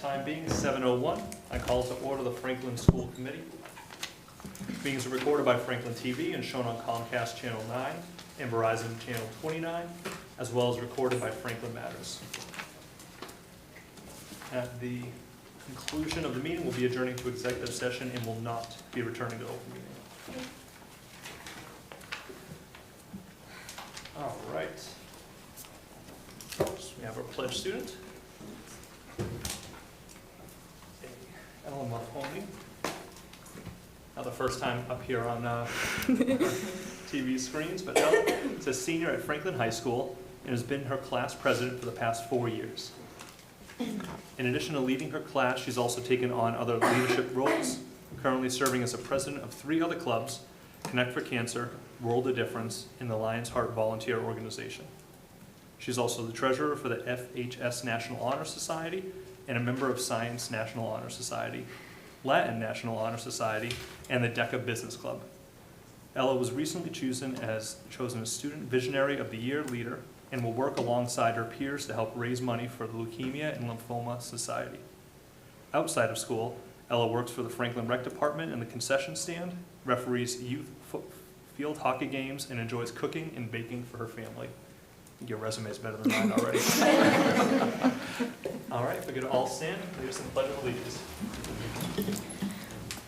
Time being 7:01, I call to order the Franklin School Committee. Meetings are recorded by Franklin TV and shown on Comcast Channel 9 and Verizon Channel 29, as well as recorded by Franklin Matters. At the conclusion of the meeting, we'll be adjourning to executive session and will not be returning to open meeting. All right. First, we have our pledge student, Ellen Mahoney. Not the first time up here on TV screens, but Ellen is a senior at Franklin High School and has been her class president for the past 4 years. In addition to leading her class, she's also taken on other leadership roles, currently serving as a president of 3 other clubs: Connect for Cancer, World of Difference, and the Lion's Heart Volunteer Organization. She's also the treasurer for the FHS National Honor Society and a member of Science National Honor Society, Latin National Honor Society, and the DECA Business Club. Ella was recently chosen as Student Visionary of the Year leader and will work alongside her peers to help raise money for the Leukemia and Lymphoma Society. Outside of school, Ella works for the Franklin Rec Department and the concession stand, referees youth field hockey games, and enjoys cooking and baking for her family. Your resume is better than mine already. All right, we're going to all stand. There's some pledge of allegiance.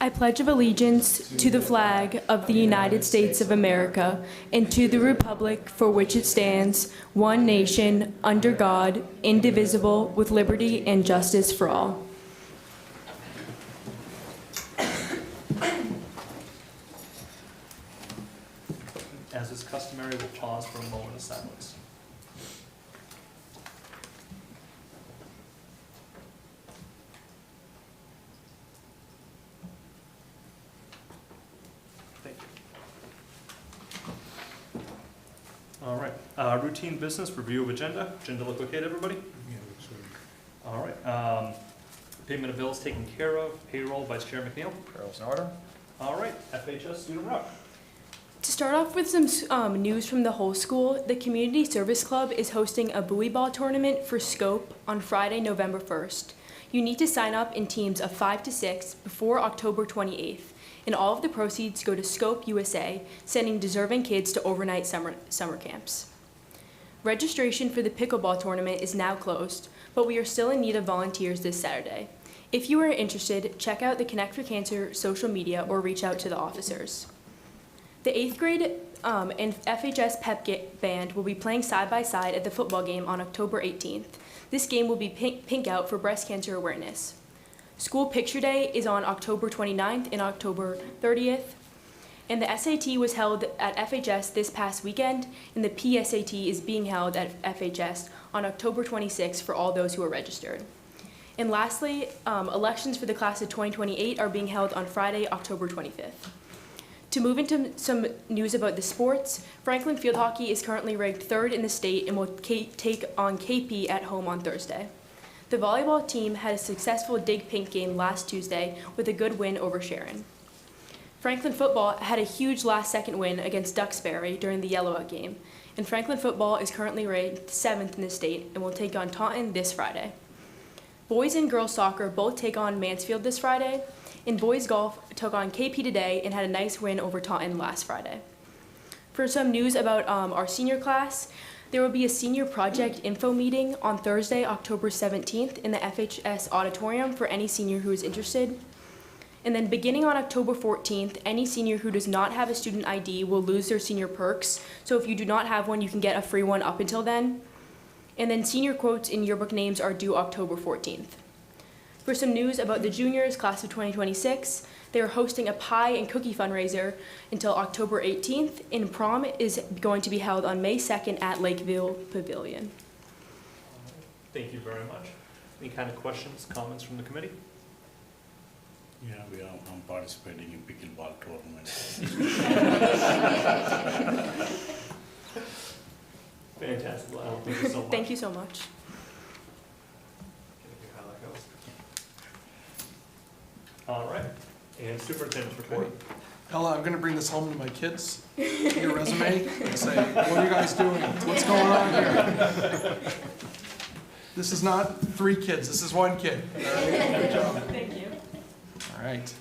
I pledge of allegiance to the flag of the United States of America and to the republic for which it stands, one nation, under God, indivisible, with liberty and justice for all. As is customary, we'll pause for a moment of silence. Thank you. All right, routine business, review of agenda. Agenda look okay to everybody? Yeah, looks good. All right, payment of bills taken care of. Payroll, Vice Chair McNeil. Payroll's in order. All right, FHS Student Rep. To start off with some news from the whole school, the Community Service Club is hosting a buoy ball tournament for Scope on Friday, November 1st. You need to sign up in teams of 5 to 6 before October 28th, and all of the proceeds go to Scope USA, sending deserving kids to overnight summer camps. Registration for the pickleball tournament is now closed, but we are still in need of volunteers this Saturday. If you are interested, check out the Connect for Cancer social media or reach out to the officers. The 8th grade and FHS Pep Band will be playing side by side at the football game on October 18th. This game will be pink out for breast cancer awareness. School Picture Day is on October 29th and October 30th. And the SAT was held at FHS this past weekend, and the PSAT is being held at FHS on October 26th for all those who are registered. And lastly, elections for the class of 2028 are being held on Friday, October 25th. To move into some news about the sports, Franklin Field Hockey is currently ranked 3rd in the state and will take on KP at home on Thursday. The volleyball team had a successful Dig Pink game last Tuesday with a good win over Sharon. Franklin football had a huge last-second win against Duxbury during the Yellowout game, and Franklin football is currently ranked 7th in the state and will take on Taunton this Friday. Boys and girls soccer both take on Mansfield this Friday, and boys golf took on KP today and had a nice win over Taunton last Friday. For some news about our senior class, there will be a senior project info meeting on Thursday, October 17th in the FHS auditorium for any senior who is interested. And then beginning on October 14th, any senior who does not have a student ID will lose their senior perks. So if you do not have one, you can get a free one up until then. And then senior quotes in yearbook names are due October 14th. For some news about the juniors, class of 2026, they are hosting a pie and cookie fundraiser until October 18th, and prom is going to be held on May 2nd at Lakeville Pavilion. Thank you very much. Any kind of questions, comments from the committee? Yeah, I'm participating in pickleball tournament. Fantastic. Well, thank you so much. Thank you so much. How that goes. All right, and superintendent's report. Ella, I'm going to bring this home to my kids, your resume, and say, what are you guys doing? What's going on here? This is not 3 kids, this is 1 kid. All right, good job. Thank you. All right.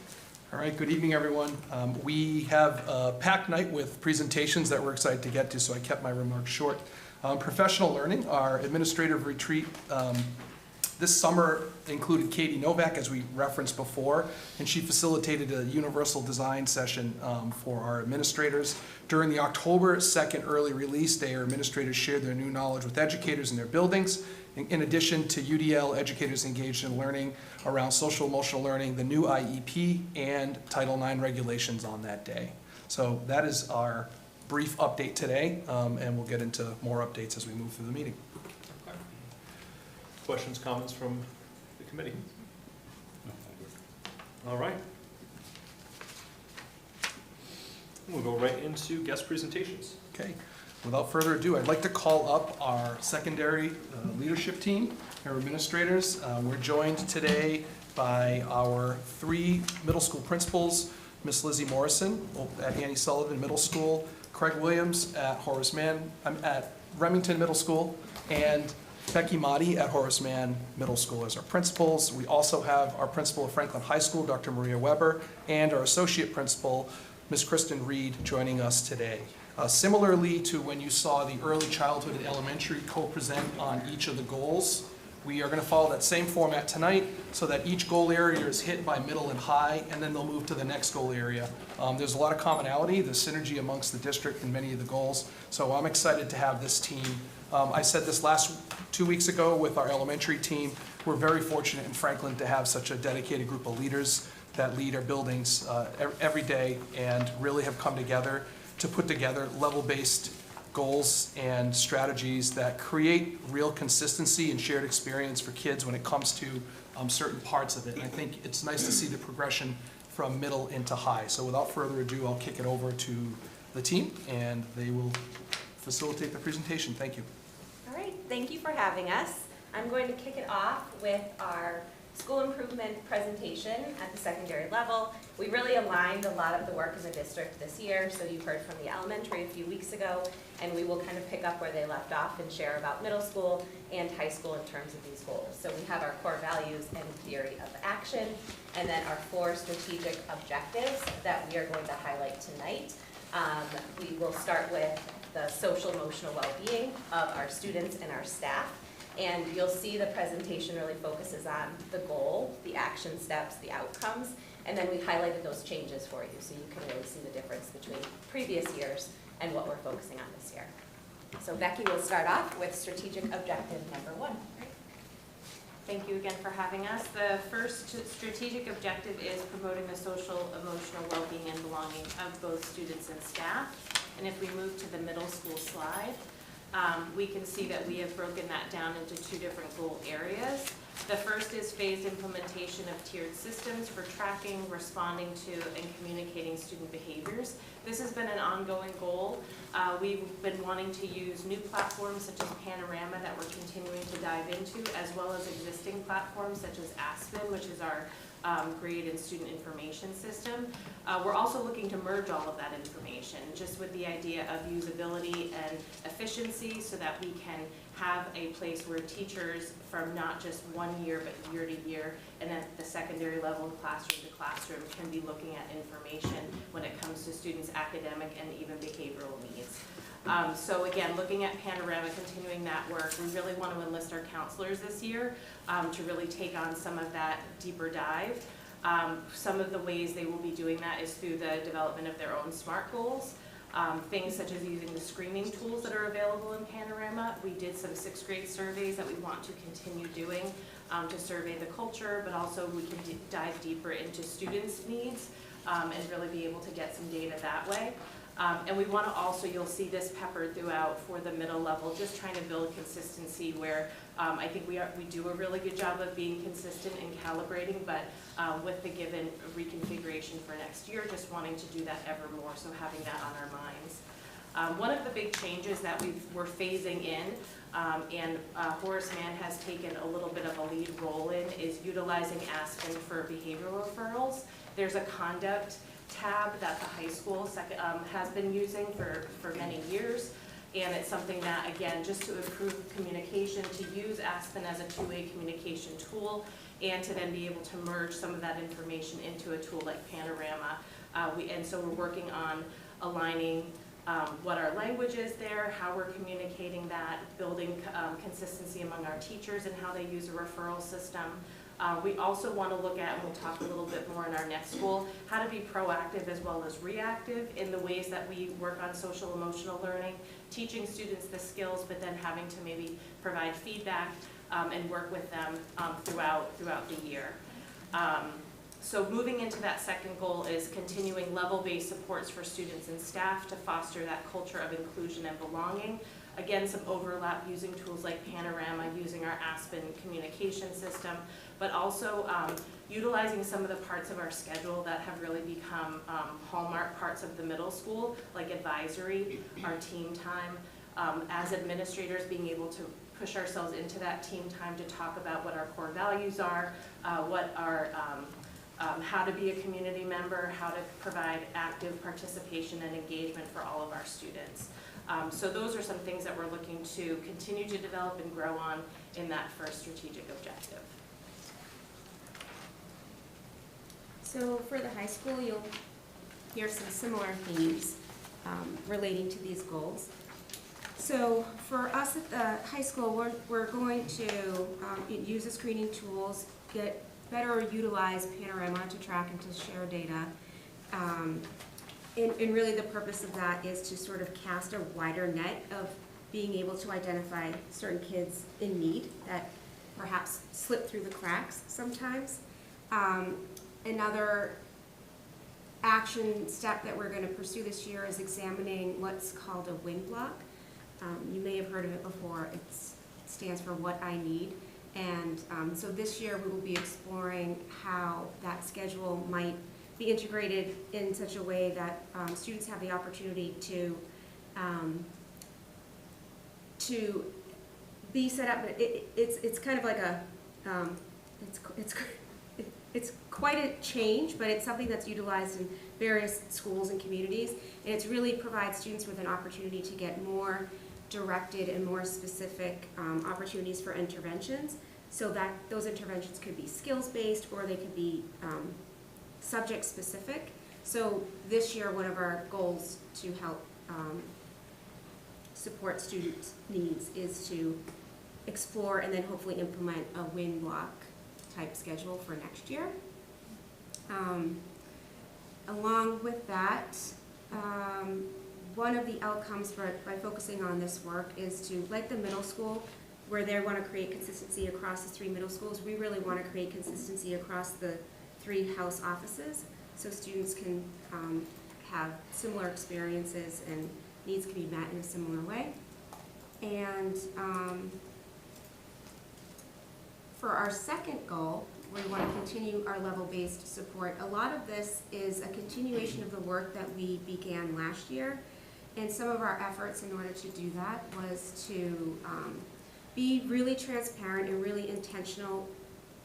All right, good evening, everyone. We have a packed night with presentations that we're excited to get to, so I kept my remarks short. Professional learning, our administrative retreat this summer included Katie Novak, as we referenced before, and she facilitated a universal design session for our administrators. During the October 2nd early release day, our administrators shared their new knowledge with educators in their buildings. In addition to UDL, educators engaged in learning around social emotional learning, the new IEP, and Title IX regulations on that day. So that is our brief update today, and we'll get into more updates as we move through the meeting. Questions, comments from the committee? No, I'm good. All right. We'll go right into guest presentations. Okay, without further ado, I'd like to call up our secondary leadership team, our administrators. We're joined today by our 3 middle school principals, Miss Lizzie Morrison at Annie Sullivan Middle School, Craig Williams at at Remington Middle School, and Becky Motti at Horace Mann Middle School as our principals. We also have our principal of Franklin High School, Dr. Maria Weber, and our associate principal, Ms. Kristen Reed, joining us today. Similarly to when you saw the early childhood and elementary co-present on each of the goals, we are going to follow that same format tonight so that each goal area is hit by middle and high, and then they'll move to the next goal area. There's a lot of commonality, the synergy amongst the district and many of the goals, so I'm excited to have this team. I said this 2 weeks ago with our elementary team. We're very fortunate in Franklin to have such a dedicated group of leaders that lead our buildings every day and really have come together to put together level-based goals and strategies that create real consistency and shared experience for kids when it comes to certain parts of it. And I think it's nice to see the progression from middle into high. So without further ado, I'll kick it over to the team and they will facilitate the presentation. Thank you. All right, thank you for having us. I'm going to kick it off with our school improvement presentation at the secondary level. We really aligned a lot of the work in the district this year, so you heard from the elementary a few weeks ago, and we will kind of pick up where they left off and share about middle school and high school in terms of these goals. So we have our core values and theory of action, and then our 4 strategic objectives that we are going to highlight tonight. We will start with the social emotional well-being of our students and our staff. And you'll see the presentation really focuses on the goal, the action steps, the outcomes, and then we highlighted those changes for you so you can really see the difference between previous years and what we're focusing on this year. So Becky will start off with strategic objective number 1. Thank you again for having us. The first strategic objective is promoting the social, emotional well-being and belonging of both students and staff. And if we move to the middle school slide, we can see that we have broken that down into 2 different goal areas. The first is phased implementation of tiered systems for tracking, responding to, and communicating student behaviors. This has been an ongoing goal. We've been wanting to use new platforms such as Panorama that we're continuing to dive into, as well as existing platforms such as Aspen, which is our grade and student information system. We're also looking to merge all of that information, just with the idea of usability and efficiency, so that we can have a place where teachers from not just 1 year, but year to year, and at the secondary level, classroom to classroom, can be looking at information when it comes to students' academic and even behavioral needs. So again, looking at Panorama, continuing that work, we really want to enlist our counselors this year to really take on some of that deeper dive. Some of the ways they will be doing that is through the development of their own SMART goals. Things such as using the screening tools that are available in Panorama. We did some 6th grade surveys that we want to continue doing to survey the culture, but also we can dive deeper into students' needs and really be able to get some data that way. And we want to also, you'll see this peppered throughout for the middle level, just trying to build consistency where I think we do a really good job of being consistent and calibrating, but with the given reconfiguration for next year, just wanting to do that ever more, so having that on our minds. One of the big changes that we're phasing in, and Horace Mann has taken a little bit of a lead role in, is utilizing Aspen for behavioral referrals. There's a conduct tab that the high school has been using for many years. And it's something that, again, just to improve communication, to use Aspen as a two-way communication tool, and to then be able to merge some of that information into a tool like Panorama. And so we're working on aligning what our language is there, how we're communicating that, building consistency among our teachers and how they use a referral system. We also want to look at, and we'll talk a little bit more in our next goal, how to be proactive as well as reactive in the ways that we work on social emotional learning, teaching students the skills, but then having to maybe provide feedback and work with them throughout the year. So moving into that second goal is continuing level-based supports for students and staff to foster that culture of inclusion and belonging. Again, some overlap using tools like Panorama, using our Aspen communication system, but also utilizing some of the parts of our schedule that have really become hallmark parts of the middle school, like advisory, our team time. As administrators, being able to push ourselves into that team time to talk about what our core values are, what our how to be a community member, how to provide active participation and engagement for all of our students. So those are some things that we're looking to continue to develop and grow on in that first strategic objective. So for the high school, you'll hear some similar themes relating to these goals. So for us at the high school, we're going to use the screening tools, get better utilize Panorama to track and to share data. And really the purpose of that is to sort of cast a wider net of being able to identify certain kids in need that perhaps slip through the cracks sometimes. Another action step that we're going to pursue this year is examining what's called a WIN block. You may have heard of it before. It stands for What I Need. And so this year we will be exploring how that schedule might be integrated in such a way that students have the opportunity to be set up. It's kind of like a it's quite a change, but it's something that's utilized in various schools and communities, and it's really provides students with an opportunity to get more directed and more specific opportunities for interventions, so that those interventions could be skills-based or they could be subject-specific. So this year, one of our goals to help support students' needs is to explore and then hopefully implement a WIN block type schedule for next year. Along with that, one of the outcomes by focusing on this work is to, like the middle school, where they want to create consistency across the 3 middle schools, we really want to create consistency across the 3 house offices, so students can have similar experiences and needs can be met in a similar way. And for our second goal, we want to continue our level-based support. A lot of this is a continuation of the work that we began last year, and some of our efforts in order to do that was to be really transparent and really intentional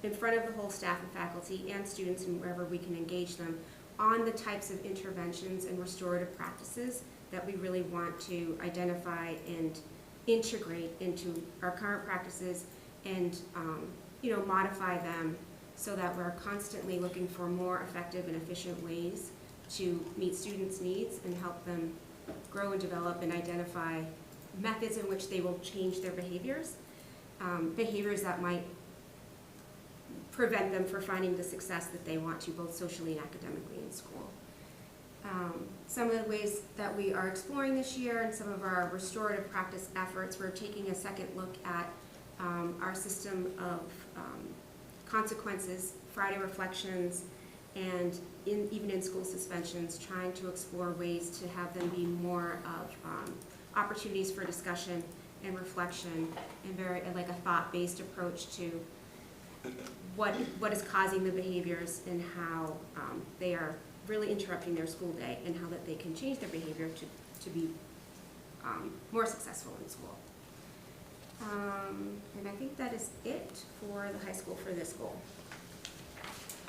in front of the whole staff and faculty and students and wherever we can engage them on the types of interventions and restorative practices that we really want to identify and integrate into our current practices and modify them so that we're constantly looking for more effective and efficient ways to meet students' needs and help them grow and develop and identify methods in which they will change their behaviors, behaviors that might prevent them from finding the success that they want to, both socially and academically in school. Some of the ways that we are exploring this year and some of our restorative practice efforts, we're taking a second look at our system of consequences, Friday reflections, and even in school suspensions, trying to explore ways to have them be more of opportunities for discussion and reflection and very like a thought-based approach to what is causing the behaviors and how they are really interrupting their school day and how that they can change their behavior to be more successful in school. And I think that is it for the high school for this goal.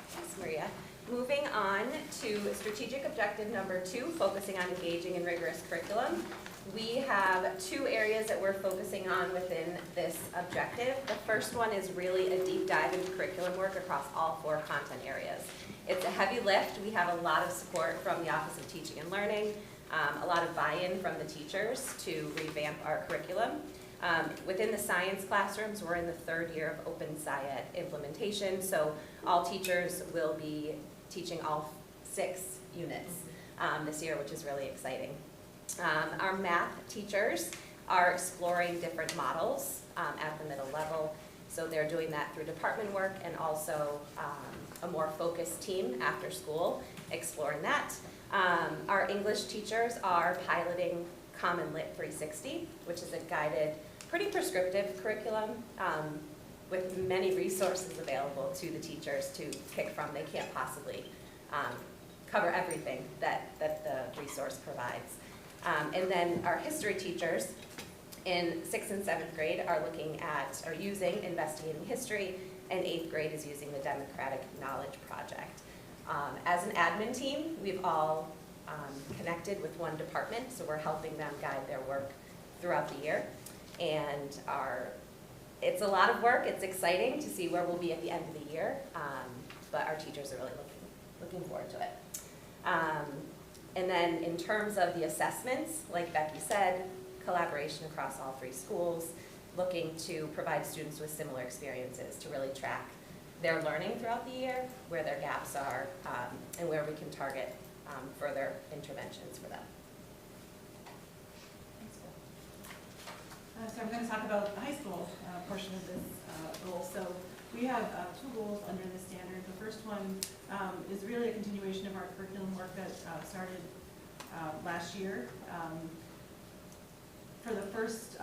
Thanks, Maria. Moving on to strategic objective number 2, focusing on engaging in rigorous curriculum. We have two areas that we're focusing on within this objective. The first one is really a deep dive into curriculum work across all 4 content areas. It's a heavy lift. We have a lot of support from the Office of Teaching and Learning, a lot of buy-in from the teachers to revamp our curriculum. Within the science classrooms, we're in the 3rd year of Open SciEd implementation, so all teachers will be teaching all 6 units this year, which is really exciting. Our math teachers are exploring different models at the middle level, so they're doing that through department work and also a more focused team after school exploring that. Our English teachers are piloting Common Lit 360, which is a guided, pretty prescriptive curriculum with many resources available to the teachers to pick from. They can't possibly cover everything that the resource provides. And then our history teachers in 6th and 7th grade are looking at, or using Investigating History, and 8th grade is using the Democratic Knowledge Project. As an admin team, we've all connected with one department, so we're helping them guide their work throughout the year. And it's a lot of work. It's exciting to see where we'll be at the end of the year, but our teachers are really looking forward to it. And then in terms of the assessments, like Becky said, collaboration across all 3 schools, looking to provide students with similar experiences to really track their learning throughout the year, where their gaps are, and where we can target further interventions for them. So I'm going to talk about the high school portion of this goal. So we have 2 goals under this standard. The first one is really a continuation of our curriculum work that started last year. For the first,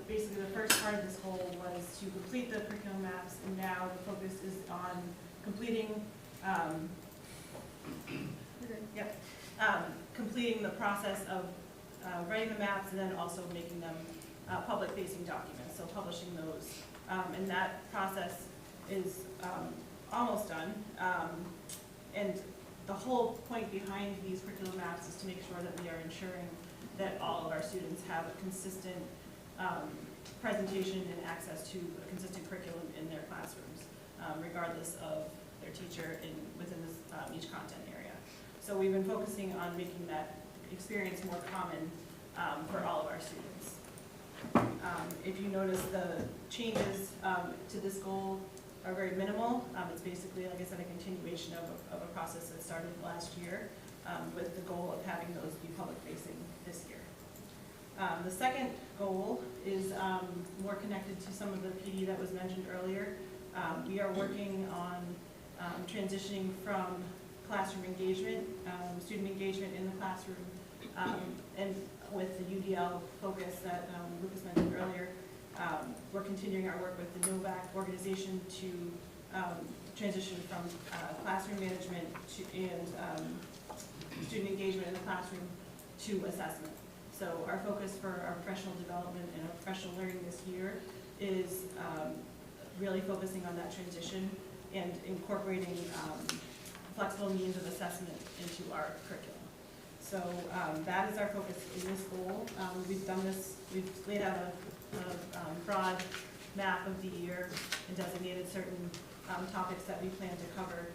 basically the first part of this goal was to complete the curriculum maps, and now the focus is on completing completing the process of writing the maps and then also making them public-facing documents, so publishing those. And that process is almost done. And the whole point behind these curriculum maps is to make sure that we are ensuring that all of our students have a consistent presentation and access to a consistent curriculum in their classrooms, regardless of their teacher within this, each content area. So we've been focusing on making that experience more common for all of our students. If you notice, the changes to this goal are very minimal. It's basically, like I said, a continuation of a process that started last year with the goal of having those be public-facing this year. The second goal is more connected to some of the PD that was mentioned earlier. We are working on transitioning from classroom engagement, student engagement in the classroom, and with the UDL focus that Lucas mentioned earlier, we're continuing our work with the NOVAC organization to transition from classroom management and student engagement in the classroom to assessment. So our focus for our professional development and our professional learning this year is really focusing on that transition and incorporating flexible means of assessment into our curriculum. So that is our focus in this goal. We've done this, we've laid out a broad map of the year and designated certain topics that we plan to cover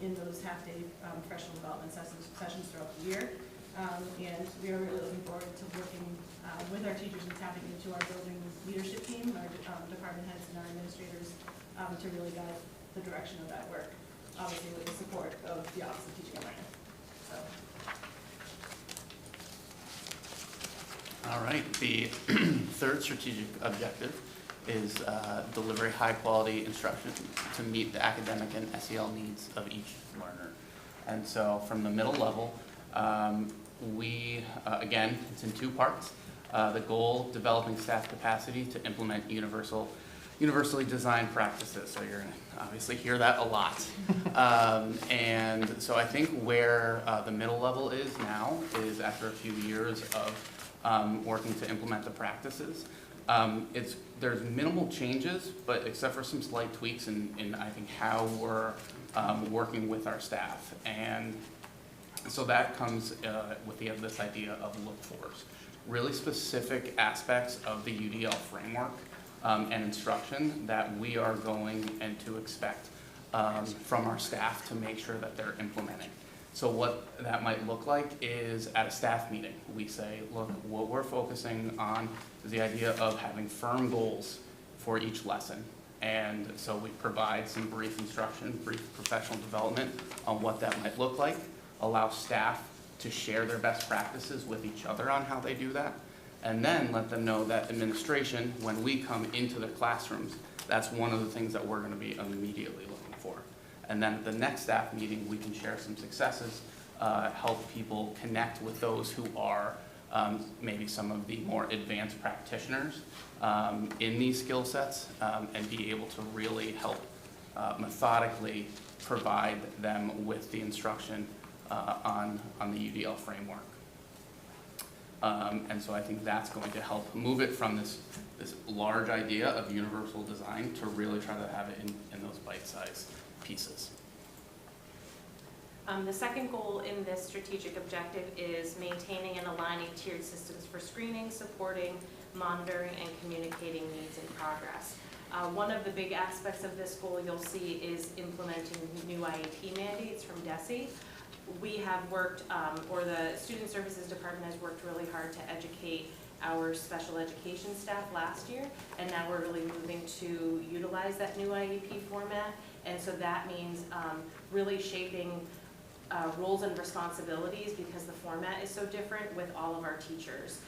in those half-day professional development sessions throughout the year. And we are really looking forward to working with our teachers and tapping into our building leadership team, our department heads and our administrators to really guide the direction of that work, obviously with the support of the Office of Teaching and Learning. So. All right, the third strategic objective is deliver high-quality instruction to meet the academic and SEL needs of each learner. And so from the middle level, we, again, it's in 2 parts. The goal, developing staff capacity to implement universally designed practices. So you're going to obviously hear that a lot. And so I think where the middle level is now is after a few years of working to implement the practices. There's minimal changes, but except for some slight tweaks in I think how we're working with our staff. And So that comes with this idea of look-fors, really specific aspects of the UDL framework and instruction that we are going and to expect from our staff to make sure that they're implementing. So what that might look like is at a staff meeting, we say, look, what we're focusing on is the idea of having firm goals for each lesson. And so we provide some brief instruction, brief professional development on what that might look like, allow staff to share their best practices with each other on how they do that, and then let them know that administration, when we come into their classrooms, that's one of the things that we're going to be immediately looking for. And then at the next staff meeting, we can share some successes, help people connect with those who are maybe some of the more advanced practitioners in these skill sets, and be able to really help methodically provide them with the instruction on the UDL framework. And so I think that's going to help move it from this large idea of universal design to really try to have it in those bite-sized pieces. The second goal in this strategic objective is maintaining and aligning tiered systems for screening, supporting, monitoring, and communicating needs and progress. One of the big aspects of this goal you'll see is implementing new IEP mandates from DESE. We have worked, or the Student Services Department has worked really hard to educate our special education staff last year, and now we're really moving to utilize that new IEP format. And so that means really shaping roles and responsibilities, because the format is so different with all of our teachers.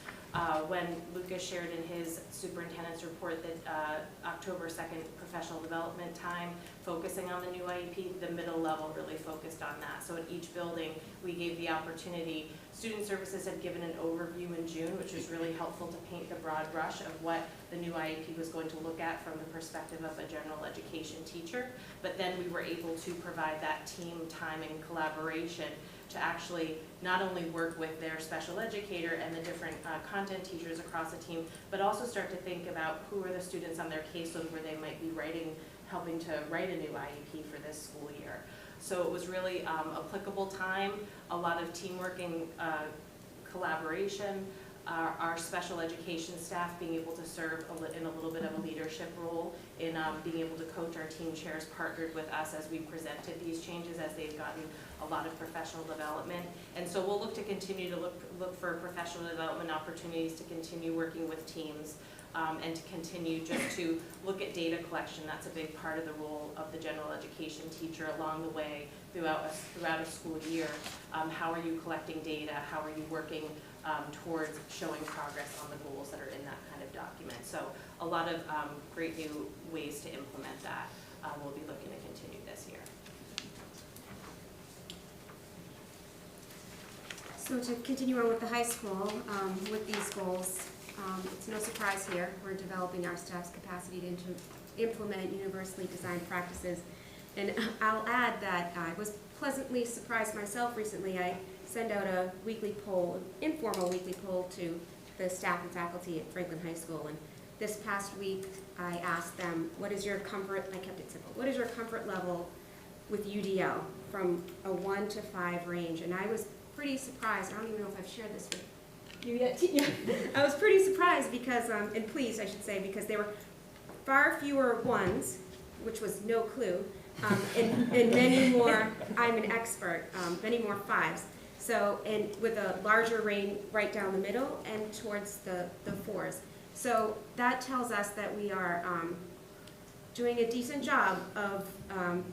When Lucas shared in his superintendent's report that October 2nd professional development time, focusing on the new IEP, the middle level really focused on that. So at each building, we gave the opportunity. Student Services had given an overview in June, which was really helpful to paint the broad brush of what the new IEP was going to look at from the perspective of a general education teacher. But then we were able to provide that team time and collaboration to actually not only work with their special educator and the different content teachers across the team, but also start to think about who are the students on their caseload where they might be helping to write a new IEP for this school year. So it was really applicable time, a lot of teamwork and collaboration, our special education staff being able to serve in a little bit of a leadership role in being able to coach our team chairs, partnered with us as we presented these changes as they've gotten a lot of professional development. And so we'll look to continue to look for professional development opportunities to continue working with teams and to continue just to look at data collection. That's a big part of the role of the general education teacher along the way throughout a school year. How are you collecting data? How are you working towards showing progress on the goals that are in that kind of document? So a lot of great new ways to implement that. We'll be looking to continue this year. So to continue on with the high school, with these goals, it's no surprise here, we're developing our staff's capacity to implement universally designed practices. And I'll add that I was pleasantly surprised myself recently. I send out a weekly poll, informal weekly poll to the staff and faculty at Franklin High School. And this past week, I asked them, what is your comfort, I kept it simple, what is your comfort level with UDL from a 1 to 5 range? And I was pretty surprised. I don't even know if I've shared this with you yet. Yeah. I was pretty surprised because, and pleased I should say, because there were far fewer ones, which was no clue, and many more, I'm an expert, many more 5s. So, and with a larger range right down the middle and towards the 4s. So that tells us that we are doing a decent job of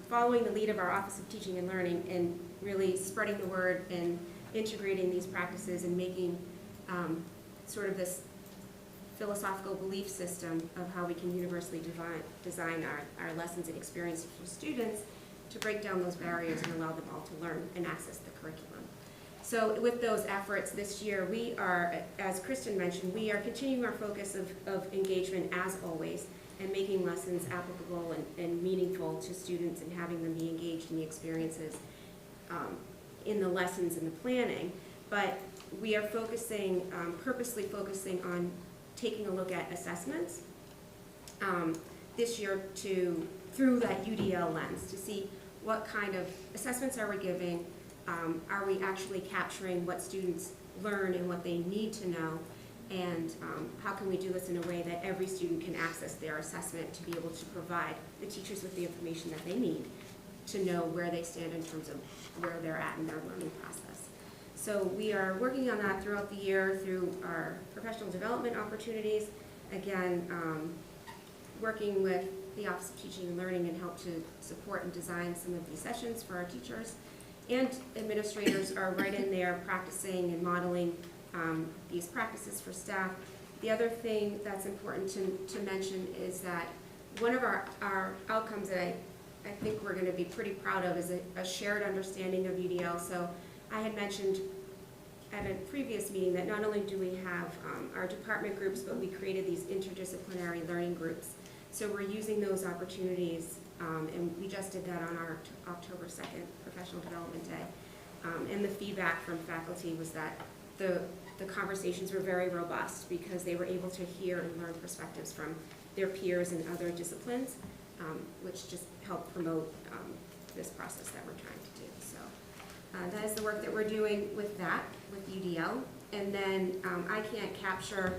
following the lead of our Office of Teaching and Learning and really spreading the word and integrating these practices and making sort of this philosophical belief system of how we can universally design our lessons and experiences for students to break down those barriers and allow them all to learn and access the curriculum. So with those efforts this year, we are, as Kristen mentioned, we are continuing our focus of engagement as always and making lessons applicable and meaningful to students and having them be engaged in the experiences in the lessons and the planning. But we are focusing, purposely focusing on taking a look at assessments this year through that UDL lens to see what kind of assessments are we giving, Are we actually capturing what students learn and what they need to know? And how can we do this in a way that every student can access their assessment to be able to provide the teachers with the information that they need to know where they stand in terms of where they're at in their learning process. So we are working on that throughout the year through our professional development opportunities. Again, working with the Office of Teaching and Learning and help to support and design some of these sessions for our teachers. And administrators are right in there practicing and modeling these practices for staff. The other thing that's important to mention is that one of our outcomes that I think we're going to be pretty proud of is a shared understanding of UDL. So I had mentioned at a previous meeting that not only do we have our department groups, but we created these interdisciplinary learning groups. So we're using those opportunities, and we just did that on our October 2nd Professional Development Day. And the feedback from faculty was that the conversations were very robust because they were able to hear and learn perspectives from their peers in other disciplines, which just helped promote this process that we're trying to do. So that is the work that we're doing with that, with UDL. And then I can't capture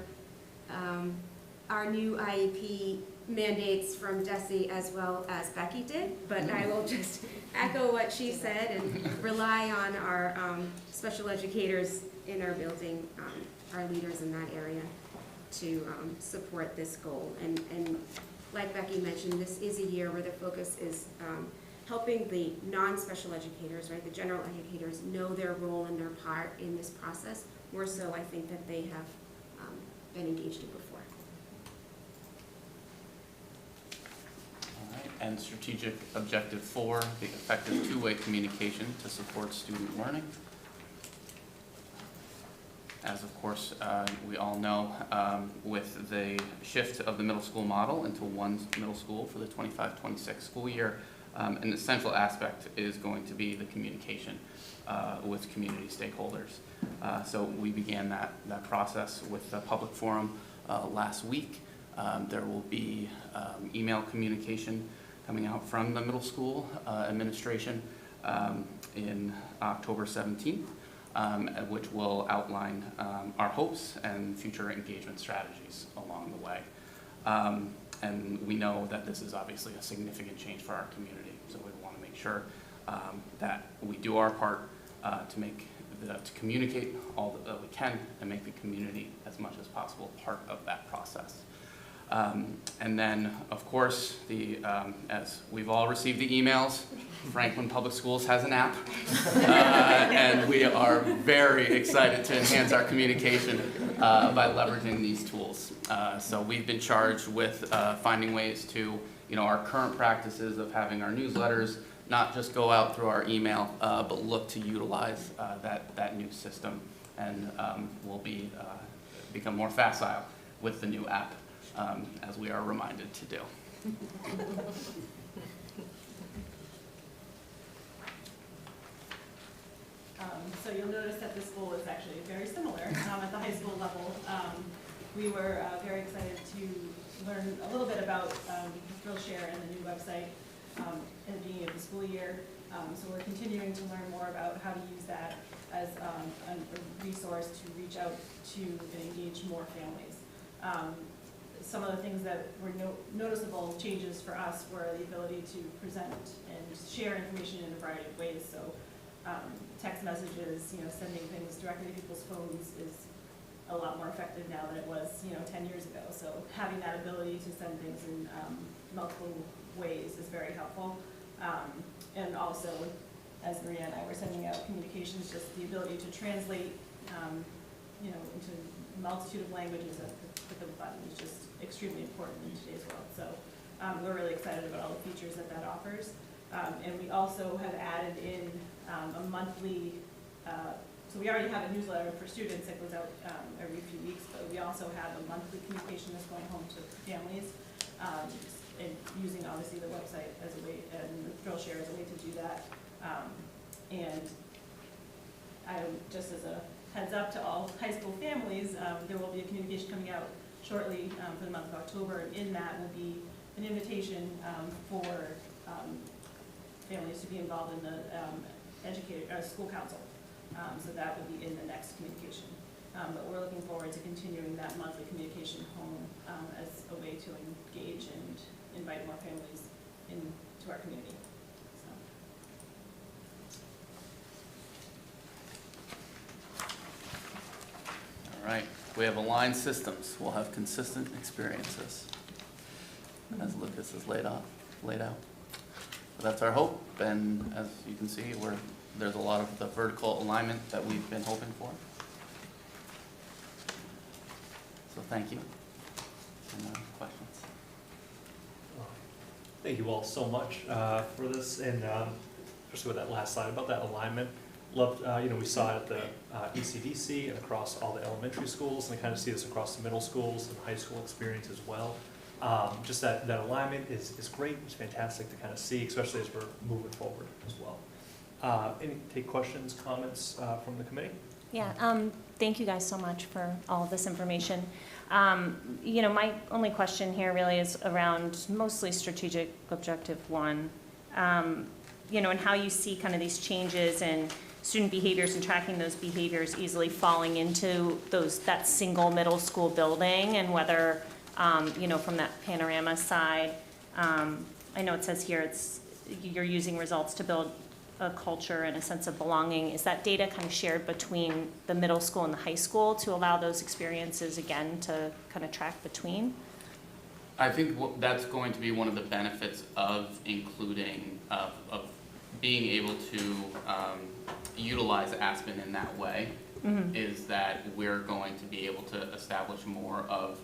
our new IEP mandates from Desi as well as Becky did, but I will just echo what she said and rely on our special educators in our building, our leaders in that area to support this goal. And like Becky mentioned, this is a year where the focus is helping the non-special educators, right, the general educators know their role and their part in this process, more so I think that they have been engaged in before. All right, and strategic objective 4, the effective two-way communication to support student learning. As of course we all know, with the shift of the middle school model into one middle school for the 25-26 school year, an essential aspect is going to be the communication with community stakeholders. So we began that process with the public forum last week. There will be email communication coming out from the middle school administration in October 17th. Which will outline our hopes and future engagement strategies along the way. And we know that this is obviously a significant change for our community, so we want to make sure that we do our part to communicate all that we can and make the community as much as possible part of that process. And then, of course, as we've all received the emails, Franklin Public Schools has an app, and we are very excited to enhance our communication by leveraging these tools. So we've been charged with finding ways to, our current practices of having our newsletters not just go out through our email, but look to utilize that new system, and we'll become more facile with the new app, as we are reminded to do. So you'll notice that this goal is actually very similar at the high school level. We were very excited to learn a little bit about Skillshare and the new website in the beginning of the school year. So we're continuing to learn more about how to use that as a resource to reach out to and engage more families. Some of the things that were noticeable changes for us were the ability to present and share information in a variety of ways. So text messages, sending things directly to people's phones is a lot more effective now than it was, 10 years ago. So having that ability to send things in multiple ways is very helpful. And also, as Maria and I were sending out communications, just the ability to translate, into a multitude of languages at the click of a button is just extremely important in today's world. So we're really excited about all the features that offers. And we also have added in a monthly, so we already have a newsletter for students that goes out every few weeks, but we also have a monthly communication that's going home to families, and using obviously the website as a way, and the Skillshare as a way to do that. And just as a heads up to all high school families, there will be a communication coming out shortly for the month of October, and in that will be an invitation for families to be involved in the school council. So that will be in the next communication. But we're looking forward to continuing that monthly communication home as a way to engage and invite more families into our community. All right, we have aligned systems. We'll have consistent experiences, as Lucas has laid out. So that's our hope, and as you can see, there's a lot of the vertical alignment that we've been hoping for. So thank you. Any questions? Thank you all so much for this, and especially with that last slide about that alignment. Loved, we saw it at the ECDC and across all the elementary schools, and I kind of see this across the middle schools and high school experience as well. Just that alignment is great. It's fantastic to kind of see, especially as we're moving forward as well. Take questions, comments from the committee? Yeah, thank you guys so much for all of this information. My only question here really is around mostly strategic objective 1, and how you see kind of these changes in student behaviors and tracking those behaviors easily falling into that single middle school building, and whether, from that panorama side, I know it says here you're using results to build a culture and a sense of belonging. Is that data kind of shared between the middle school and the high school to allow those experiences again to kind of track between? I think that's going to be one of the benefits of including, of being able to utilize Aspen in that way, is that we're going to be able to establish more of,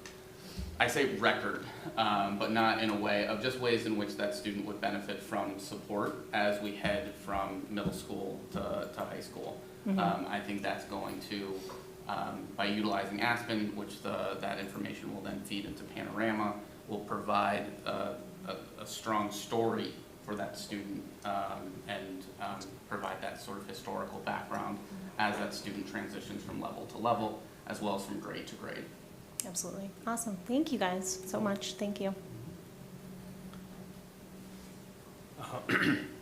I say record, but not in a way of just ways in which that student would benefit from support as we head from middle school to high school. I think that's going to, by utilizing Aspen, which that information will then feed into Panorama, will provide a strong story for that student and provide that sort of historical background as that student transitions from level to level, as well as from grade to grade. Absolutely. Awesome. Thank you guys so much. Thank you.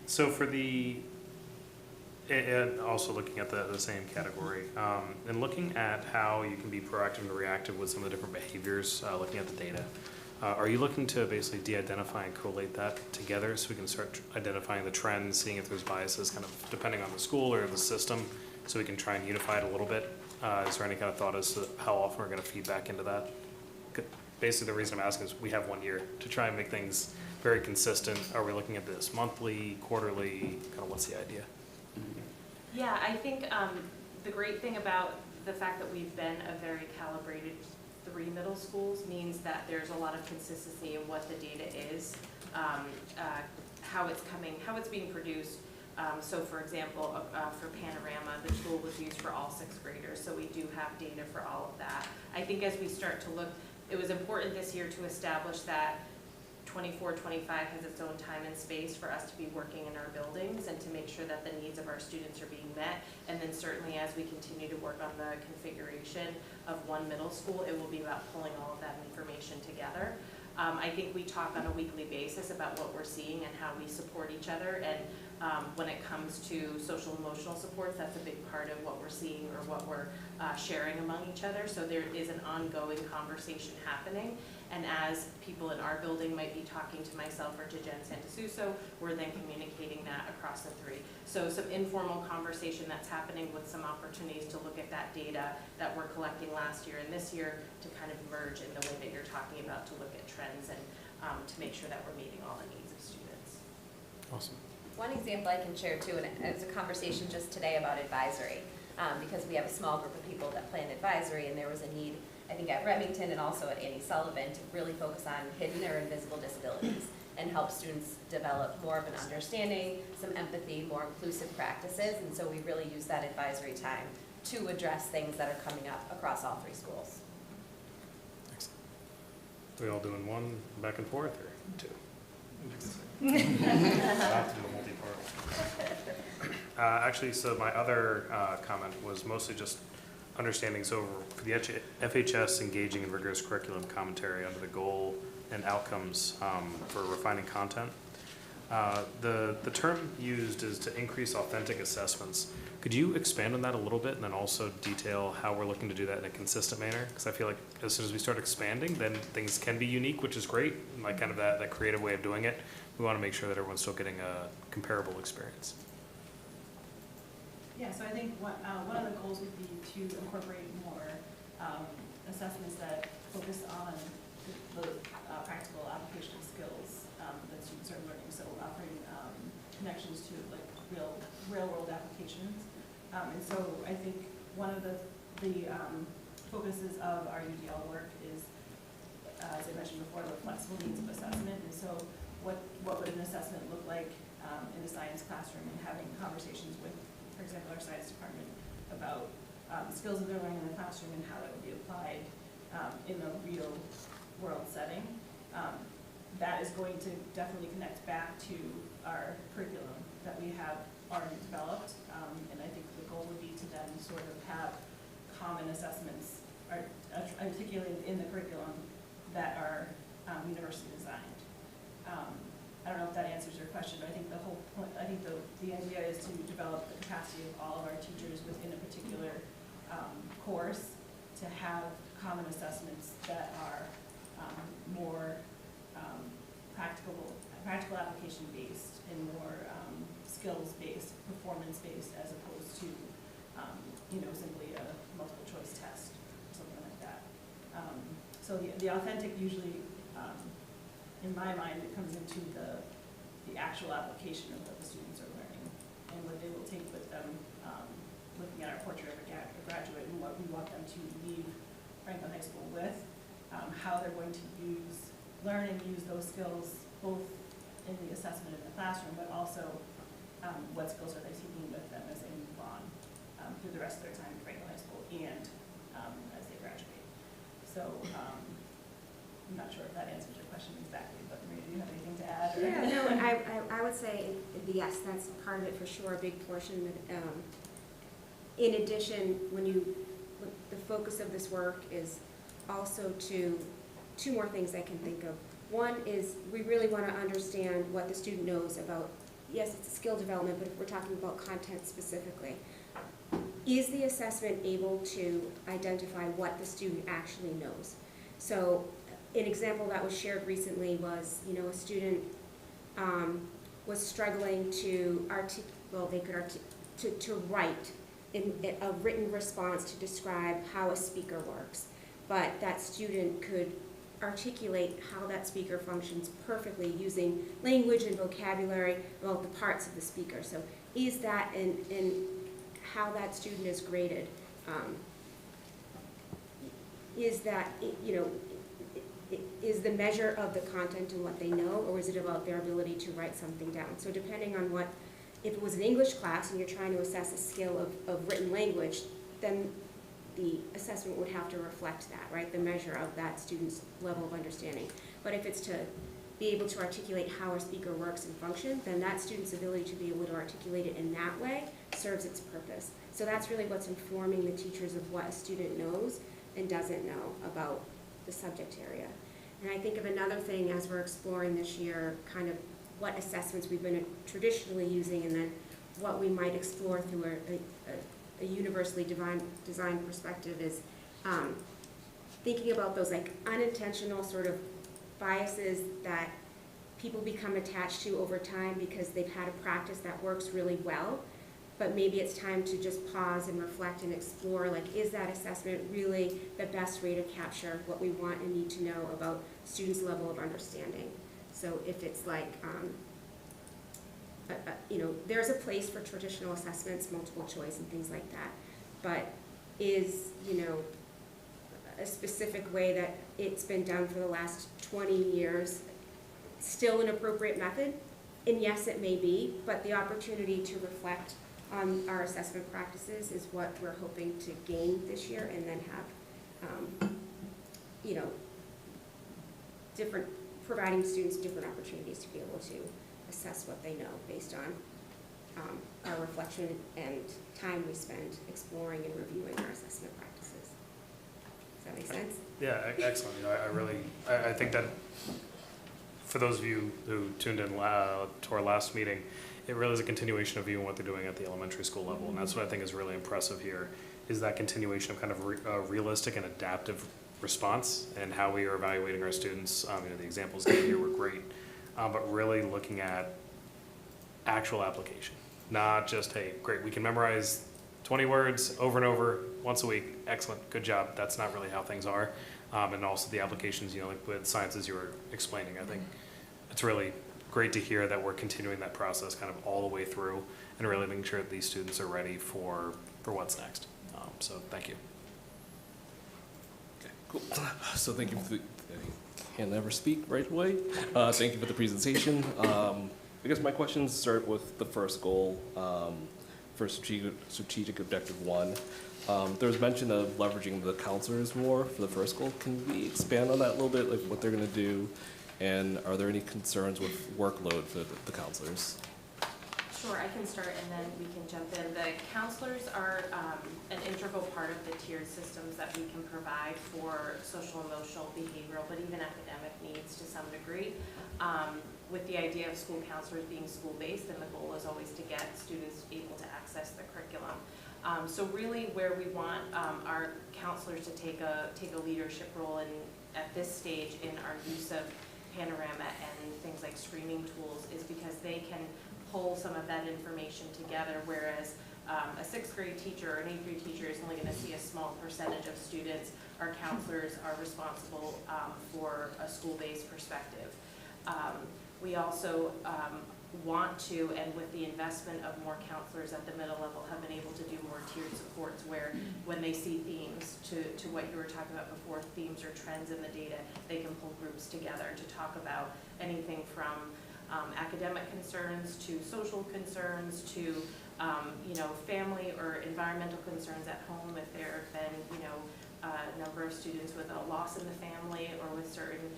So for and also looking at the same category, and looking at how you can be proactive and reactive with some of the different behaviors, looking at the data, are you looking to basically de-identify and collate that together so we can start identifying the trends, seeing if there's biases kind of depending on the school or the system, so we can try and unify it a little bit? Is there any kind of thought as to how often we're going to feed back into that? Basically, the reason I'm asking is we have 1 year to try and make things very consistent. Are we looking at this monthly, quarterly? Kind of what's the idea? Yeah, I think the great thing about the fact that we've been a very calibrated 3 middle schools means that there's a lot of consistency in what the data is, how it's coming, how it's being produced. So for example, for Panorama, the tool was used for all 6th graders, so we do have data for all of that. I think as we start to look, it was important this year to establish that 24-25 has its own time and space for us to be working in our buildings and to make sure that the needs of our students are being met. And then certainly as we continue to work on the configuration of 1 middle school, it will be about pulling all of that information together. I think we talk on a weekly basis about what we're seeing and how we support each other. And when it comes to social emotional supports, that's a big part of what we're seeing or what we're sharing among each other. So there is an ongoing conversation happening. And as people in our building might be talking to myself or to Jen Santasuso, we're then communicating that across the 3. So some informal conversation that's happening with some opportunities to look at that data that we're collecting last year and this year to kind of merge in the way that you're talking about, to look at trends and to make sure that we're meeting all the needs of students. Awesome. One example I can share too, and it was a conversation just today about advisory, because we have a small group of people that plan advisory, and there was a need, I think at Remington and also at Annie Sullivan, to really focus on hidden or invisible disabilities and help students develop more of an understanding, some empathy, more inclusive practices. And so we really use that advisory time to address things that are coming up across all 3 schools. Excellent. We all doing 1 back and forth or 2? Actually, so my other comment was mostly just understanding, so for the FHS, engaging in rigorous curriculum commentary under the goal and outcomes for refining content. The term used is to increase authentic assessments. Could you expand on that a little bit and then also detail how we're looking to do that in a consistent manner? Because I feel like as soon as we start expanding, then things can be unique, which is great, like kind of that creative way of doing it. We want to make sure that everyone's still getting a comparable experience. Yeah, so I think one of the goals would be to incorporate more assessments that focus on the practical application of skills that students are learning. So offering connections to like real world applications. And so I think one of the focuses of our UDL work is, as I mentioned before, the flexible needs of assessment. And so what would an assessment look like in a science classroom, and having conversations with, for example, our science department about skills that they're learning in the classroom and how that would be applied in the real world setting. That is going to definitely connect back to our curriculum that we have already developed. And I think the goal would be to then sort of have common assessments articulated in the curriculum that are universally designed. I don't know if that answers your question, but I think the whole point, I think the idea is to develop the capacity of all of our teachers within a particular course to have common assessments that are more practical application based and more skills based, performance based, as opposed to simply a multiple choice test or something like that. So the authentic usually, in my mind, it comes into the actual application of what the students are learning and what they will take with them, looking at our portrait of a graduate and what we want them to leave Franklin High School with, how they're going to learn and use those skills both in the assessment in the classroom, but also what skills are they taking with them as they move on through the rest of their time at Franklin High School and as they graduate. So I'm not sure if that answers your question exactly, but Maria, do you have anything to add? Or? Yeah, no, I would say, yes, that's part of it for sure, a big portion. In addition, the focus of this work is also two more things I can think of. One is we really want to understand what the student knows about, yes, it's a skill development, but if we're talking about content specifically, is the assessment able to identify what the student actually knows? So an example that was shared recently was, a student was struggling to write in a written response to describe how a speaker works, but that student could articulate how that speaker functions perfectly using language and vocabulary about the parts of the speaker. So is that in how that student is graded, is that, is the measure of the content and what they know, or is it about their ability to write something down? So depending on if it was an English class and you're trying to assess a skill of written language, then the assessment would have to reflect that, right? The measure of that student's level of understanding. But if it's to be able to articulate how a speaker works and functions, then that student's ability to be able to articulate it in that way serves its purpose. So that's really what's informing the teachers of what a student knows and doesn't know about the subject area. And I think of another thing as we're exploring this year, kind of what assessments we've been traditionally using and then what we might explore through a universally designed perspective is thinking about those like unintentional sort of biases that people become attached to over time because they've had a practice that works really well, but maybe it's time to just pause and reflect and explore, like, is that assessment really the best way to capture what we want and need to know about students' level of understanding? So if it's like, there's a place for traditional assessments, multiple choice and things like that, but is, a specific way that it's been done for the last 20 years still an appropriate method? And yes, it may be, but the opportunity to reflect on our assessment practices is what we're hoping to gain this year, and then have, providing students different opportunities to be able to assess what they know based on our reflection and time we spend exploring and reviewing our assessment practices. Does that make sense? Yeah, excellent. I think that for those of you who tuned in to our last meeting, it really is a continuation of even what they're doing at the elementary school level. And that's what I think is really impressive here, is that continuation of kind of realistic and adaptive response and how we are evaluating our students. The examples given here were great, but really looking at actual application, not just, hey, great, we can memorize 20 words over and over once a week. Excellent, good job. That's not really how things are. And also the applications, like with sciences you were explaining, I think it's really great to hear that we're continuing that process kind of all the way through and really making sure that these students are ready for what's next. So thank you. Okay, cool. So thank you for the, I can never speak right away. Thank you for the presentation. I guess my questions start with the first goal, for strategic objective 1. There was mention of leveraging the counselors more for the first goal. Can we expand on that a little bit, like what they're going to do? And are there any concerns with workload for the counselors? Sure, I can start and then we can jump in. The counselors are an integral part of the tiered systems that we can provide for social, emotional, behavioral, but even academic needs to some degree. With the idea of school counselors being school-based, and the goal is always to get students able to access the curriculum. So really where we want our counselors to take a leadership role at this stage in our use of Panorama and things like streaming tools is because they can pull some of that information together, whereas a 6th grade teacher or an 8th grade teacher is only going to see a small percentage of students. Our counselors are responsible for a school-based perspective. We also want to, and with the investment of more counselors at the middle level, have been able to do more tiered supports where when they see themes, to what you were talking about before, themes or trends in the data, they can pull groups together to talk about anything from academic concerns to social concerns to family or environmental concerns at home if there have been a number of students with a loss in the family or with certain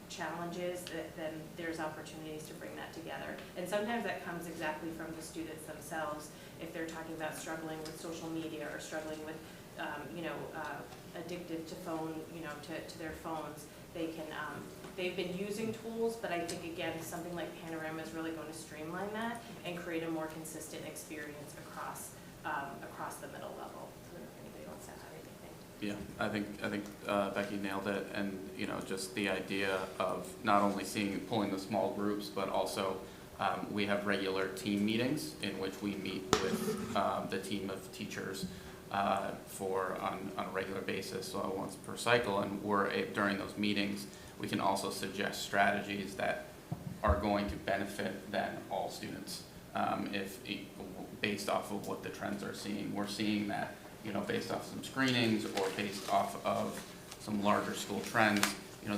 challenges, then there's opportunities to bring that together. And sometimes that comes exactly from the students themselves. If they're talking about struggling with social media or struggling with addicted to phone, to their phones, they can, they've been using tools, but I think again, something like Panorama is really going to streamline that and create a more consistent experience across the middle level. I don't know if anybody wants to add anything. Yeah, I think Becky nailed it, and just the idea of not only pulling the small groups, but also we have regular team meetings in which we meet with the team of teachers on a regular basis, so once per cycle, and during those meetings we can also suggest strategies that are going to benefit then all students. Based off of what the trends are seeing, we're seeing that based off some screenings or based off of some larger school trends,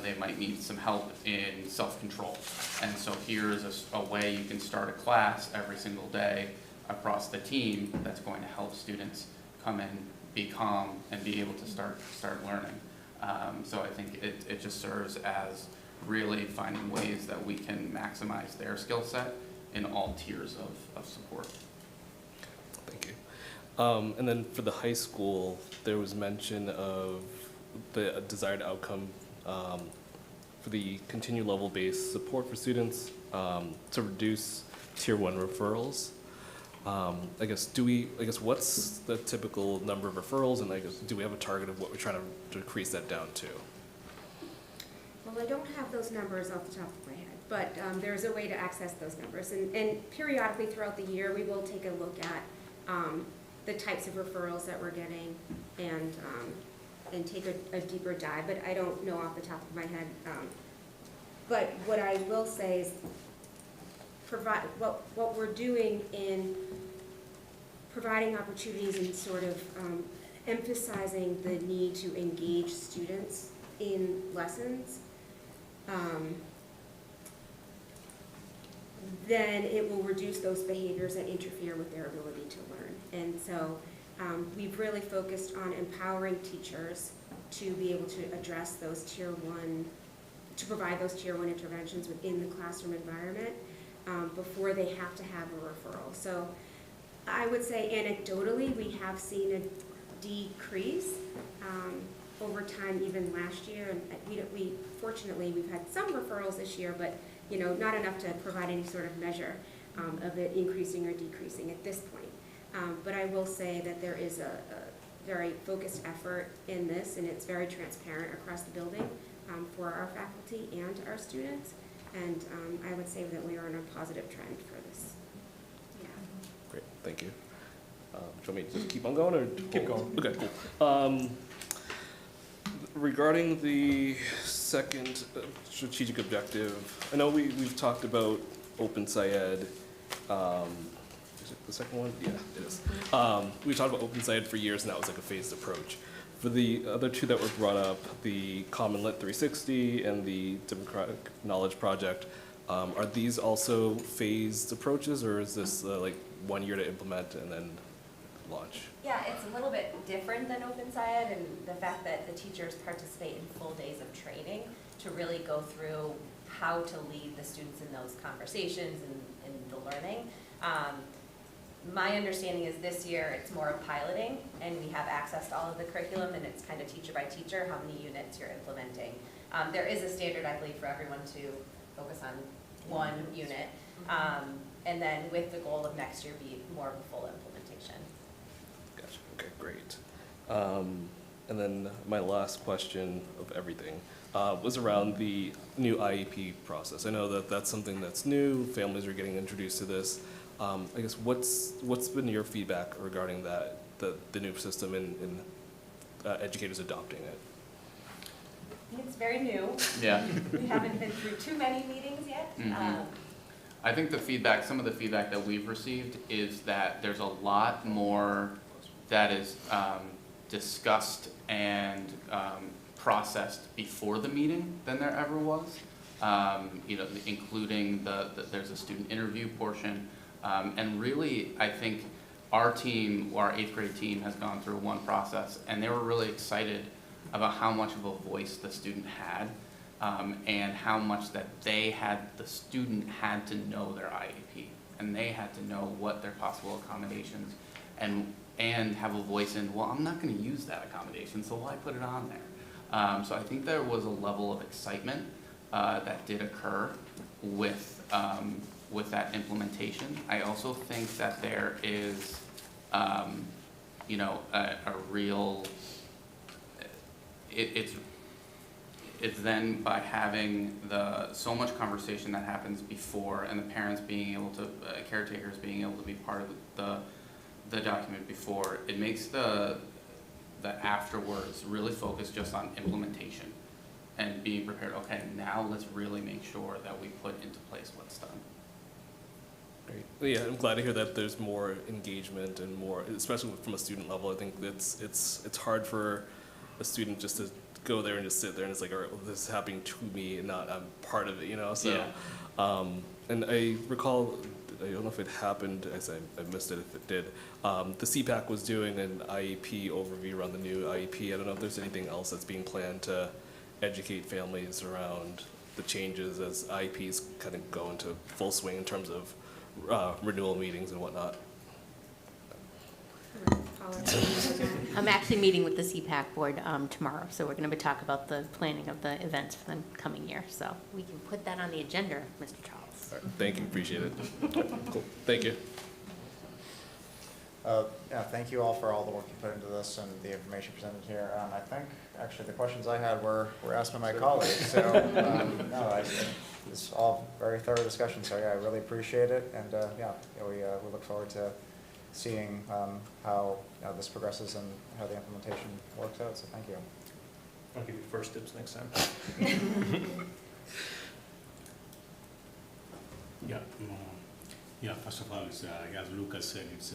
they might need some help in self-control. And so here's a way you can start a class every single day across the team that's going to help students come in, be calm, and be able to start learning. So I think it just serves as really finding ways that we can maximize their skill set in all tiers of support. Thank you. And then for the high school, there was mention of the desired outcome for the continued level-based support for students to reduce Tier 1 referrals. I guess what's the typical number of referrals, and do we have a target of what we're trying to decrease that down to? Well, I don't have those numbers off the top of my head, but there's a way to access those numbers. And periodically throughout the year, we will take a look at the types of referrals that we're getting and take a deeper dive, but I don't know off the top of my head. But what I will say is what we're doing in providing opportunities and sort of emphasizing the need to engage students in lessons, then it will reduce those behaviors that interfere with their ability to learn. And so we've really focused on empowering teachers to be able to address those Tier 1, to provide those Tier 1 interventions within the classroom environment before they have to have a referral. So I would say anecdotally we have seen a decrease over time, even last year, and we fortunately, we've had some referrals this year, but, you know, not enough to provide any sort of measure of it increasing or decreasing at this point. But I will say that there is a very focused effort in this, and it's very transparent across the building for our faculty and our students. And I would say that we are on a positive trend for this. Yeah. Great, thank you. Do you want me to just keep on going, or? Keep going. Okay, cool. Regarding the second strategic objective, I know we've talked about Open SciEd. Is it the second one? Yeah, it is. We talked about Open SciEd for years, and that was like a phased approach. For the other two that were brought up, the Common Lit 360 and the Democratic Knowledge Project, are these also phased approaches, or is this like 1 year to implement and then launch? Yeah, it's a little bit different than Open SciEd, and the fact that the teachers participate in full days of training to really go through how to lead the students in those conversations and the learning. My understanding is this year it's more of piloting, and we have access to all of the curriculum, and it's kind of teacher by teacher how many units you're implementing. There is a standard, I believe, for everyone to focus on one unit, and then with the goal of next year be more of a full implementation. Gotcha, okay, great. And then my last question of everything was around the new IEP process. I know that that's something that's new, families are getting introduced to this. I guess what's been your feedback regarding that, the new system and educators adopting it? I think it's very new. Yeah. We haven't been through too many meetings yet. Mhm. I think some of the feedback that we've received is that there's a lot more that is discussed and processed before the meeting than there ever was. You know, including there's a student interview portion. And really, I think our team, our 8th grade team, has gone through one process, and they were really excited about how much of a voice the student had, and how much that the student had to know their IEP, and they had to know what their possible accommodations, and have a voice in, well, I'm not going to use that accommodation, so why put it on there? So I think there was a level of excitement that did occur with that implementation. I also think that there is, you know, a real, it's then by having so much conversation that happens before, and the parents being able to, caretakers being able to be part of the document before, it makes the afterwards really focus just on implementation and being prepared. Okay, now let's really make sure that we put into place what's done. Great. Well, yeah, I'm glad to hear that there's more engagement and more, especially from a student level. I think it's hard for a student just to go there and just sit there and it's like, all right, well, this is happening to me and not I'm part of it, you know. So, Yeah. And I recall, I don't know if it happened, as I missed it if it did. The CPAC was doing an IEP overview around the new IEP. I don't know if there's anything else that's being planned to educate families around the changes as IEPs kind of go into full swing in terms of renewal meetings and whatnot. I'm actually meeting with the CPAC board tomorrow, so we're going to talk about the planning of the events for the coming year. So we can put that on the agenda, Mr. Charles. All right, thank you, appreciate it. Cool, thank you. Yeah, thank you all for all the work you put into this and the information presented here. I think actually the questions I had were asked by my colleagues, so no, it's all very thorough discussion. So yeah, I really appreciate it, and yeah, we look forward to seeing how this progresses and how the implementation works out. So thank you. I'll give you first dibs next time. Yeah. First of all, it's, as Lucas said, it's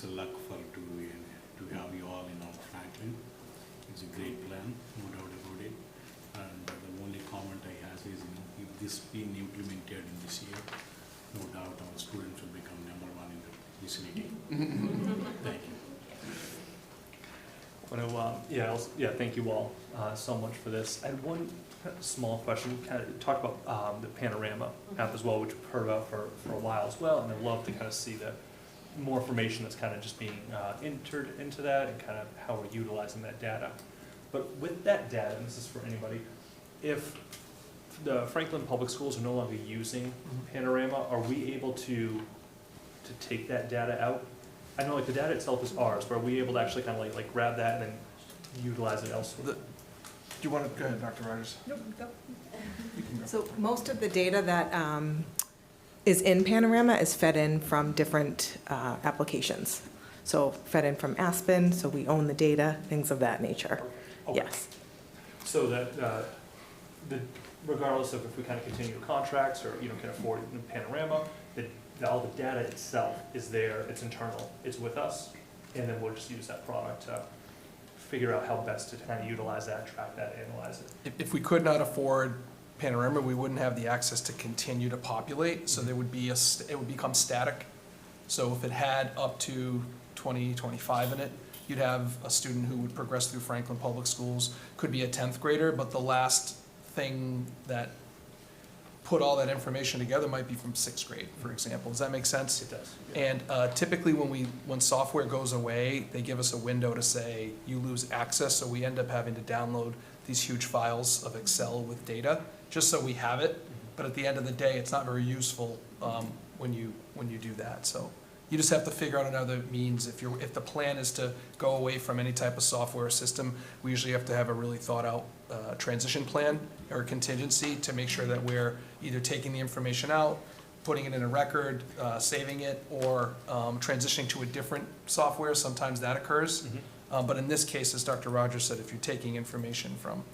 a luck to have you all in Franklin. It's a great plan, no doubt about it. And the only comment I have is, if this being implemented in this year, no doubt our students will become #1 in the vicinity. Thank you. Thank you all so much for this. I had one small question. Kind of talk about the Panorama app as well, which we've heard about for a while as well, and I'd love to kind of see the more information that's kind of just being entered into that and kind of how we're utilizing that data. But with that data, and this is for anybody, if the Franklin Public Schools are no longer using Panorama, are we able to take that data out? I know like the data itself is ours, but are we able to actually kind of like grab that and then utilize it elsewhere? Do you want to, go ahead, Dr. Rogers. Nope, go. You can go. So most of the data that is in Panorama is fed in from different applications. So fed in from Aspen, so we own the data, things of that nature. Okay. Yes. So that, regardless of if we kind of continue contracts or, can afford Panorama, all the data itself is there, it's internal, it's with us, and then we'll just use that product to figure out how best to kind of utilize that, track that, analyze it. If we could not afford Panorama, we wouldn't have the access to continue to populate, so there would be it would become static. So if it had up to 20, 25 in it, you'd have a student who would progress through Franklin Public Schools, could be a 10th grader, but the last thing that put all that information together might be from 6th grade, for example. Does that make sense? It does. And typically when software goes away, they give us a window to say you lose access, so we end up having to download these huge files of Excel with data, just so we have it. But at the end of the day, it's not very useful when you do that. So you just have to figure out another means. If the plan is to go away from any type of software system, we usually have to have a really thought out transition plan or contingency to make sure that we're either taking the information out, putting it in a record, saving it, or transitioning to a different software. Sometimes that occurs. But in this case, as Dr. Rogers said, if you're taking information from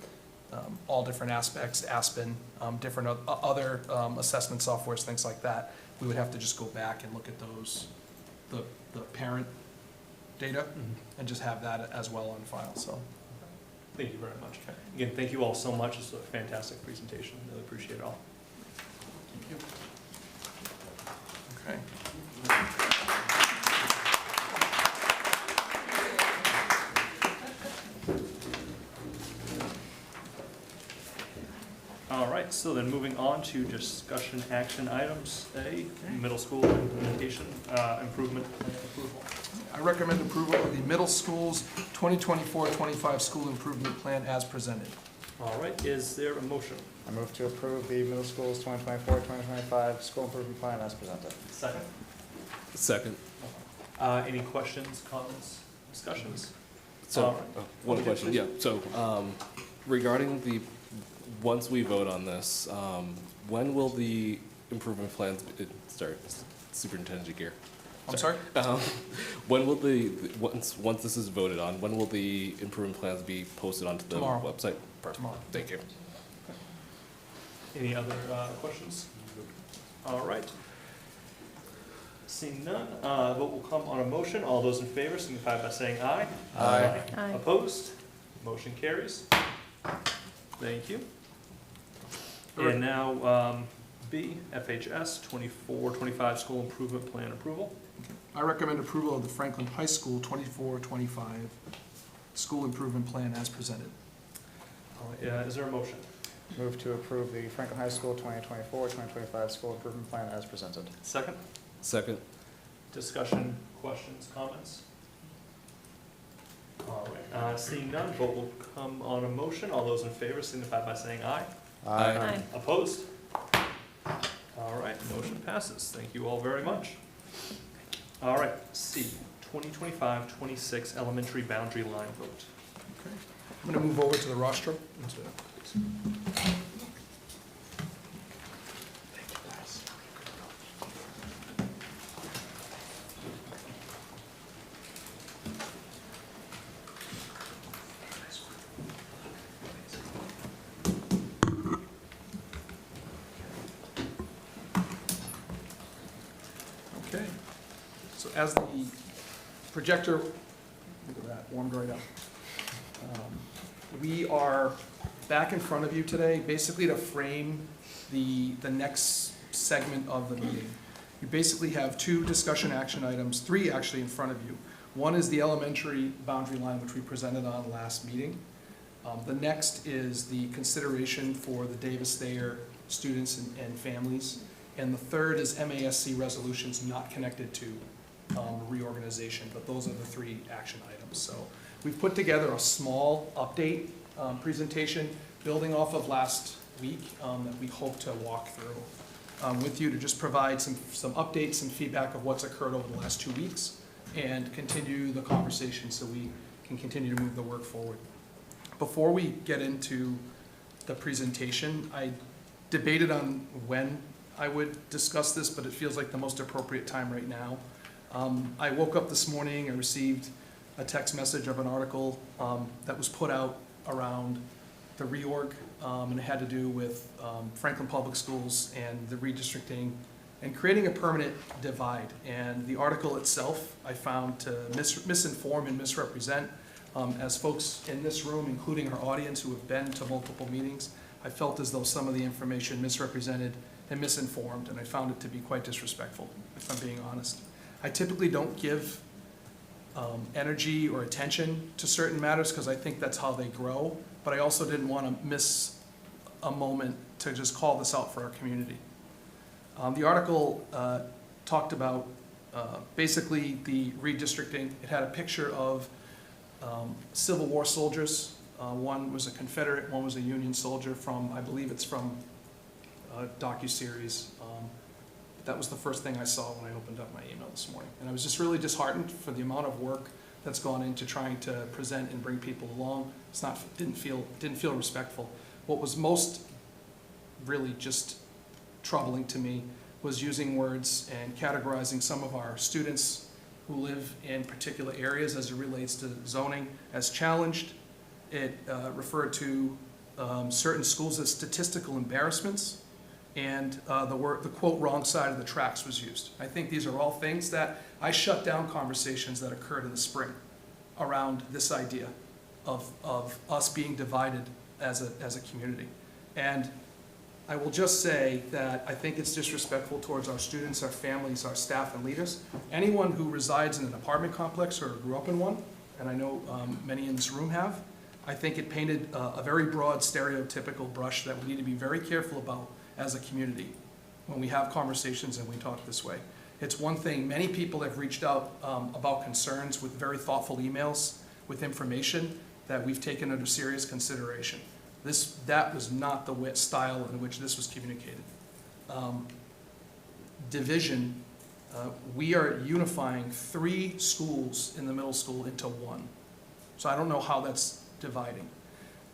all different aspects, Aspen, different other assessment softwares, things like that, we would have to just go back and look at those, the parent data, and just have that as well on file. So, Thank you very much. Again, thank you all so much. It's a fantastic presentation. Really appreciate it all. thank you. Okay. All right, so then moving on to discussion action items. A, middle school implementation improvement plan approval. I recommend approval of the middle school's 2024-25 school improvement plan as presented. All right, is there a motion? I move to approve the middle school's 2024-2025 school improvement plan as presented. Second. Second. Any questions, comments, discussions? So, All right. one question, yeah, so, regarding once we vote on this, when will the improvement plans, sorry, Superintendent Gear. I'm sorry? When will once this is voted on, when will the improvement plans be posted onto the Tomorrow. website? Perfect. Tomorrow. Thank you. Any other questions? All right. Seeing none, vote will come on a motion. All those in favor signify by saying aye. Aye. Aye. Opposed? Motion carries. Thank you. All right. And now, B, FHS 24-25 school improvement plan approval. I recommend approval of the Franklin High School 24-25 school improvement plan as presented. Is there a motion? Move to approve the Franklin High School 2024-2025 school improvement plan as presented. Second? Second. Discussion, questions, comments? All right, seeing none, vote will come on a motion. All those in favor signify by saying aye. Aye. Opposed? All right, motion passes. Thank you all very much. All right, C, 2025-26 elementary boundary line vote. Okay. I'm going to move over to the rostrum. Okay. So as the projector, look at that, warmed right up. We are back in front of you today, basically to frame the next segment of the meeting. You basically have two discussion action items, three actually in front of you. One is the elementary boundary line, which we presented on last meeting. The next is the consideration for the Davis Thayer students and families. And the third is MASC resolutions not connected to reorganization, but those are the three action items. So We've put together a small update presentation building off of last week that we hope to walk through with you to just provide some updates and feedback of what's occurred over the last 2 weeks and continue the conversation so we can continue to move the work forward. Before we get into the presentation, I debated on when I would discuss this, but it feels like the most appropriate time right now. I woke up this morning and received a text message of an article that was put out around the reorg, and it had to do with Franklin Public Schools and the redistricting and creating a permanent divide. And the article itself I found to misinform and misrepresent. As folks in this room, including our audience who have been to multiple meetings, I felt as though some of the information misrepresented and misinformed, and I found it to be quite disrespectful, if I'm being honest. I typically don't give energy or attention to certain matters because I think that's how they grow, but I also didn't want to miss a moment to just call this out for our community. The article talked about basically the redistricting. It had a picture of Civil War soldiers. One was a Confederate, one was a Union soldier from, I believe it's from a docuseries. That was the first thing I saw when I opened up my email this morning. And I was just really disheartened for the amount of work that's gone into trying to present and bring people along. Didn't feel respectful. What was most really just troubling to me was using words and categorizing some of our students who live in particular areas as it relates to zoning as challenged. It referred to certain schools as statistical embarrassments, and the quote wrong side of the tracks was used. I think these are all things that I shut down conversations that occurred in the spring around this idea of us being divided as a community. And I will just say that I think it's disrespectful towards our students, our families, our staff and leaders. Anyone who resides in an apartment complex or grew up in one, and I know many in this room have, I think it painted a very broad stereotypical brush that we need to be very careful about as a community when we have conversations and we talk this way. It's one thing, many people have reached out about concerns with very thoughtful emails with information that we've taken under serious consideration. That was not the style in which this was communicated. Division, we are unifying 3 schools in the middle school into 1. So I don't know how that's dividing.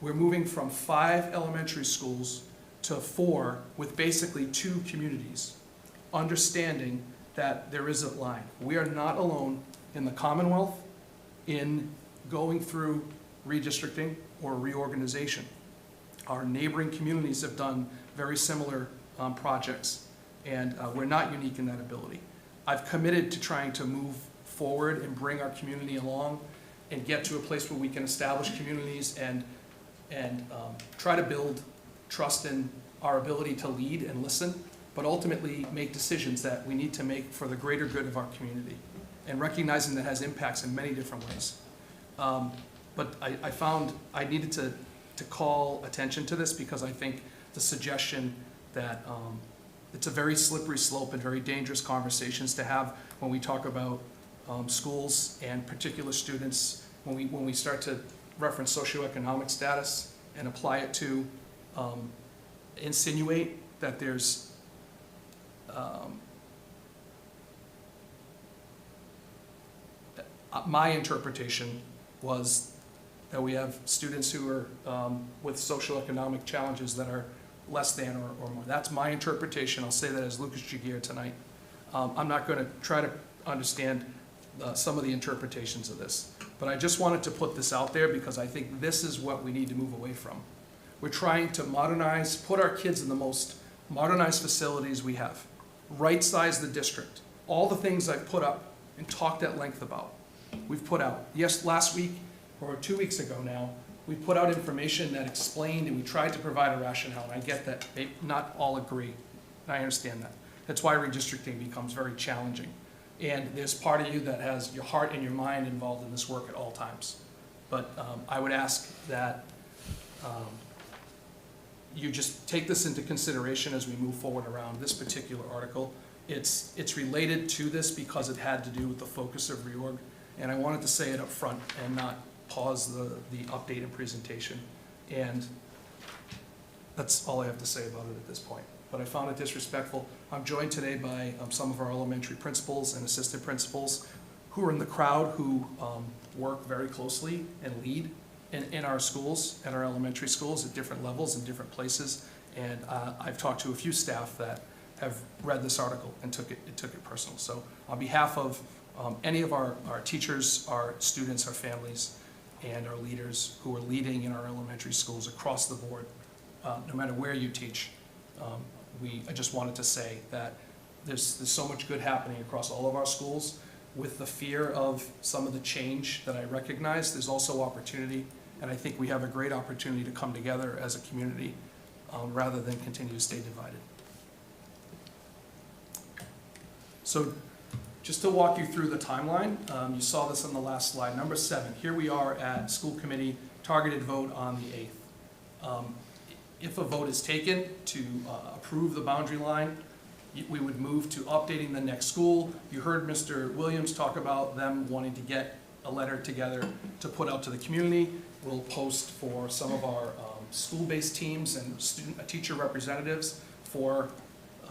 We're moving from 5 elementary schools to 4 with basically 2 communities, understanding that there is a line. We are not alone in the Commonwealth in going through redistricting or reorganization. Our neighboring communities have done very similar projects, and we're not unique in that ability. I've committed to trying to move forward and bring our community along and get to a place where we can establish communities and try to build trust in our ability to lead and listen, but ultimately make decisions that we need to make for the greater good of our community, and recognizing that has impacts in many different ways. But I found I needed to call attention to this because I think the suggestion that it's a very slippery slope and very dangerous conversations to have when we talk about schools and particular students, when we start to reference socioeconomic status and apply it to insinuate that there's my interpretation was that we have students who are with socioeconomic challenges that are less than or more. That's my interpretation. I'll say that as Lucas Jagir tonight. I'm not going to try to understand some of the interpretations of this, but I just wanted to put this out there because I think this is what we need to move away from. We're trying to modernize, put our kids in the most modernized facilities we have, right-size the district. All the things I've put up and talked at length about, we've put out. Yes, last week, or 2 weeks ago now, we put out information that explained and we tried to provide a rationale, and I get that not all agree, and I understand that. That's why redistricting becomes very challenging. And there's part of you that has your heart and your mind involved in this work at all times. But I would ask that you just take this into consideration as we move forward around this particular article. It's related to this because it had to do with the focus of reorg, and I wanted to say it up front and not pause the update and presentation. And that's all I have to say about it at this point. But I found it disrespectful. I'm joined today by some of our elementary principals and assistant principals who are in the crowd, who work very closely and lead in our schools, at our elementary schools at different levels and different places. And I've talked to a few staff that have read this article and took it personal. So on behalf of any of our teachers, our students, our families, and our leaders who are leading in our elementary schools across the board, no matter where you teach, I just wanted to say that there's so much good happening across all of our schools. With the fear of some of the change that I recognize, there's also opportunity, and I think we have a great opportunity to come together as a community rather than continue to stay divided. So just to walk you through the timeline, you saw this on the last slide, number 7. Here we are at school committee, targeted vote on the 8th. If a vote is taken to approve the boundary line, we would move to updating the next school. You heard Mr. Williams talk about them wanting to get a letter together to put out to the community. We'll post for some of our school-based teams and teacher representatives for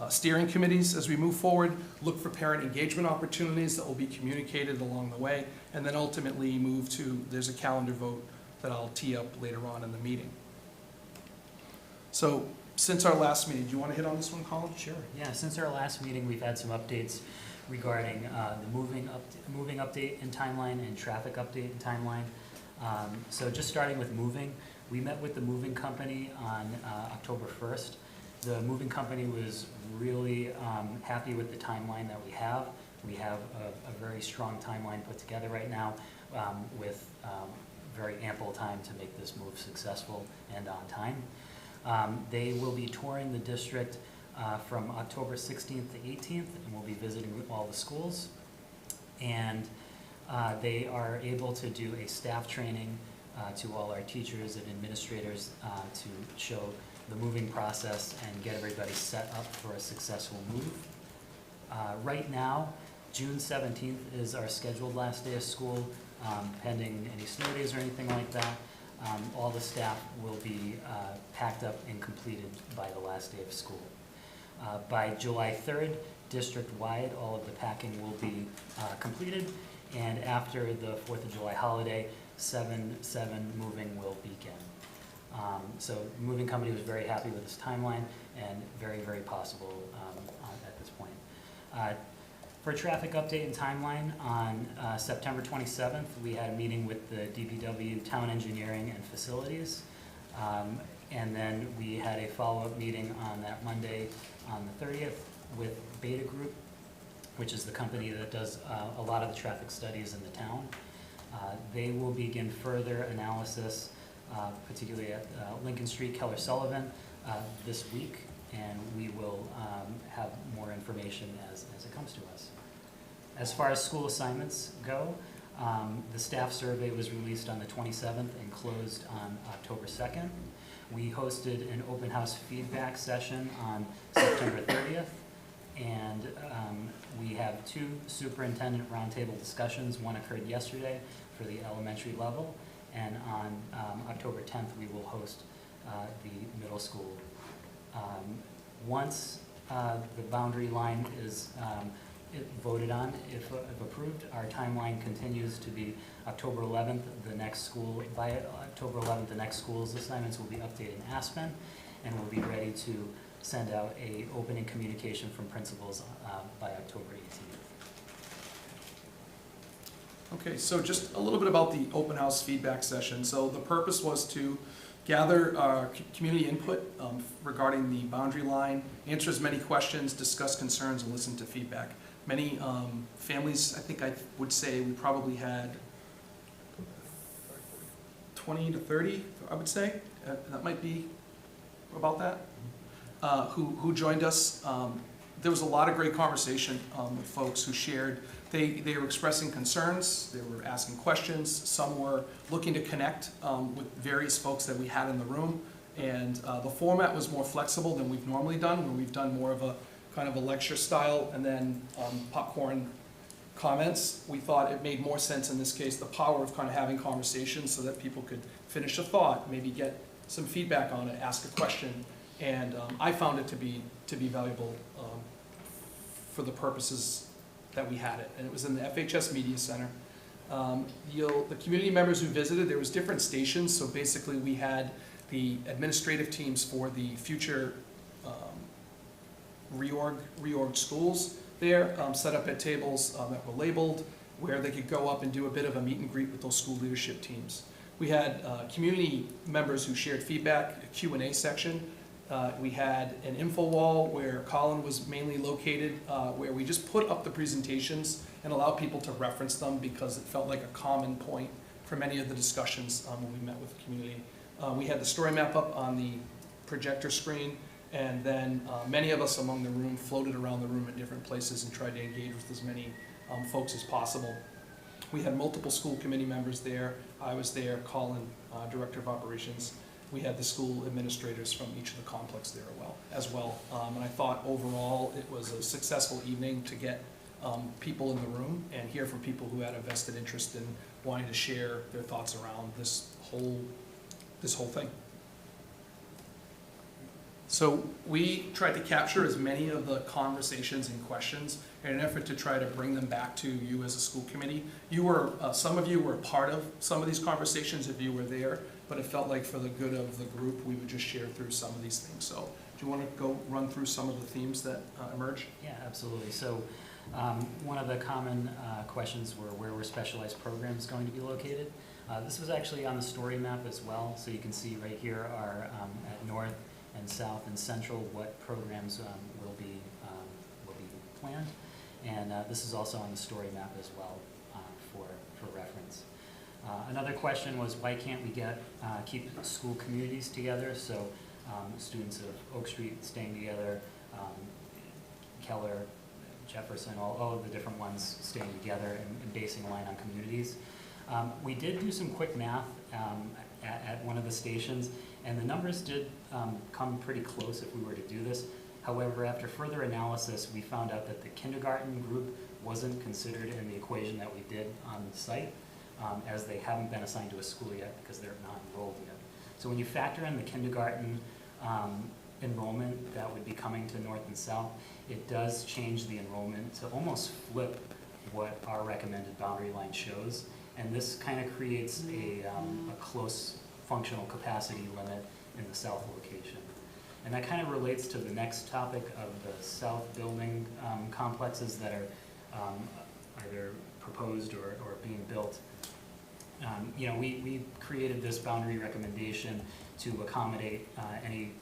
steering committees as we move forward. Look for parent engagement opportunities that will be communicated along the way, and then ultimately move to, there's a calendar vote that I'll tee up later on in the meeting. So since our last meeting, do you want to hit on this one, Colin? Sure. Yeah, since our last meeting, we've had some updates regarding the moving update and timeline and traffic update and timeline. So just starting with moving, we met with the moving company on October 1st. The moving company was really happy with the timeline that we have. We have a very strong timeline put together right now with very ample time to make this move successful and on time. They will be touring the district from October 16th to 18th, and we'll be visiting all the schools. And they are able to do a staff training to all our teachers and administrators to show the moving process and get everybody set up for a successful move. Right now, June 17th is our scheduled last day of school, pending any snow days or anything like that. All the staff will be packed up and completed by the last day of school. By July 3rd, district-wide, all of the packing will be completed, and after the 4th of July holiday, 7/7 moving will begin. So the moving company was very happy with this timeline and very, very possible at this point. For traffic update and timeline, on September 27th, we had a meeting with the DPW Town Engineering and Facilities. And then we had a follow-up meeting on that Monday on the 30th with Beta Group, which is the company that does a lot of the traffic studies in the town. They will begin further analysis, particularly at Lincoln Street, Keller Sullivan, this week, and we will have more information as it comes to us. As far as school assignments go, the staff survey was released on the 27th and closed on October 2nd. We hosted an open house feedback session on September 30th, and we have 2 superintendent roundtable discussions. One occurred yesterday for the elementary level, and on October 10th we will host the middle school. Once the boundary line is voted on, if approved, our timeline continues to be October 11th, the next school. By October 11th, the next school's assignments will be updated in Aspen, and we'll be ready to send out a opening communication from principals by October 18th. Okay, so just a little bit about the open house feedback session. So the purpose was to gather community input regarding the boundary line, answer as many questions, discuss concerns, and listen to feedback. Many families, I think I would say we probably had 20 to 30, I would say. That might be about that, who joined us. There was a lot of great conversation with folks who shared. They were expressing concerns, they were asking questions, some were looking to connect with various folks that we had in the room. And the format was more flexible than we've normally done, where we've done more of a kind of a lecture style and then popcorn comments, we thought it made more sense in this case, the power of kind of having conversations so that people could finish a thought, maybe get some feedback on it, ask a question. And I found it to be valuable for the purposes that we had it. And it was in the FHS Media Center. The community members who visited, there was different stations. So basically we had the administrative teams for the future reorg schools there, set up at tables that were labeled, where they could go up and do a bit of a meet and greet with those school leadership teams. We had community members who shared feedback, a Q&A section. We had an info wall where Colin was mainly located, where we just put up the presentations and allow people to reference them because it felt like a common point for many of the discussions when we met with the community. We had the story map up on the projector screen, and then many of us among the room floated around the room at different places and tried to engage with as many folks as possible. We had multiple school committee members there. I was there, Colin, Director of Operations. We had the school administrators from each of the complex there as well. And I thought overall it was a successful evening to get people in the room and hear from people who had a vested interest in wanting to share their thoughts around this whole thing. So we tried to capture as many of the conversations and questions in an effort to try to bring them back to you as a school committee. You were, some of you were part of some of these conversations if you were there, but it felt like for the good of the group, we would just share through some of these things. So do you want to go run through some of the themes that emerged? Yeah, absolutely. So one of the common questions were where were specialized programs going to be located? This was actually on the story map as well. So you can see right here are at North and South and Central what programs will be planned. And this is also on the story map as well for reference. Another question was why can't we keep school communities together? So students of Oak Street staying together, Keller, Jefferson, all of the different ones staying together and basing a line on communities. We did do some quick math at one of the stations, and the numbers did come pretty close if we were to do this. However, after further analysis, we found out that the kindergarten group wasn't considered in the equation that we did on the site, as they haven't been assigned to a school yet because they're not enrolled yet. So when you factor in the kindergarten enrollment that would be coming to North and South, it does change the enrollment to almost flip what our recommended boundary line shows. And this kind of creates a close functional capacity limit in the South location. And that kind of relates to the next topic of the South building complexes that are either proposed or being built. We created this boundary recommendation to accommodate any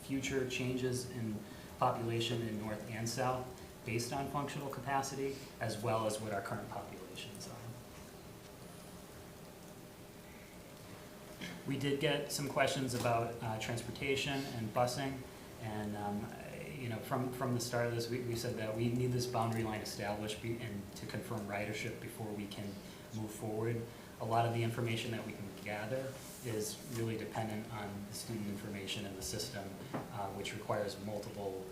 future changes in population in North and South based on functional capacity, as well as what our current populations are. We did get some questions about transportation and busing, and from the start of this, we said that we need this boundary line established and to confirm ridership before we can move forward. A lot of the information that we can gather is really dependent on the student information in the system, which requires multiple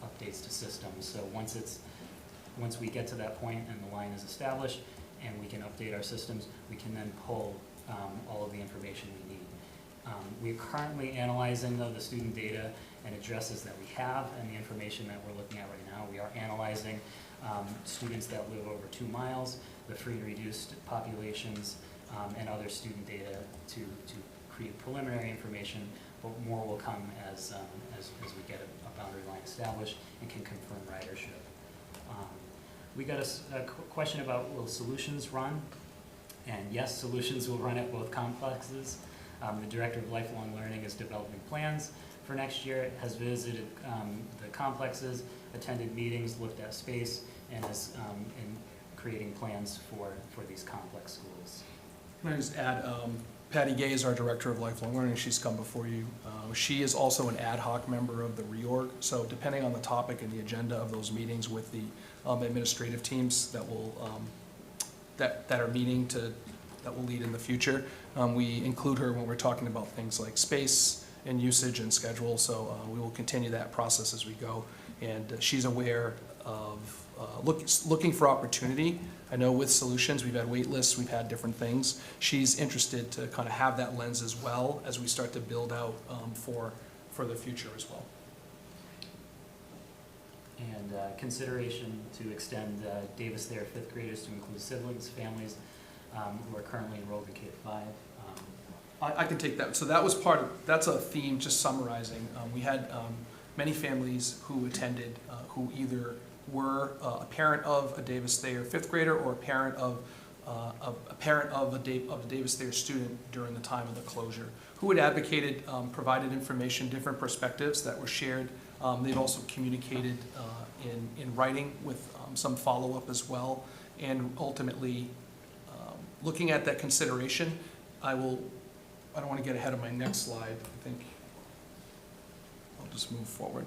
updates to systems. So once we get to that point and the line is established and we can update our systems, we can then pull all of the information we need. We're currently analyzing the student data and addresses that we have and the information that we're looking at right now. We are analyzing students that live over 2 miles, the free and reduced populations, and other student data to create preliminary information, but more will come as we get a boundary line established and can confirm ridership. We got a question about will Solutions run? And yes, Solutions will run at both complexes. The Director of Lifelong Learning is developing plans for next year, has visited the complexes, attended meetings, looked at space, and is in creating plans for these complex schools. Can I just add, Patty Gay is our Director of Lifelong Learning. She's come before you. She is also an ad hoc member of the reorg. So depending on the topic and the agenda of those meetings with the administrative teams that will that are meeting that will lead in the future, we include her when we're talking about things like space and usage and schedule. So we will continue that process as we go. And she's aware of looking for opportunity. I know with solutions, we've had wait lists, we've had different things. She's interested to kind of have that lens as well as we start to build out for the future as well. And consideration to extend Davis Thayer fifth graders to include siblings, families who are currently enrolled in K-5. I can take that. So that was that's a theme, just summarizing. We had many families who attended who either were a parent of a Davis Thayer fifth grader or a parent of a Davis Thayer student during the time of the closure, who had advocated, provided information, different perspectives that were shared. They've also communicated in writing with some follow-up as well. And ultimately, looking at that consideration, I don't want to get ahead of my next slide. I think I'll just move forward.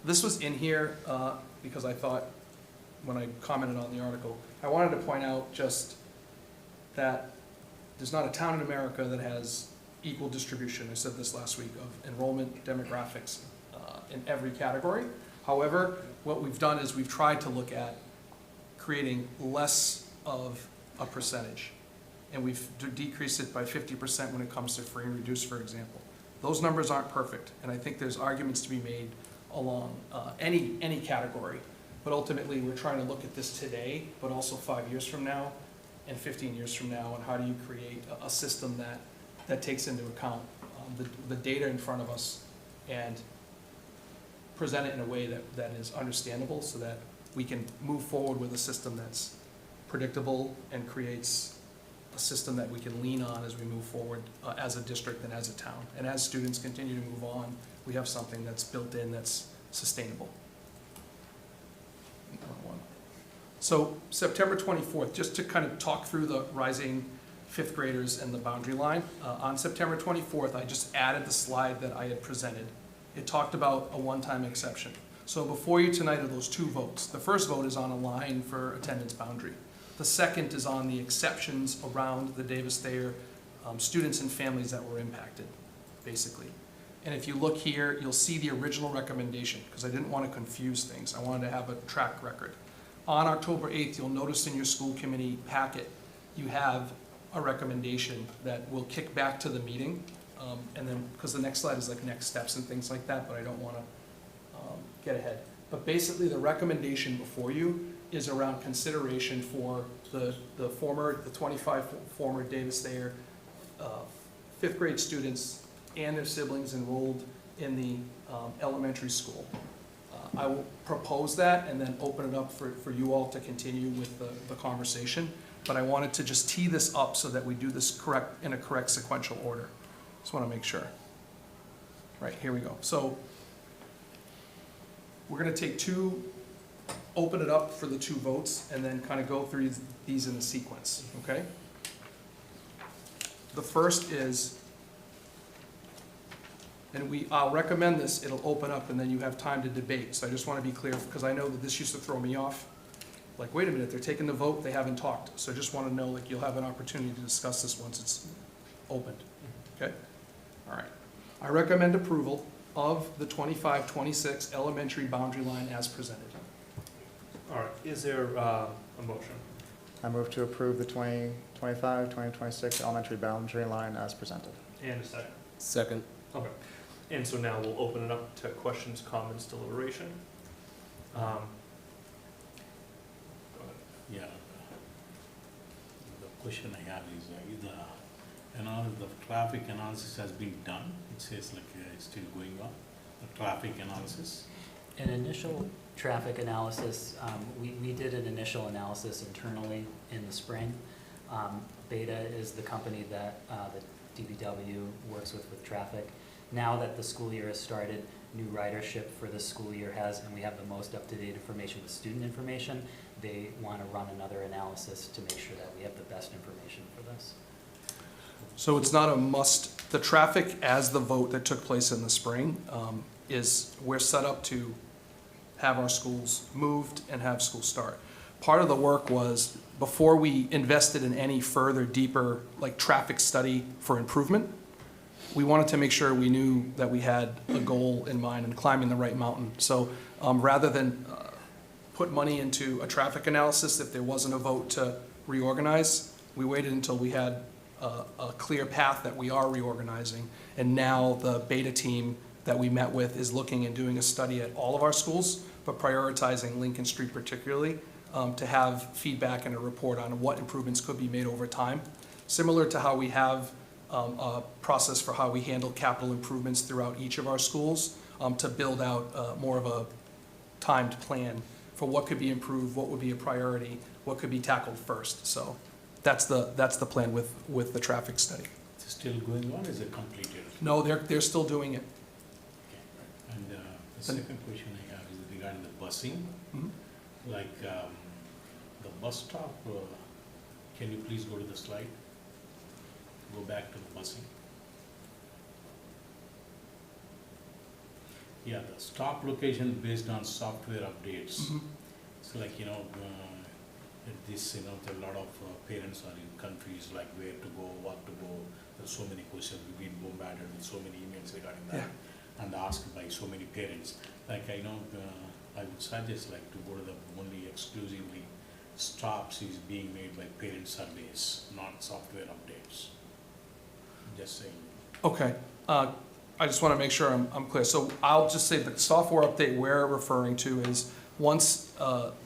This was in here because I thought, when I commented on the article, I wanted to point out just that there's not a town in America that has equal distribution, I said this last week, of enrollment demographics in every category. However, what we've done is we've tried to look at creating less of a percentage. And we've decreased it by 50% when it comes to free and reduced, for example. Those numbers aren't perfect, and I think there's arguments to be made along any category. But ultimately, we're trying to look at this today, but also 5 years from now and 15 years from now, and how do you create a system that takes into account the data in front of us and present it in a way that is understandable so that we can move forward with a system that's predictable and creates a system that we can lean on as we move forward as a district and as a town. And as students continue to move on, we have something that's built in that's sustainable. So September 24th, just to kind of talk through the rising fifth graders and the boundary line. On September 24th, I just added the slide that I had presented. It talked about a one-time exception. So before you tonight are those two votes. The first vote is on a line for attendance boundary. The second is on the exceptions around the Davis Thayer students and families that were impacted, basically. And if you look here, you'll see the original recommendation, because I didn't want to confuse things. I wanted to have a track record. On October 8th, you'll notice in your school committee packet, you have a recommendation that will kick back to the meeting. And then, because the next slide is like next steps and things like that, but I don't want to get ahead. But basically, the recommendation before you is around consideration for the 25 former Davis Thayer fifth grade students and their siblings enrolled in the elementary school. I will propose that and then open it up for you all to continue with the conversation. But I wanted to just tee this up so that we do this in a correct sequential order. Just want to make sure. Right, here we go. So we're going to take open it up for the two votes and then kind of go through these in a sequence, okay? The first is, and I'll recommend this, it'll open up and then you have time to debate. So I just want to be clear, because I know that this used to throw me off. Like, wait a minute, they're taking the vote, they haven't talked. So I just want to know, like, you'll have an opportunity to discuss this once it's opened, okay? All right. I recommend approval of the 25-26 elementary boundary line as presented. All right, is there a motion? I move to approve the 2025, 2026 elementary boundary line as presented. And a second? Second. Okay. And so now we'll open it up to questions, comments, deliberation. Go ahead. Yeah. The question I have is, the traffic analysis has been done. It says like it's still going on, the traffic analysis. An initial traffic analysis, we did an initial analysis internally in the spring. Beta is the company that the DPW works with traffic. Now that the school year has started, new ridership for this school year and we have the most up-to-date information with student information, they want to run another analysis to make sure that we have the best information for this. So it's not a must. The traffic as the vote that took place in the spring we're set up to have our schools moved and have school start. Part of the work was, before we invested in any further deeper like traffic study for improvement, we wanted to make sure we knew that we had a goal in mind and climbing the right mountain. So rather than put money into a traffic analysis if there wasn't a vote to reorganize. We waited until we had a clear path that we are reorganizing. And now the beta team that we met with is looking and doing a study at all of our schools, but prioritizing Lincoln Street particularly, to have feedback and a report on what improvements could be made over time. Similar to how we have a process for how we handle capital improvements throughout each of our schools, to build out more of a timed plan for what could be improved, what would be a priority, what could be tackled first. So that's the plan with the traffic study. Is it still going on, is it completed? No, they're still doing it. Okay. And the second question I have is regarding the busing. Mhm. Like the bus stop, can you please go to the slide? Go back to the busing. Yeah, the stop location based on software updates. Mhm. So like, there are a lot of parents are in countries like where to go, what to go. There's so many questions, we've been bombarded with so many emails regarding that. And asked by so many parents. Like I would suggest like to go to the only exclusively stops is being made by parent surveys, not software updates. Just saying. Okay, I just want to make sure I'm clear. So I'll just say the software update we're referring to is once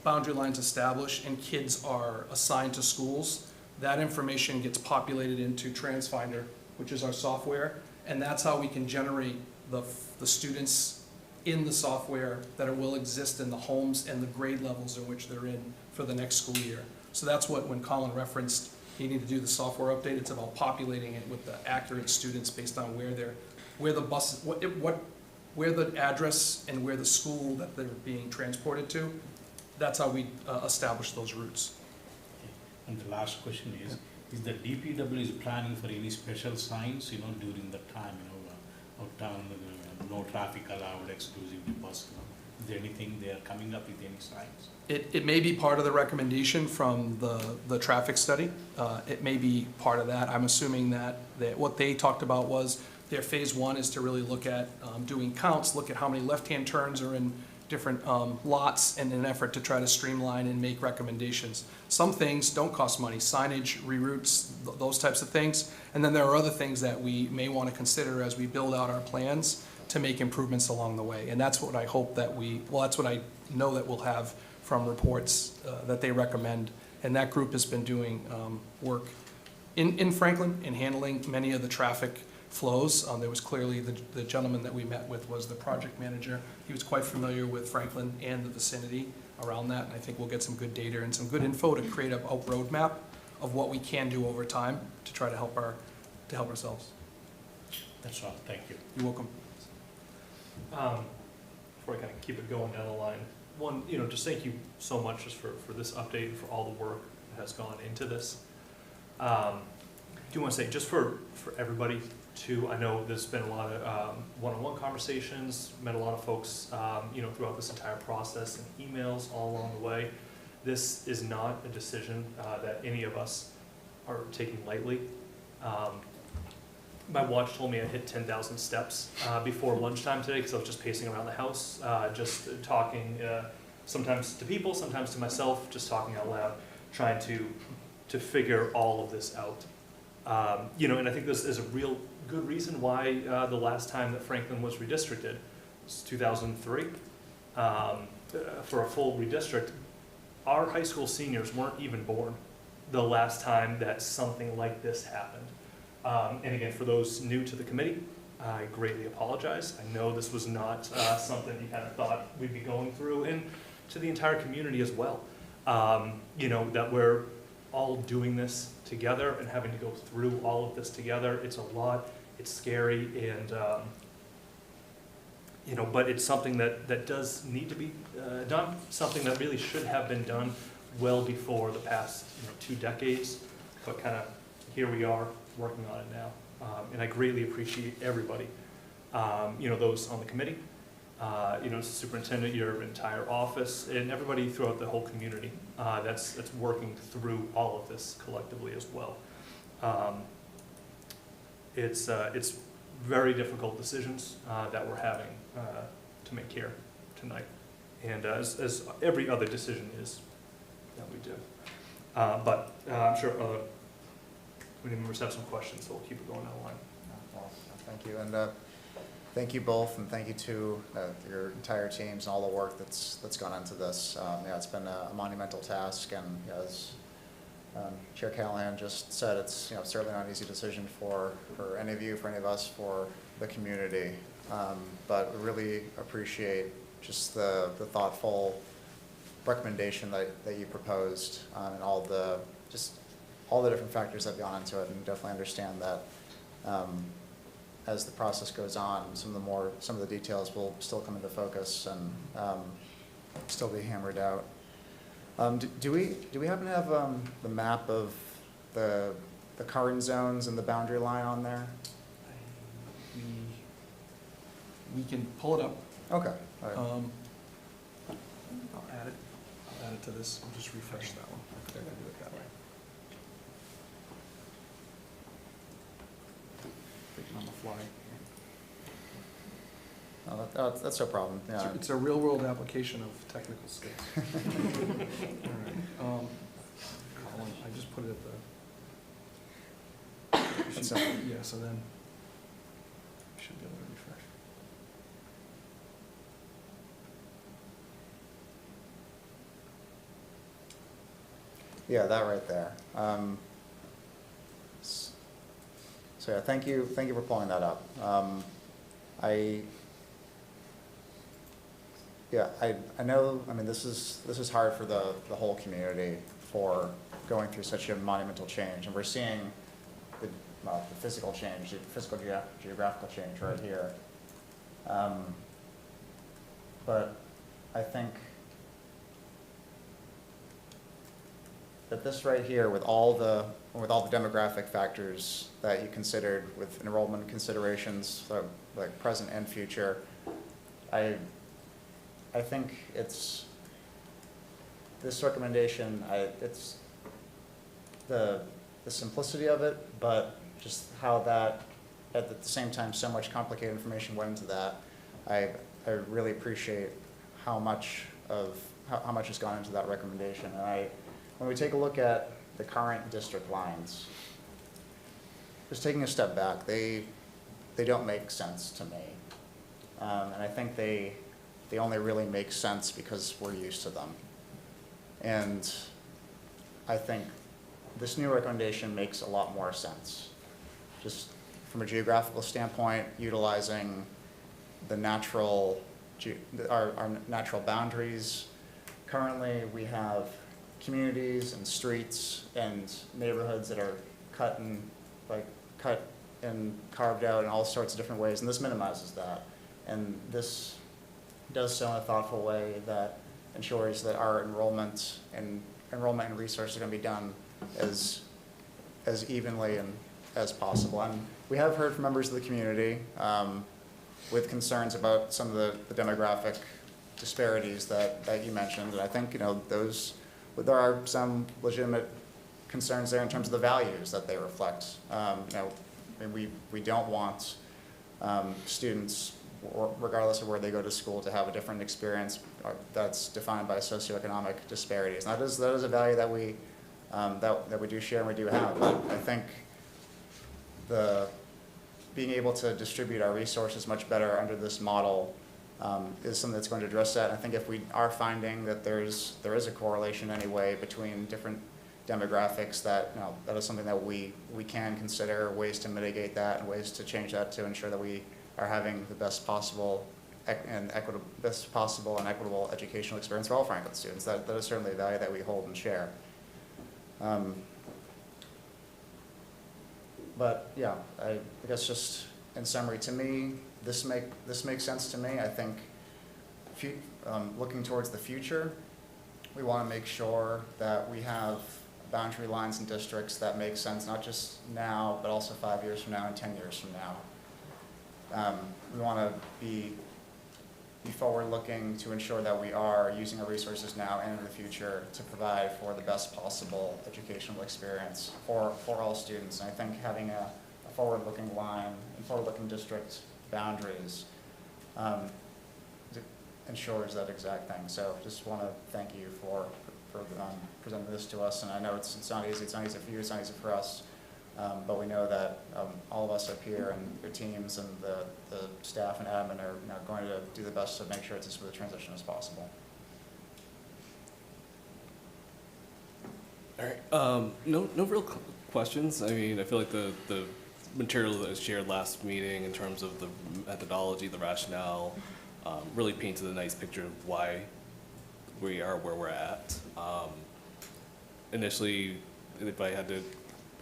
boundary lines established and kids are assigned to schools, that information gets populated into TransFinder, which is our software, and that's how we can generate the students in the software that will exist in the homes and the grade levels in which they're in for the next school year. So that's what, when Colin referenced needing to do the software update, it's about populating it with the accurate students based on where the bus, where the address and where the school that they're being transported to. That's how we establish those routes. Okay. And the last question is the DPW is planning for any special signs, during the time, of town, no traffic allowed, exclusively bus? Is there anything they are coming up with, any signs? It may be part of the recommendation from the traffic study. It may be part of that. I'm assuming that what they talked about was their phase one is to really look at doing counts, look at how many left-hand turns are in different lots in an effort to try to streamline and make recommendations. Some things don't cost money, signage, reroutes, those types of things. And then there are other things that we may want to consider as we build out our plans to make improvements along the way. And that's what I hope that that's what I know that we'll have from reports that they recommend. And that group has been doing work in Franklin in handling many of the traffic flows. There was clearly the gentleman that we met with was the project manager. He was quite familiar with Franklin and the vicinity around that. And I think we'll get some good data and some good info to create a roadmap of what we can do over time to try to help ourselves. That's all, thank you. You're welcome. Before I kind of keep it going down the line, one, just thank you so much just for this update and for all the work that has gone into this. Do want to say, just for everybody too, I know there's been a lot of one-on-one conversations, met a lot of folks, throughout this entire process and emails all along the way. This is not a decision that any of us are taking lightly. My watch told me I hit 10,000 steps before lunchtime today because I was just pacing around the house, just talking sometimes to people, sometimes to myself, just talking out loud, trying to figure all of this out. And I think this is a real good reason why the last time that Franklin was redistricted was 2003. For a full redistrict, our high school seniors weren't even born the last time that something like this happened. And again, for those new to the committee, I greatly apologize. I know this was not something you kind of thought we'd be going through, and to the entire community as well. That we're all doing this together and having to go through all of this together. It's a lot, it's scary, and but it's something that does need to be done, something that really should have been done well before the past 2 decades, but kind of here we are working on it now. And I greatly appreciate everybody, those on the committee, superintendent, your entire office, and everybody throughout the whole community that's working through all of this collectively as well. It's very difficult decisions that we're having to make here tonight. and as every other decision is that we do. But I'm sure other committee members have some questions, so we'll keep it going down the line. Well, thank you, and thank you both, and thank you to your entire teams and all the work that's gone into this. Yeah, it's been a monumental task, and as Chair Callahan just said, it's certainly not an easy decision for any of you, for any of us, for the community. But we really appreciate just the thoughtful recommendation that you proposed, and all the different factors that have gone into it, and definitely understand that as the process goes on, some of the details will still come into focus and still be hammered out. Do we happen to have the map of the current zones and the boundary line on there? We can pull it up. Okay. All right. I'll add it to this. I'll just refresh that one. They're gonna do it that way. Thinking on the fly. No, that's no problem. Yeah. It's a real-world application of technical skills. All right. Colin, I just put it at the. Yeah, so then you should be able to refresh. Yeah, that right there. So yeah, thank you for pulling that up. I know, I mean, this is hard for the whole community for going through such a monumental change, and we're seeing the physical change, the physical geographical change right here. But I think that this right here, with all the demographic factors that you considered, with enrollment considerations, so like present and future, I think it's this recommendation. It's the simplicity of it, but just how that, at the same time, so much complicated information went into that. I really appreciate how much has gone into that recommendation. And when we take a look at the current district lines, just taking a step back, they don't make sense to me. And I think they only really make sense because we're used to them. And I think this new recommendation makes a lot more sense. Just from a geographical standpoint, utilizing the our natural boundaries. Currently, we have communities and streets and neighborhoods that are cut and carved out in all sorts of different ways, and this minimizes that. And this does so in a thoughtful way that ensures that our enrollment and resources are going to be done as evenly and as possible. And we have heard from members of the community with concerns about some of the demographic disparities that you mentioned, and I think there are some legitimate concerns there in terms of the values that they reflect. We don't want students, regardless of where they go to school, to have a different experience that's defined by socioeconomic disparities. And that is a value that we do share and we do have. But I think being able to distribute our resources much better under this model is something that's going to address that. And I think if we are finding that there is a correlation anyway between different demographics, that is something that we can consider ways to mitigate that and ways to change that to ensure that we are having the best possible and equitable educational experience for all Franklin students. That is certainly a value that we hold and share. But yeah, I guess just in summary, to me, this makes sense to me. I think looking towards the future, we want to make sure that we have boundary lines and districts that make sense, not just now, but also 5 years from now and 10 years from now. We want to be forward-looking to ensure that we are using our resources now and in the future to provide for the best possible educational experience for all students. And I think having a forward-looking line and forward-looking district boundaries ensures that exact thing. So just want to thank you for presenting this to us. And I know it's not easy. It's not easy for you. It's not easy for us. But we know that all of us up here and your teams and the staff and admin are going to do the best to make sure it's as smooth a transition as possible. All right. No real questions. I mean, I feel like the material that was shared last meeting in terms of the methodology, the rationale, really painted a nice picture of why we are where we're at. Initially, if I had to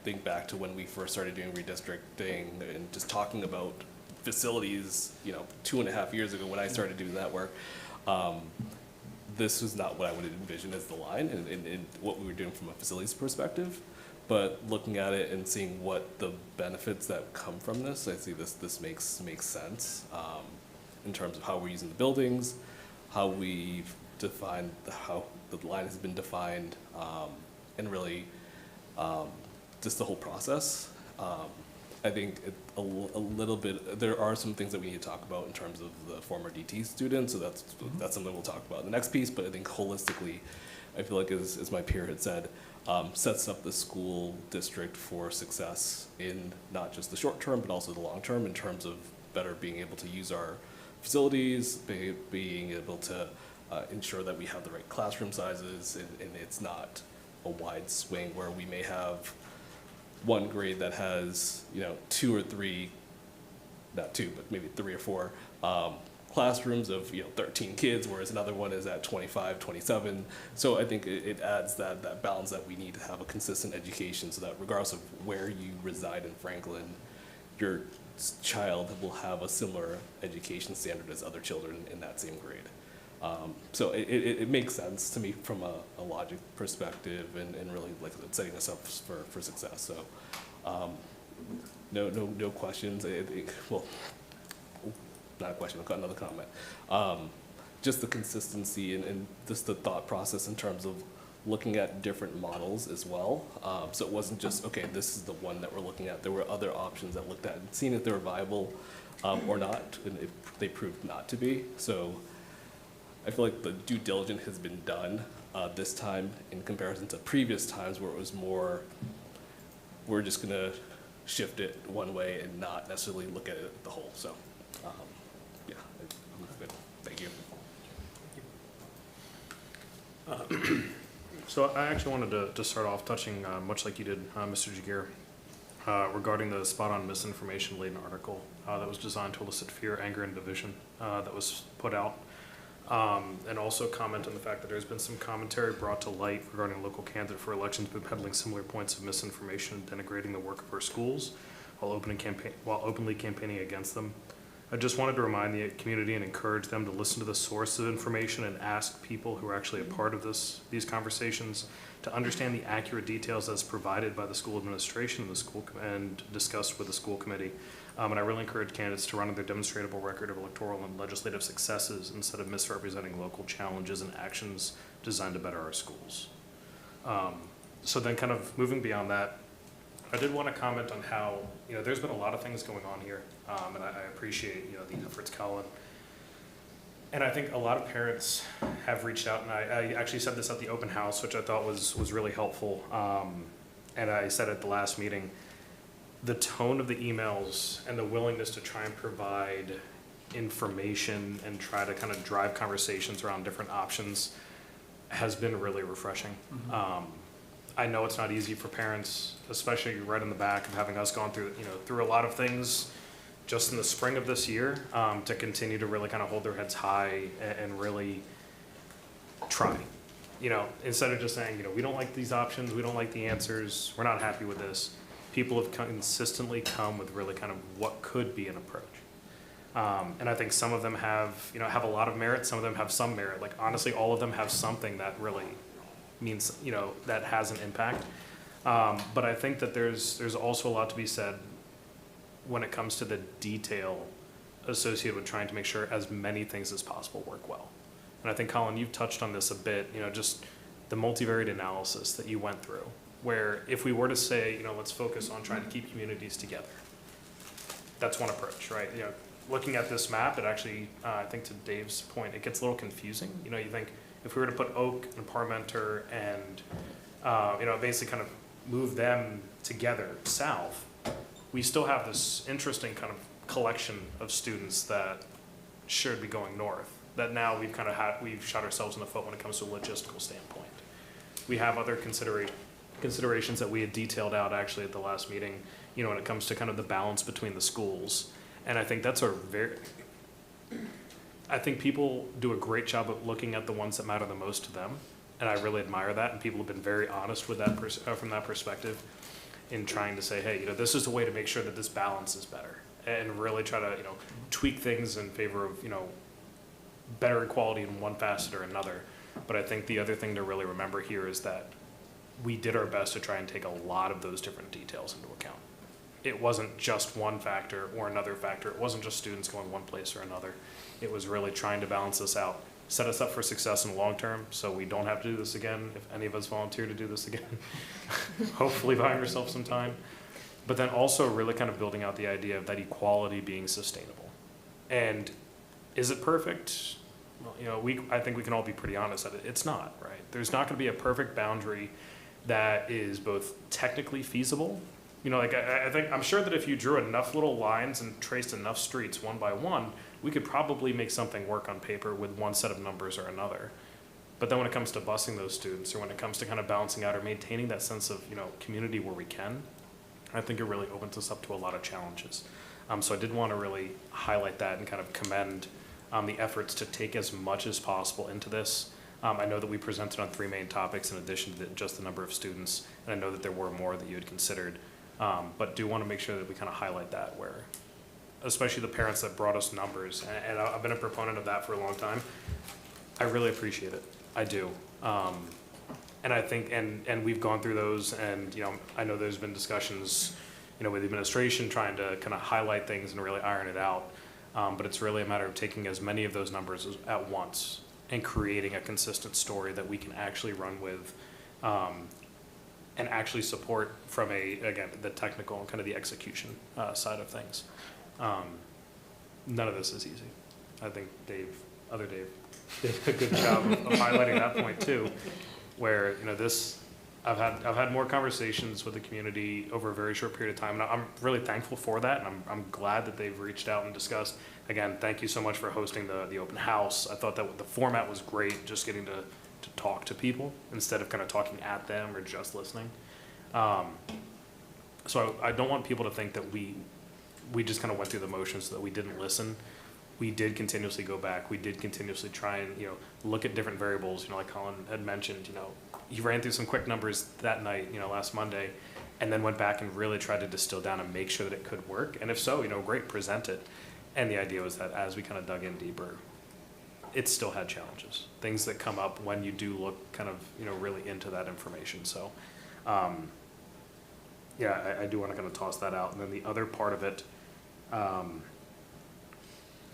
think back to when we first started doing redistricting and just talking about facilities, 2.5 years ago when I started doing that work, this was not what I would envision as the line and what we were doing from a facilities perspective. But looking at it and seeing what the benefits that come from this, I see this makes sense in terms of how we're using the buildings, how we've defined how the line has been defined, and really just the whole process. I think a little bit, there are some things that we need to talk about in terms of the former DT students, so that's something we'll talk about in the next piece, but I think holistically, I feel like as my peer had said, sets up the school district for success in not just the short term, but also the long term in terms of better being able to use our facilities, being able to ensure that we have the right classroom sizes, and it's not a wide swing where we may have one grade that has, 2 or 3, not 2, but maybe 3 or 4 classrooms of 13 kids, whereas another one is at 25, 27. So I think it adds that balance that we need to have a consistent education, so that regardless of where you reside in Franklin, your child will have a similar education standard as other children in that same grade. So it makes sense to me from a logic perspective and really like setting us up for success. So no questions. I think, well, not a question, I've got another comment. Just the consistency and just the thought process in terms of looking at different models as well. So it wasn't just, okay, this is the one that we're looking at. There were other options that looked at and seeing if they were viable or not, and if they proved not to be. So I feel like the due diligence has been done this time in comparison to previous times where it was more, we're just gonna shift it one way and not necessarily look at it the whole. So yeah, I'm good. Thank you. So I actually wanted to start off touching, much like you did, Mr. Jagir, regarding the spot-on misinformation-laden article that was designed to elicit fear, anger, and division that was put out. And also comment on the fact that there's been some commentary brought to light regarding a local candidate for elections been peddling similar points of misinformation and denigrating the work of our schools while openly campaigning against them. I just wanted to remind the community and encourage them to listen to the source of information and ask people who are actually a part of these conversations to understand the accurate details as provided by the school administration and the school and discussed with the school committee. And I really encourage candidates to run on their demonstrable record of electoral and legislative successes instead of misrepresenting local challenges and actions designed to better our schools. So then kind of moving beyond that, I did want to comment on how, there's been a lot of things going on here, and I appreciate, the efforts, Colin. And I think a lot of parents have reached out, and I actually said this at the open house, which I thought was really helpful, and I said at the last meeting, the tone of the emails and the willingness to try and provide information and try to kind of drive conversations around different options has been really refreshing. Mm-hmm. I know it's not easy for parents, especially right in the back of having us gone through a lot of things just in the spring of this year, to continue to really kind of hold their heads high and really try. Instead of just saying, we don't like these options, we don't like the answers, we're not happy with this. People have consistently come with really kind of what could be an approach. And I think some of them have a lot of merit, some of them have some merit. Like honestly, all of them have something that really means, that has an impact. But I think that there's also a lot to be said when it comes to the detail associated with trying to make sure as many things as possible work well. And I think, Colin, you've touched on this a bit, just the multivariate analysis that you went through, where if we were to say, let's focus on trying to keep communities together, that's one approach, right? looking at this map, it actually, I think to Dave's point, it gets a little confusing. You know, you think if we were to put Oak and Parmenter and, you know, basically kind of move them together south, we still have this interesting kind of collection of students that should be going north, that now we've shot ourselves in the foot when it comes to a logistical standpoint. We have other considerations that we had detailed out actually at the last meeting, you know, when it comes to kind of the balance between the schools. And I think that's I think people do a great job of looking at the ones that matter the most to them. And I really admire that. And people have been very honest with that from that perspective in trying to say, hey, you know, this is a way to make sure that this balance is better, and really try to, you know, tweak things in favor of, you know, better equality in one facet or another. But I think the other thing to really remember here is that we did our best to try and take a lot of those different details into account. It wasn't just one factor or another factor. It wasn't just students going one place or another. It was really trying to balance this out, set us up for success in the long term, so we don't have to do this again if any of us volunteer to do this again. Hopefully buying ourselves some time. But then also really kind of building out the idea of that equality being sustainable. And is it perfect? Well, you know, I think we can all be pretty honest that it's not, right? There's not going to be a perfect boundary that is both technically feasible. You know, like I'm sure that if you drew enough little lines and traced enough streets one by one, we could probably make something work on paper with one set of numbers or another. But then when it comes to busing those students, or when it comes to kind of balancing out or maintaining that sense of, you know, community where we can, I think it really opens us up to a lot of challenges. So I did want to really highlight that and kind of commend the efforts to take as much as possible into this. I know that we presented on 3 main topics in addition to just the number of students, and I know that there were more that you had considered, but do want to make sure that we kind of highlight that, where, especially the parents that brought us numbers, and I've been a proponent of that for a long time. I really appreciate it. I do. And I think, and we've gone through those, and, you know, I know there's been discussions, you know, with the administration trying to kind of highlight things and really iron it out. But it's really a matter of taking as many of those numbers at once and creating a consistent story that we can actually run with, and actually support from again, the technical and kind of the execution side of things. None of this is easy. I think Dave did a good job of highlighting that point too, where, you know, I've had more conversations with the community over a very short period of time, and I'm really thankful for that, and I'm glad that they've reached out and discussed. Again, thank you so much for hosting the open house. I thought that the format was great, just getting to talk to people instead of kind of talking at them or just listening. So I don't want people to think that we just kind of went through the motions, so that we didn't listen. We did continuously go back. We did continuously try and, you know, look at different variables. You know, like Colin had mentioned, you know, he ran through some quick numbers that night, you know, last Monday, and then went back and really tried to distill down and make sure that it could work. And if so, you know, great, present it. And the idea was that as we kind of dug in deeper, it still had challenges, things that come up when you do look kind of, you know, really into that information. So, yeah, I do want to kind of toss that out. And then the other part of it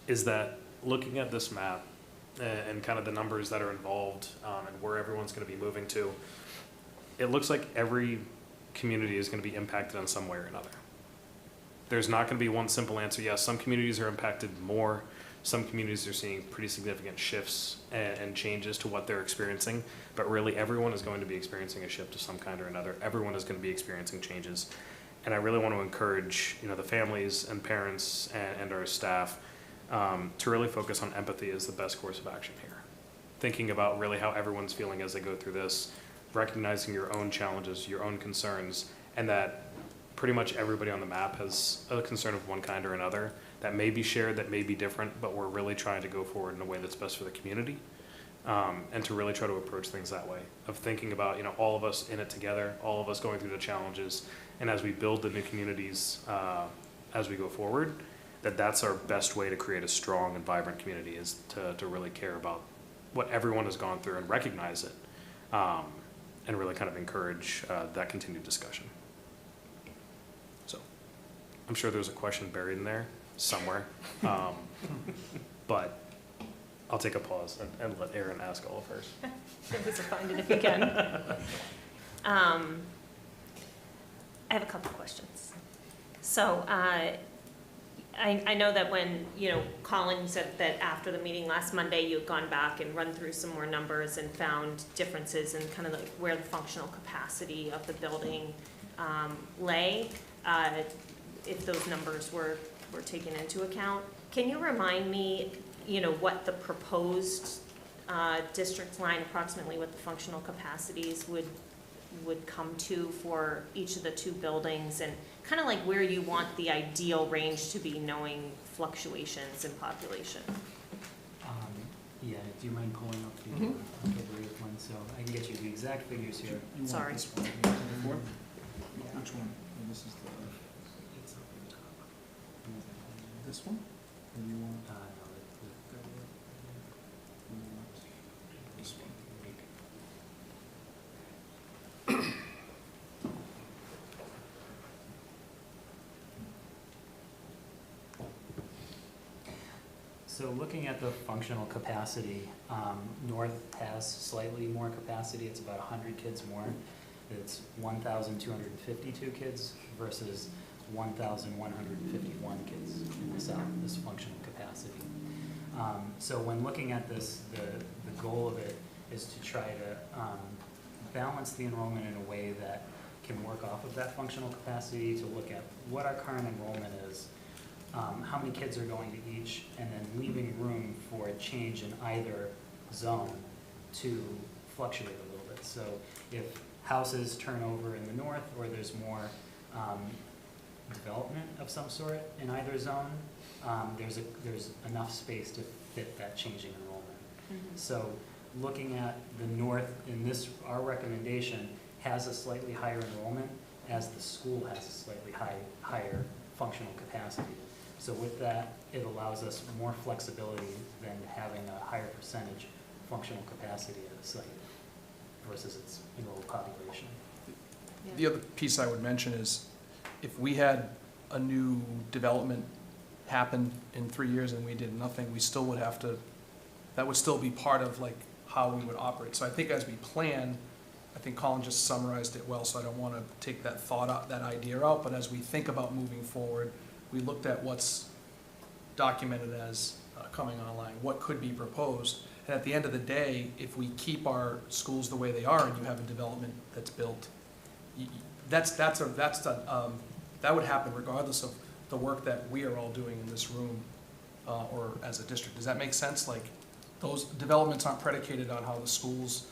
is that looking at this map and kind of the numbers that are involved, and where everyone's going to be moving to, it looks like every community is going to be impacted in some way or another. There's not going to be one simple answer. Yes, some communities are impacted more. Some communities are seeing pretty significant shifts and changes to what they're experiencing, but really everyone is going to be experiencing a shift of some kind or another. Everyone is going to be experiencing changes. And I really want to encourage, you know, the families and parents and our staff to really focus on empathy as the best course of action here. Thinking about really how everyone's feeling as they go through this, recognizing your own challenges, your own concerns, and that pretty much everybody on the map has a concern of one kind or another that may be shared, that may be different, but we're really trying to go forward in a way that's best for the community, and to really try to approach things that way, of thinking about, you know, all of us in it together, all of us going through the challenges, and as we build the new communities as we go forward, that's our best way to create a strong and vibrant community, is to really care about what everyone has gone through and recognize it, and really kind of encourage that continued discussion. So I'm sure there's a question buried in there somewhere, but I'll take a pause and let Erin ask all of hers. Sure, please find it if you can. I have a couple questions. So I know that when, Colin said that after the meeting last Monday, you had gone back and run through some more numbers and found differences in kind of like where the functional capacity of the building lay, if those numbers were taken into account. Can you remind me, what the proposed district line, approximately what the functional capacities would come to for each of the two buildings, and kind of like where you want the ideal range to be, knowing fluctuations in population? Yeah, do you mind pulling up the February one? So I can get you the exact figures here. You want Sorry. this one, before? Which one? This is the, this one? Or do you want No, this one? So looking at the functional capacity, North has slightly more capacity. It's about 100 kids more. It's 1,252 kids versus 1,151 kids in the South, this functional capacity. So when looking at this, the goal of it is to try to balance the enrollment in a way that can work off of that functional capacity, to look at what our current enrollment is, how many kids are going to each, and then leaving room for a change in either zone to fluctuate a little bit. So if houses turn over in the north, or there's more development of some sort in either zone, there's enough space to fit that changing enrollment. So looking at the north in this, our recommendation has a slightly higher enrollment as the school has a slightly higher functional capacity. So with that, it allows us more flexibility than having a higher percentage functional capacity at a site versus its enrolled population. The other piece I would mention is, if we had a new development happen in 3 years and we did nothing, we still would have to, that would still be part of like how we would operate. So I think as we plan, I think Colin just summarized it well, so I don't want to take that thought out, that idea out, but as we think about moving forward, we looked at what's documented as coming online, what could be proposed, and at the end of the day, if we keep our schools the way they are and you have a development that's built, that would happen regardless of the work that we are all doing in this room or as a district. Does that make sense? Like, those developments aren't predicated on how the school's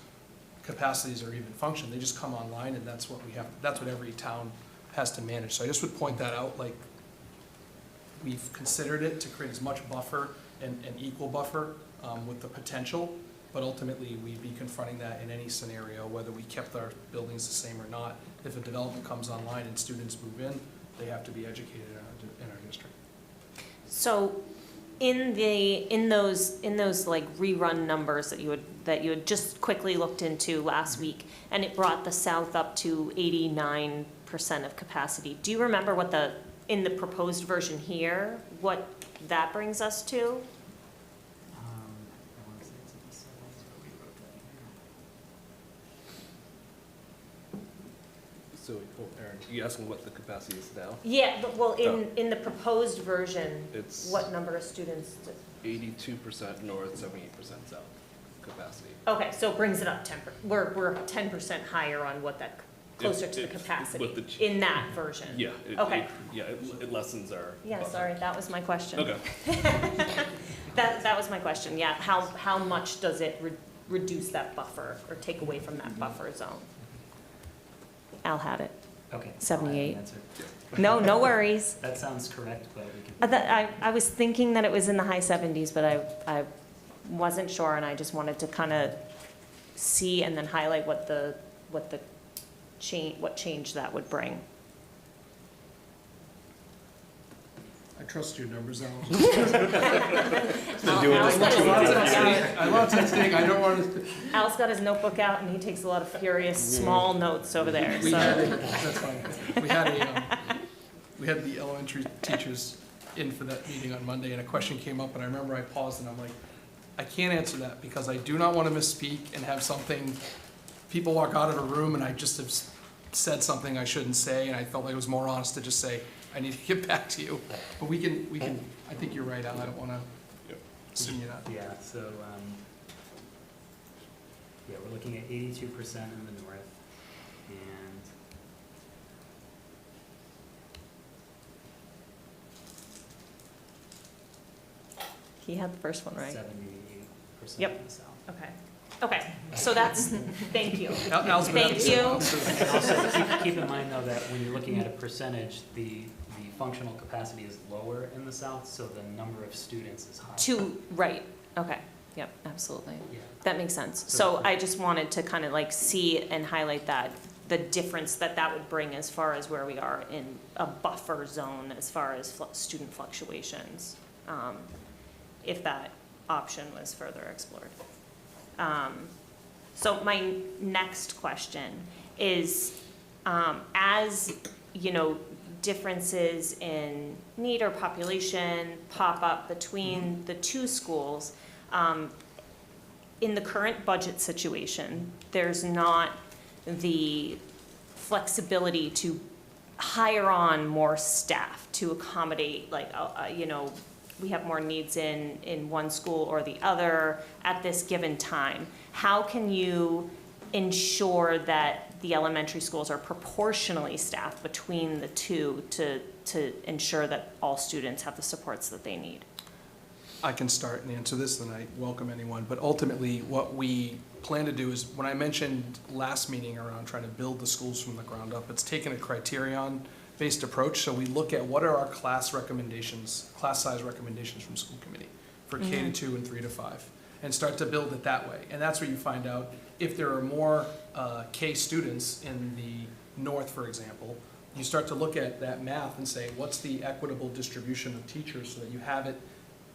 capacities or even function. They just come online, and that's what we have. That's what every town has to manage. So I just would point that out. Like, we've considered it to create as much buffer and equal buffer with the potential, but ultimately we'd be confronting that in any scenario, whether we kept our buildings the same or not. If a development comes online and students move in, they have to be educated in our district. So in those like rerun numbers that you had just quickly looked into last week, and it brought the South up to 89% of capacity. Do you remember what in the proposed version here, what that brings us to? I want to say it's in the slides, but we wrote that in here. So, Aaron, you asking what the capacity is now? Yeah, well, in the proposed version, It's what number of students? 82% north, 78% south capacity. Okay, so it brings it up 10%. We're 10% higher on what that, closer to the With capacity the in that version. Yeah. Okay. It lessens our. Yeah, buffer. sorry, that was my question. Okay. That was my question, yeah. How much does it reduce that buffer or take away from that buffer zone? Al had it. Okay. 78. Answer. No worries. That sounds correct, but we can. I was thinking that it was in the high 70s, but I wasn't sure, and I just wanted to kind of see and then highlight what change that would bring. I trust your numbers, Al. Al's got his notebook out. I love texting, I don't want to. Al's got his notebook out, and he takes a lot of furious, small notes over there, We so. that's fine. We had the elementary teachers in for that meeting on Monday, and a question came up, and I remember I paused and I'm like, I can't answer that because I do not want to misspeak and have something, people walk out of a room and I just have said something I shouldn't say, and I felt like it was more honest to just say, I need to get back to you. But we can, I think you're right, Al, I don't want to assume you're not. Yeah, so, yeah, we're looking at 82% in the north, and He had the first one, right? 78% Yep. in the south. Okay. Okay, so that's, thank you. Al's been Thank you. And also, keep in mind, though, that when you're looking at a percentage, the functional capacity is lower in the south, so the number of students is higher. Right, okay, yep, absolutely. Yeah. That makes sense. So I just wanted to kind of like see and highlight that, the difference that that would bring as far as where we are in a buffer zone as far as student fluctuations, if that option was further explored. So my next question is, as, you know, differences in need or population pop up between the two schools, in the current budget situation, there's not the flexibility to hire on more staff to accommodate, like, you know, we have more needs in one school or the other at this given time. How can you ensure that the elementary schools are proportionally staffed between the two to ensure that all students have the supports that they need? I can start and answer this, and I welcome anyone. But ultimately, what we plan to do is, when I mentioned last meeting around trying to build the schools from the ground up, it's taken a criterion-based approach. So we look at what are our class recommendations, class size recommendations from school committee for K to 2 and 3 to 5, and start to build it that way. And that's where you find out if there are more K students in the north, for example. You start to look at that math and say, what's the equitable distribution of teachers so that you have it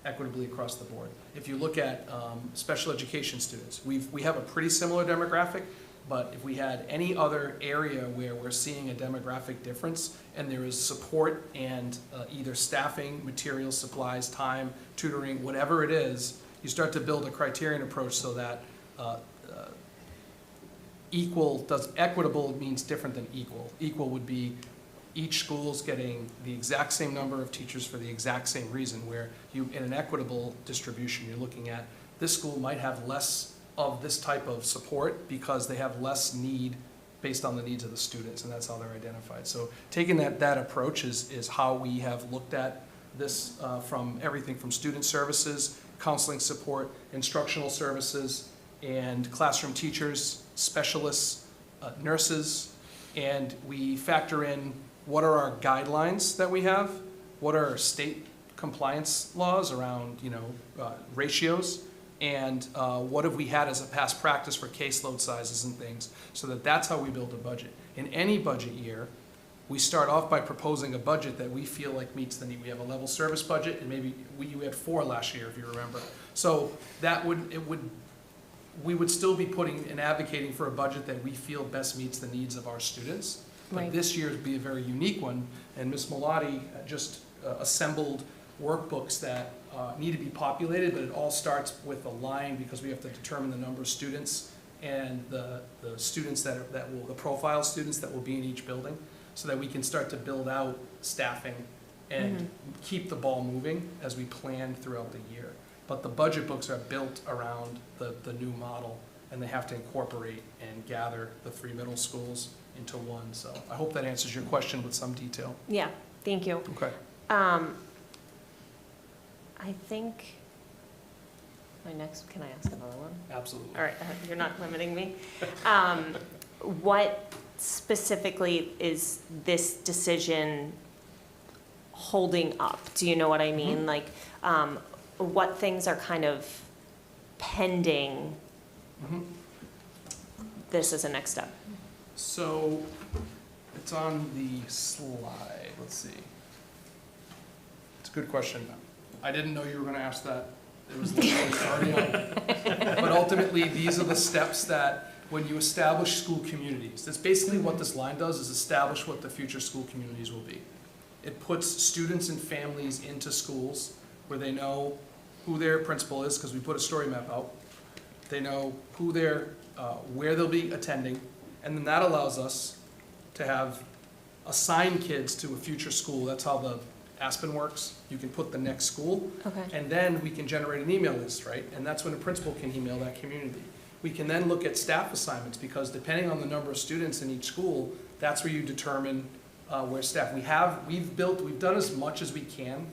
equitably across the board. If you look at special education students, we have a pretty similar demographic, but if we had any other area where we're seeing a demographic difference and there is support and either staffing, materials, supplies, time, tutoring, whatever it is, you start to build a criterion approach so that equitable means different than equal. Equal would be each school's getting the exact same number of teachers for the exact same reason, where you, in an equitable distribution, you're looking at this school might have less of this type of support because they have less need based on the needs of the students, and that's how they're identified. So taking that approach is how we have looked at this from everything from student services, counseling support, instructional services, and classroom teachers, specialists, nurses, and we factor in what are our guidelines that we have, what are our state compliance laws around, you know, ratios, and what have we had as a past practice for caseload sizes and things, so that's how we build a budget. In any budget year, we start off by proposing a budget that we feel like meets the need. We have a level service budget, and maybe we had 4 last year, if you remember. So we would still be putting and advocating for a budget that we feel best meets the needs of our students. But Right. this year would be a very unique one, and Ms. Malati just assembled workbooks that need to be populated, but it all starts with a line because we have to determine the number of students and the students the profile students that will be in each building, so that we can start to build out staffing and keep the ball moving as we plan throughout the year. But the budget books are built around the new model, and they have to incorporate and gather the 3 middle schools into one. So I hope that answers your question with some detail. Yeah, thank you. Okay. I think can I ask another one? Absolutely. All right, you're not limiting me. What specifically is this decision holding up? Do you know what I mean? Like, what things are kind of pending this as a next step? So it's on the slide. Let's see. It's a good question. I didn't know you were going to ask that. It was literally already on. But ultimately, these are the steps that when you establish school communities, that's basically what this line does, is establish what the future school communities will be. It puts students and families into schools where they know who their principal is, because we put a story map out. They know who where they'll be attending, and then that allows us to have assign kids to a future school. That's how the Aspen works. You can put the next school, Okay. and then we can generate an email list, right? And that's when a principal can email that community. We can then look at staff assignments, because depending on the number of students in each school, that's where you determine where staff. We've done as much as we can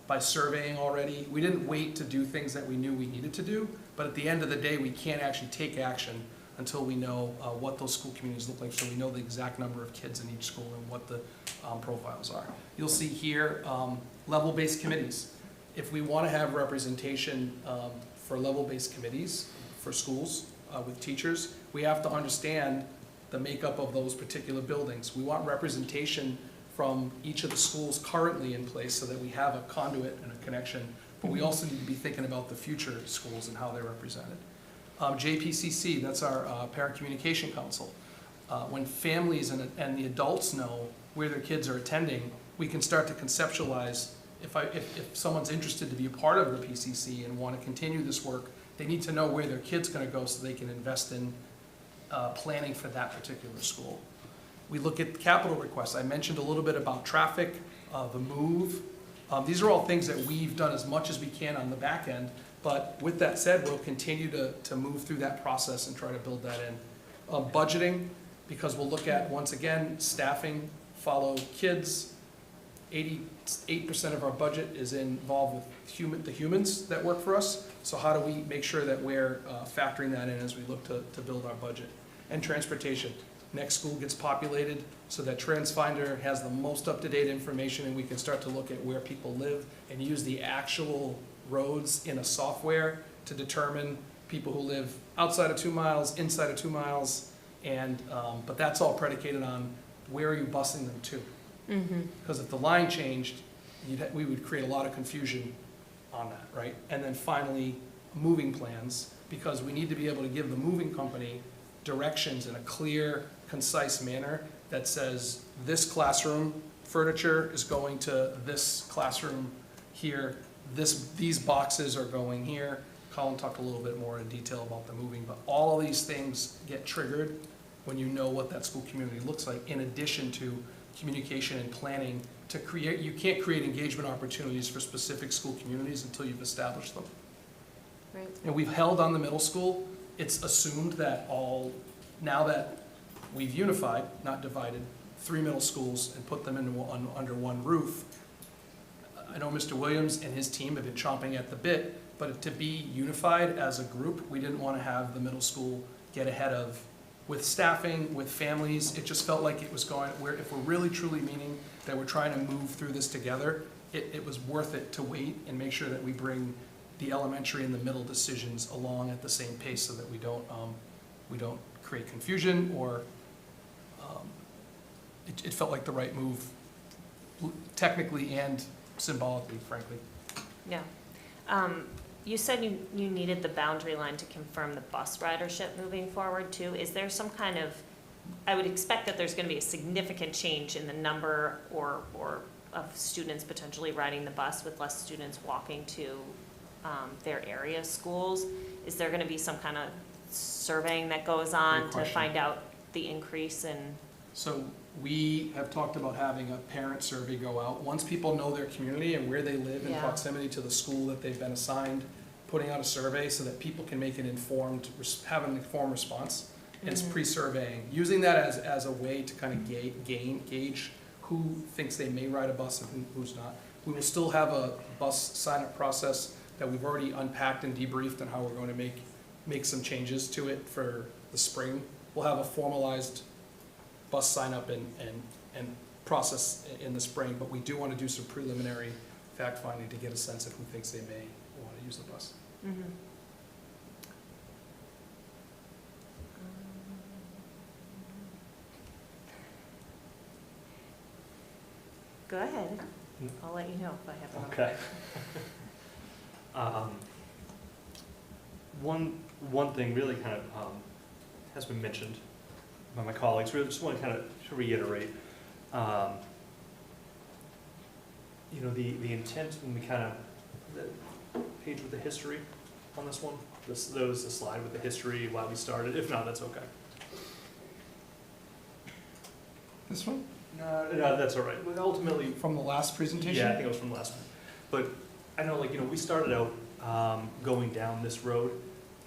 by surveying already. We didn't wait to do things that we knew we needed to do, but at the end of the day, we can't actually take action until we know what those school communities look like, so we know the exact number of kids in each school and what the profiles are. You'll see here level-based committees. If we want to have representation for level-based committees for schools with teachers, we have to understand the makeup of those particular buildings. We want representation from each of the schools currently in place so that we have a conduit and a connection, but we also need to be thinking about the future schools and how they're represented. JPCC, that's our Parent Communication Council. When families and the adults know where their kids are attending, we can start to conceptualize, if someone's interested to be a part of the PCC and want to continue this work, they need to know where their kid's going to go so they can invest in planning for that particular school. We look at capital requests. I mentioned a little bit about traffic, the move. These are all things that we've done as much as we can on the back end, but with that said, we'll continue to move through that process and try to build that in. Budgeting, because we'll look at, once again, staffing, follow kids. 88% of our budget is involved with the humans that work for us. So how do we make sure that we're factoring that in as we look to build our budget? And transportation. Next school gets populated so that TransFinder has the most up-to-date information, and we can start to look at where people live and use the actual roads in a software to determine people who live outside of 2 miles, inside of 2 miles, and but that's all predicated on where are you busing them to. Because if the line changed, we would create a lot of confusion on that, right? And then finally, moving plans, because we need to be able to give the moving company directions in a clear, concise manner that says this classroom furniture is going to this classroom here, these boxes are going here. Colin talked a little bit more in detail about the moving, but all of these things get triggered when you know what that school community looks like, in addition to communication and planning to create. You can't create engagement opportunities for specific school communities until you've established them. Right. And we've held on the middle school. It's assumed that now that we've unified, not divided, 3 middle schools and put them under one roof. I know Mr. Williams and his team have been chomping at the bit, but to be unified as a group, we didn't want to have the middle school get ahead of, with staffing, with families. It just felt like it was going, where if we're really truly meaning that we're trying to move through this together, it was worth it to wait and make sure that we bring the elementary and the middle decisions along at the same pace so that we don't create confusion, or it felt like the right move technically and symbolically, frankly. Yeah. You said you needed the boundary line to confirm the bus ridership moving forward too. Is there some kind of, I would expect that there's going to be a significant change in the number or of students potentially riding the bus with less students walking to their area schools. Is there going to be some kind of surveying that goes on to find out the increase in? So we have talked about having a parent survey go out. Once people know their community and where they live in proximity to the school that they've been assigned, putting out a survey so that people can make an informed, have an informed response. And it's pre-surveying, using that as a way to kind of gauge who thinks they may ride a bus and who's not. We will still have a bus sign-up process that we've already unpacked and debriefed on how we're going to make some changes to it for the spring. We'll have a formalized bus sign-up and process in the spring, but we do want to do some preliminary fact-finding to get a sense of who thinks they may want to use the bus. Go ahead. I'll let you know if I have one. Okay. One thing really kind of has been mentioned by my colleagues. Really just want to kind of to reiterate, you know, the intent when we kind of, the page with the history on this one, there was a slide with the history, why we started. If not, that's okay. This one? No, that's all right. But ultimately, From the last presentation? yeah, I think it was from last one. But I know, like, we started out going down this road,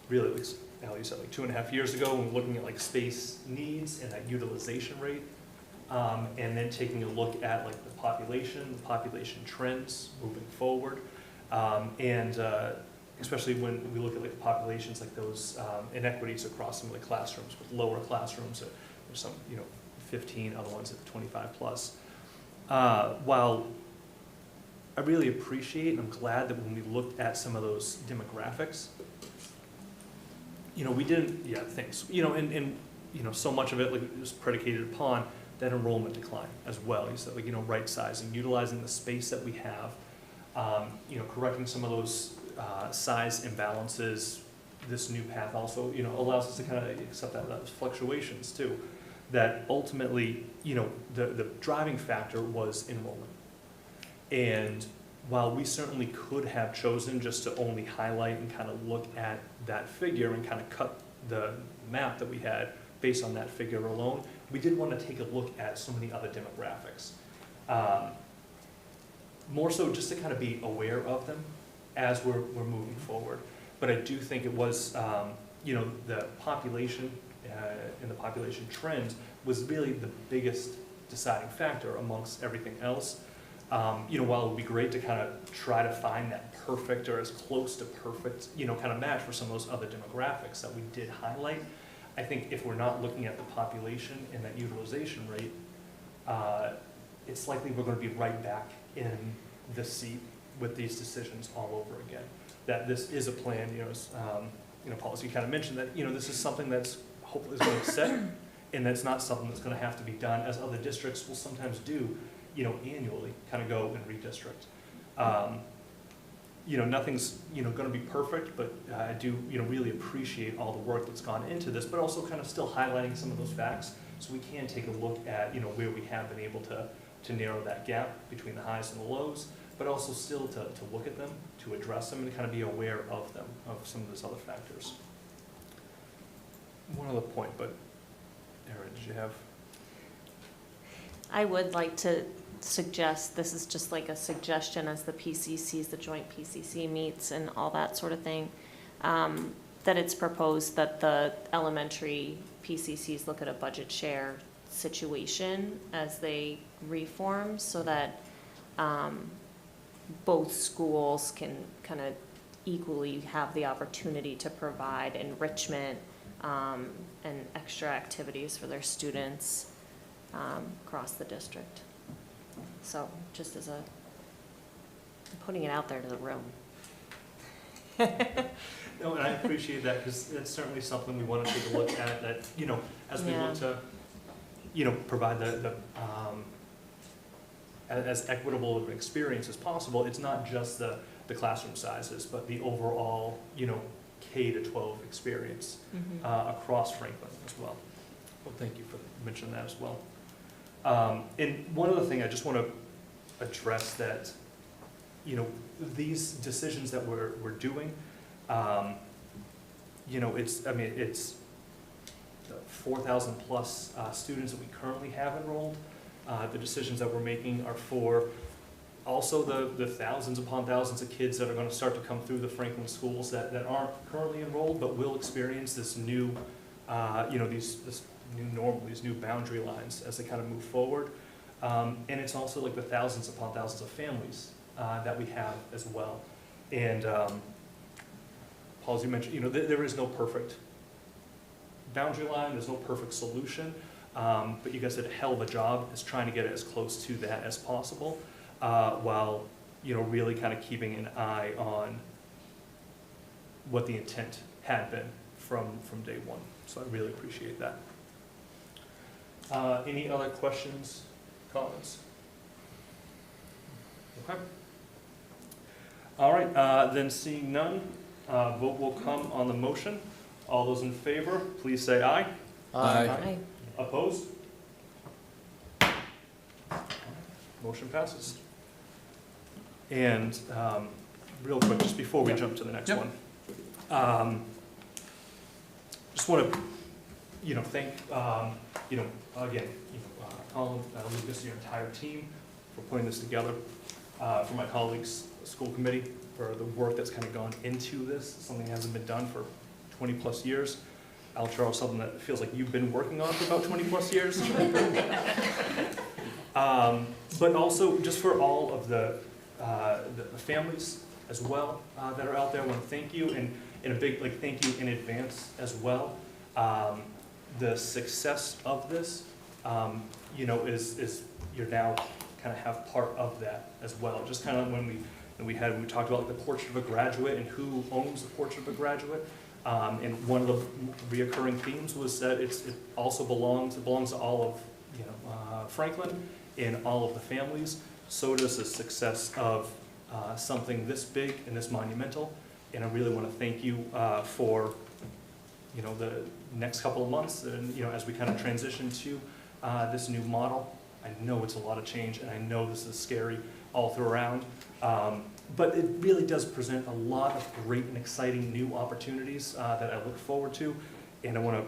really, like Al, you said, like 2.5 years ago, when we were looking at like space needs and that utilization rate, and then taking a look at like the population trends moving forward, and especially when we look at like the populations, like those inequities across some of the classrooms, with lower classrooms, there's some, 15, other ones at 25 plus. While I really appreciate and I'm glad that when we looked at some of those demographics, we didn't, thanks, and so much of it like was predicated upon that enrollment decline as well. You said, like, right sizing, utilizing the space that we have, correcting some of those size imbalances. This new path also, allows us to kind of accept those fluctuations too. That ultimately, the driving factor was enrollment. And while we certainly could have chosen just to only highlight and kind of look at that figure and kind of cut the map that we had based on that figure alone, we did want to take a look at so many other demographics. More so just to kind of be aware of them as we're moving forward. But I do think it was, the population and the population trend was really the biggest deciding factor amongst everything else. While it would be great to kind of try to find that perfect or as close to perfect, kind of match for some of those other demographics that we did highlight, I think if we're not looking at the population and that utilization rate, it's likely we're going to be right back in the seat with these decisions all over again. That this is a plan, Paul, as you kind of mentioned that, this is something that's hopefully is going to set, and that's not something that's going to have to be done as other districts will sometimes do, annually, kind of go and redistrict. Nothing's, going to be perfect, but I do, really appreciate all the work that's gone into this, but also kind of still highlighting some of those facts so we can take a look at, where we have been able to narrow that gap between the highs and the lows, but also still to look at them, to address them, and kind of be aware of them, of some of those other factors. One other point, but Erin, did you have? I would like to suggest, this is just like a suggestion as the PCCs, the joint PCC meets and all that sort of thing, that it's proposed that the elementary PCCs look at a budget share situation as they reform so that both schools can kind of equally have the opportunity to provide enrichment and extra activities for their students across the district. So just as I'm putting it out there to the room. No, and I appreciate that because it's certainly something we want to take a look at that, as we look to, provide the as equitable of an experience as possible. It's not just the classroom sizes, but the overall, K-12 experience across Franklin as well. Well, thank you for mentioning that as well. And one other thing I just want to address that, these decisions that we're doing, it's 4,000 plus students that we currently have enrolled. The decisions that we're making are for also the thousands upon thousands of kids that are going to start to come through the Franklin schools that aren't currently enrolled but will experience this new, this new normal, these new boundary lines as they kind of move forward. And it's also like the thousands upon thousands of families that we have as well. And Paul, as you mentioned, there is no perfect boundary line, there's no perfect solution, but you guys did a hell of a job as trying to get it as close to that as possible, while really kind of keeping an eye on what the intent had been from day one. So I really appreciate that. Any other questions, comments? Okay. All right, then seeing none, vote will come on the motion. All those in favor, please say aye. Aye. Aye. Opposed? Motion passes. And real quick, just before we jump to the next one, just want to, thank, again, Colin, Lucas, your entire team for putting this together, for my colleagues, school committee, for the work that's kind of gone into this, something that hasn't been done for 20-plus years. Al Charles, something that feels like you've been working on for about 20-plus years. But also, just for all of the families as well that are out there, I want to thank you, and a big thank you in advance as well. The success of this, is you're now kind of have part of that as well. Just kind of when we talked about the portrait of a graduate and who owns the portrait of a graduate. And one of the reoccurring themes was that it also belongs to all of Franklin and all of the families. So does the success of something this big and this monumental. And I really want to thank you for the next couple of months, and as we kind of transition to this new model. I know it's a lot of change, and I know this is scary all through around. But it really does present a lot of great and exciting new opportunities that I look forward to. And I want to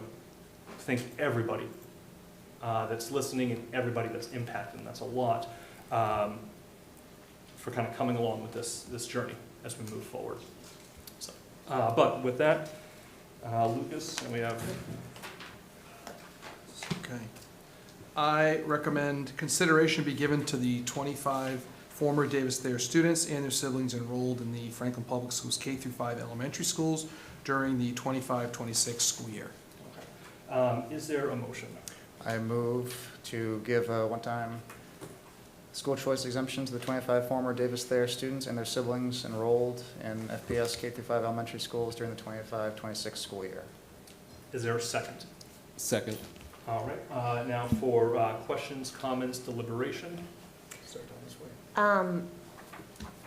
thank everybody that's listening and everybody that's impacted, and that's a lot, for kind of coming along with this journey as we move forward. So, but with that, Lucas, and we have... Okay. I recommend consideration be given to the 25 former Davis Thayer students and their siblings enrolled in the Franklin Public Schools K-5 elementary schools during the 25-26 school year. Okay. Is there a motion? I move to give a one-time school choice exemption to the 25 former Davis Thayer students and their siblings enrolled in FPS K-5 elementary schools during the 25-26 school year. Is there a second? Second. All right. Now for questions, comments, deliberation. Start down this way.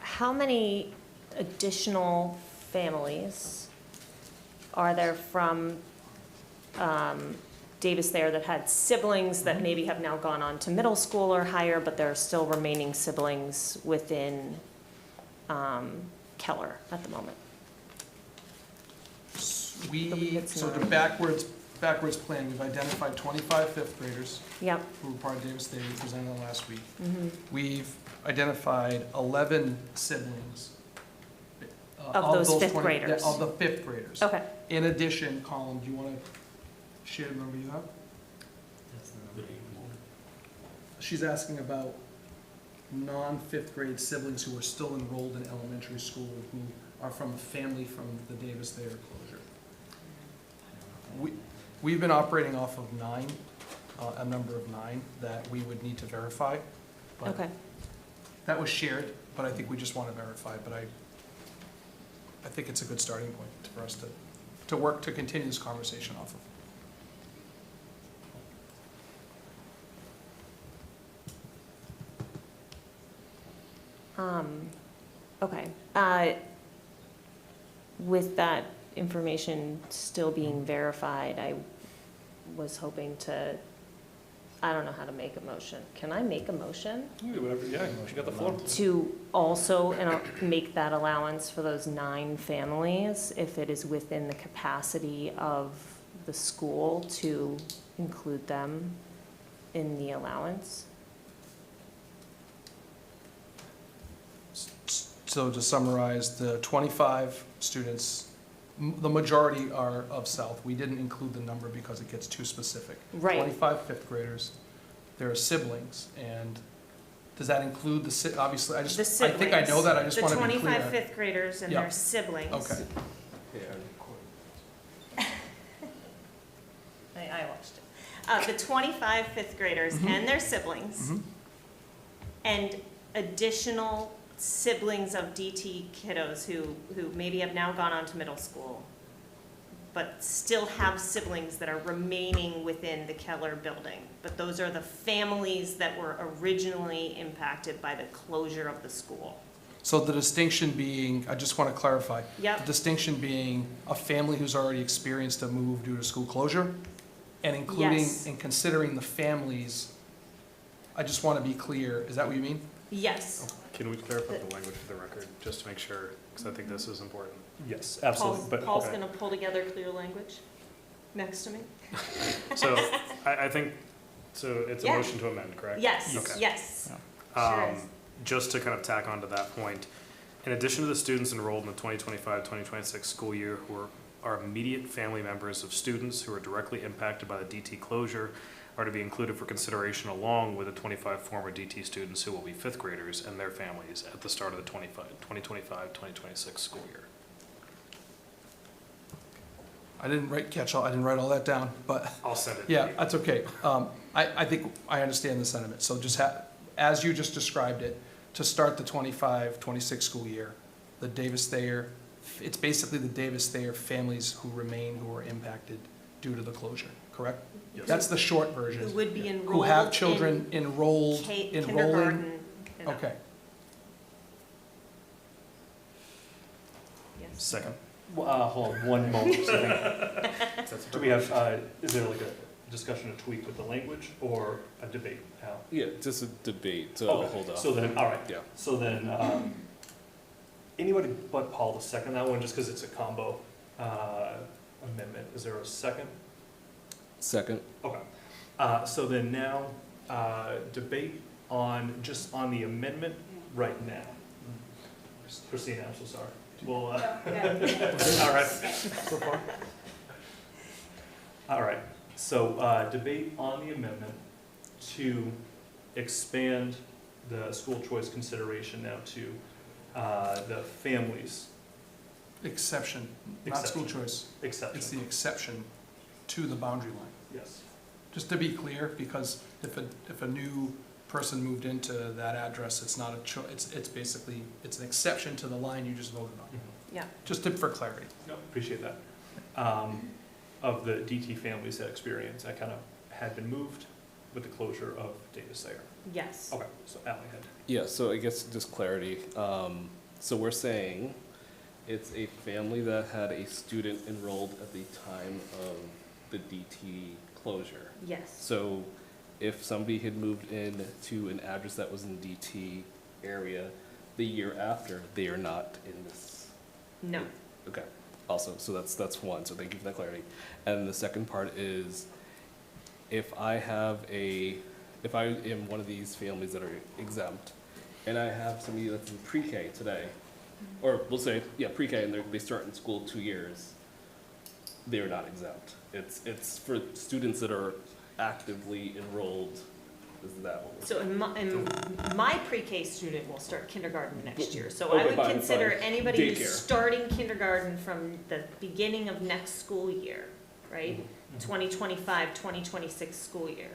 How many additional families are there from Davis Thayer that had siblings that maybe have now gone on to middle school or higher, but there are still remaining siblings within Keller at the moment? So the backwards plan, we've identified 25 fifth graders. Yep. Who were part of Davis Thayer, we presented on last week. Mm-hmm. We've identified 11 siblings. Of those fifth graders? Of the fifth graders. Okay. In addition, Colin, do you want to share the number you have? She's asking about non-fifth grade siblings who are still enrolled in elementary school who are from a family from the Davis Thayer closure. We've been operating off of 9, a number of 9 that we would need to verify. But Okay. that was shared, but I think we just want to verify. But I think it's a good starting point for us to work to continue this conversation off of. Okay. With that information still being verified, I was hoping to, I don't know how to make a motion. Can I make a motion? You can do whatever, yeah, you got the floor. To also make that allowance for those 9 families if it is within the capacity of the school to include them in the allowance? So to summarize, the 25 students, the majority are of South. We didn't include the number because it gets too specific. Right. 25 fifth graders, their siblings, and does that include obviously, I think I know that, I just want to be clear. The 25 fifth graders and Yeah. their siblings. Okay. I watched it. The 25 fifth graders Mhm. and their siblings, Mhm. and additional siblings of DT kiddos who maybe have now gone on to middle school, but still have siblings that are remaining within the Keller building. But those are the families that were originally impacted by the closure of the school. So the distinction being, I just want to clarify. Yep. The distinction being a family who's already experienced a move due to school closure, and including Yes. and considering the families, I just want to be clear, is that what you mean? Yes. Can we clarify the language for the record, just to make sure, because I think this is important. Yes, absolutely. Paul's going to pull together clear language next to me. So I think So it's a Yeah. motion to amend, correct? Yes, Okay. yes. Sure Um, is. Just to kind of tack on to that point, in addition to the students enrolled in the 2025-2026 school year who are immediate family members of students who are directly impacted by the DT closure are to be included for consideration along with the 25 former DT students who will be fifth graders and their families at the start of the 2025-2026 school year. I didn't write all that down, but I'll send it to yeah, you. that's okay. I think I understand the sentiment. So just as you just described it, to start the 25-26 school year, the Davis Thayer, it's basically the Davis Thayer families who remain, who are impacted due to the closure, correct? Yes. That's the short version. Who would be enrolled Who have children enrolled, enrolling. kindergarten and up. Okay. Yes. Second. Hold on one moment. Do we have, is there like a discussion, a tweak with the language, or a debate, Al? Yeah, just a debate, so Okay, I'll hold off. So then, all right. Yeah. So then, anybody but Paul to second that one, just because it's a combo amendment. Is there a second? Second. Okay. So then now, debate on, just on the amendment right now. Christina, I'm so sorry. Well, all right. So far? All right. So, debate on the amendment to expand the school choice consideration now to the families. Exception, not school choice. Exception. It's the exception to the boundary line. Yes. Just to be clear, because if a new person moved into that address, it's not a it's basically, it's an exception to the line you just voted on. Yeah. Just for clarity. No, appreciate that. Of the DT families that experience, that kind of had been moved with the closure of Davis Thayer. Yes. Okay, so Ally had. Yeah, so I guess just clarity. So we're saying it's a family that had a student enrolled at the time of the DT closure. Yes. So if somebody had moved in to an address that was in DT area the year after, they are not in this. No. Okay, awesome, so that's one, so thank you for that clarity. And the second part is, if I am one of these families that are exempt, and I have somebody that's in pre-K today, or we'll say, yeah, pre-K, and they start in school 2 years, they are not exempt. It's for students that are actively enrolled, is that what we're So in my pre-K student will start kindergarten next year. So I Okay, would fine, consider fine. anybody who's Daycare. starting kindergarten from the beginning of next school year, right? Mm-hmm. 2025, 2026 school year.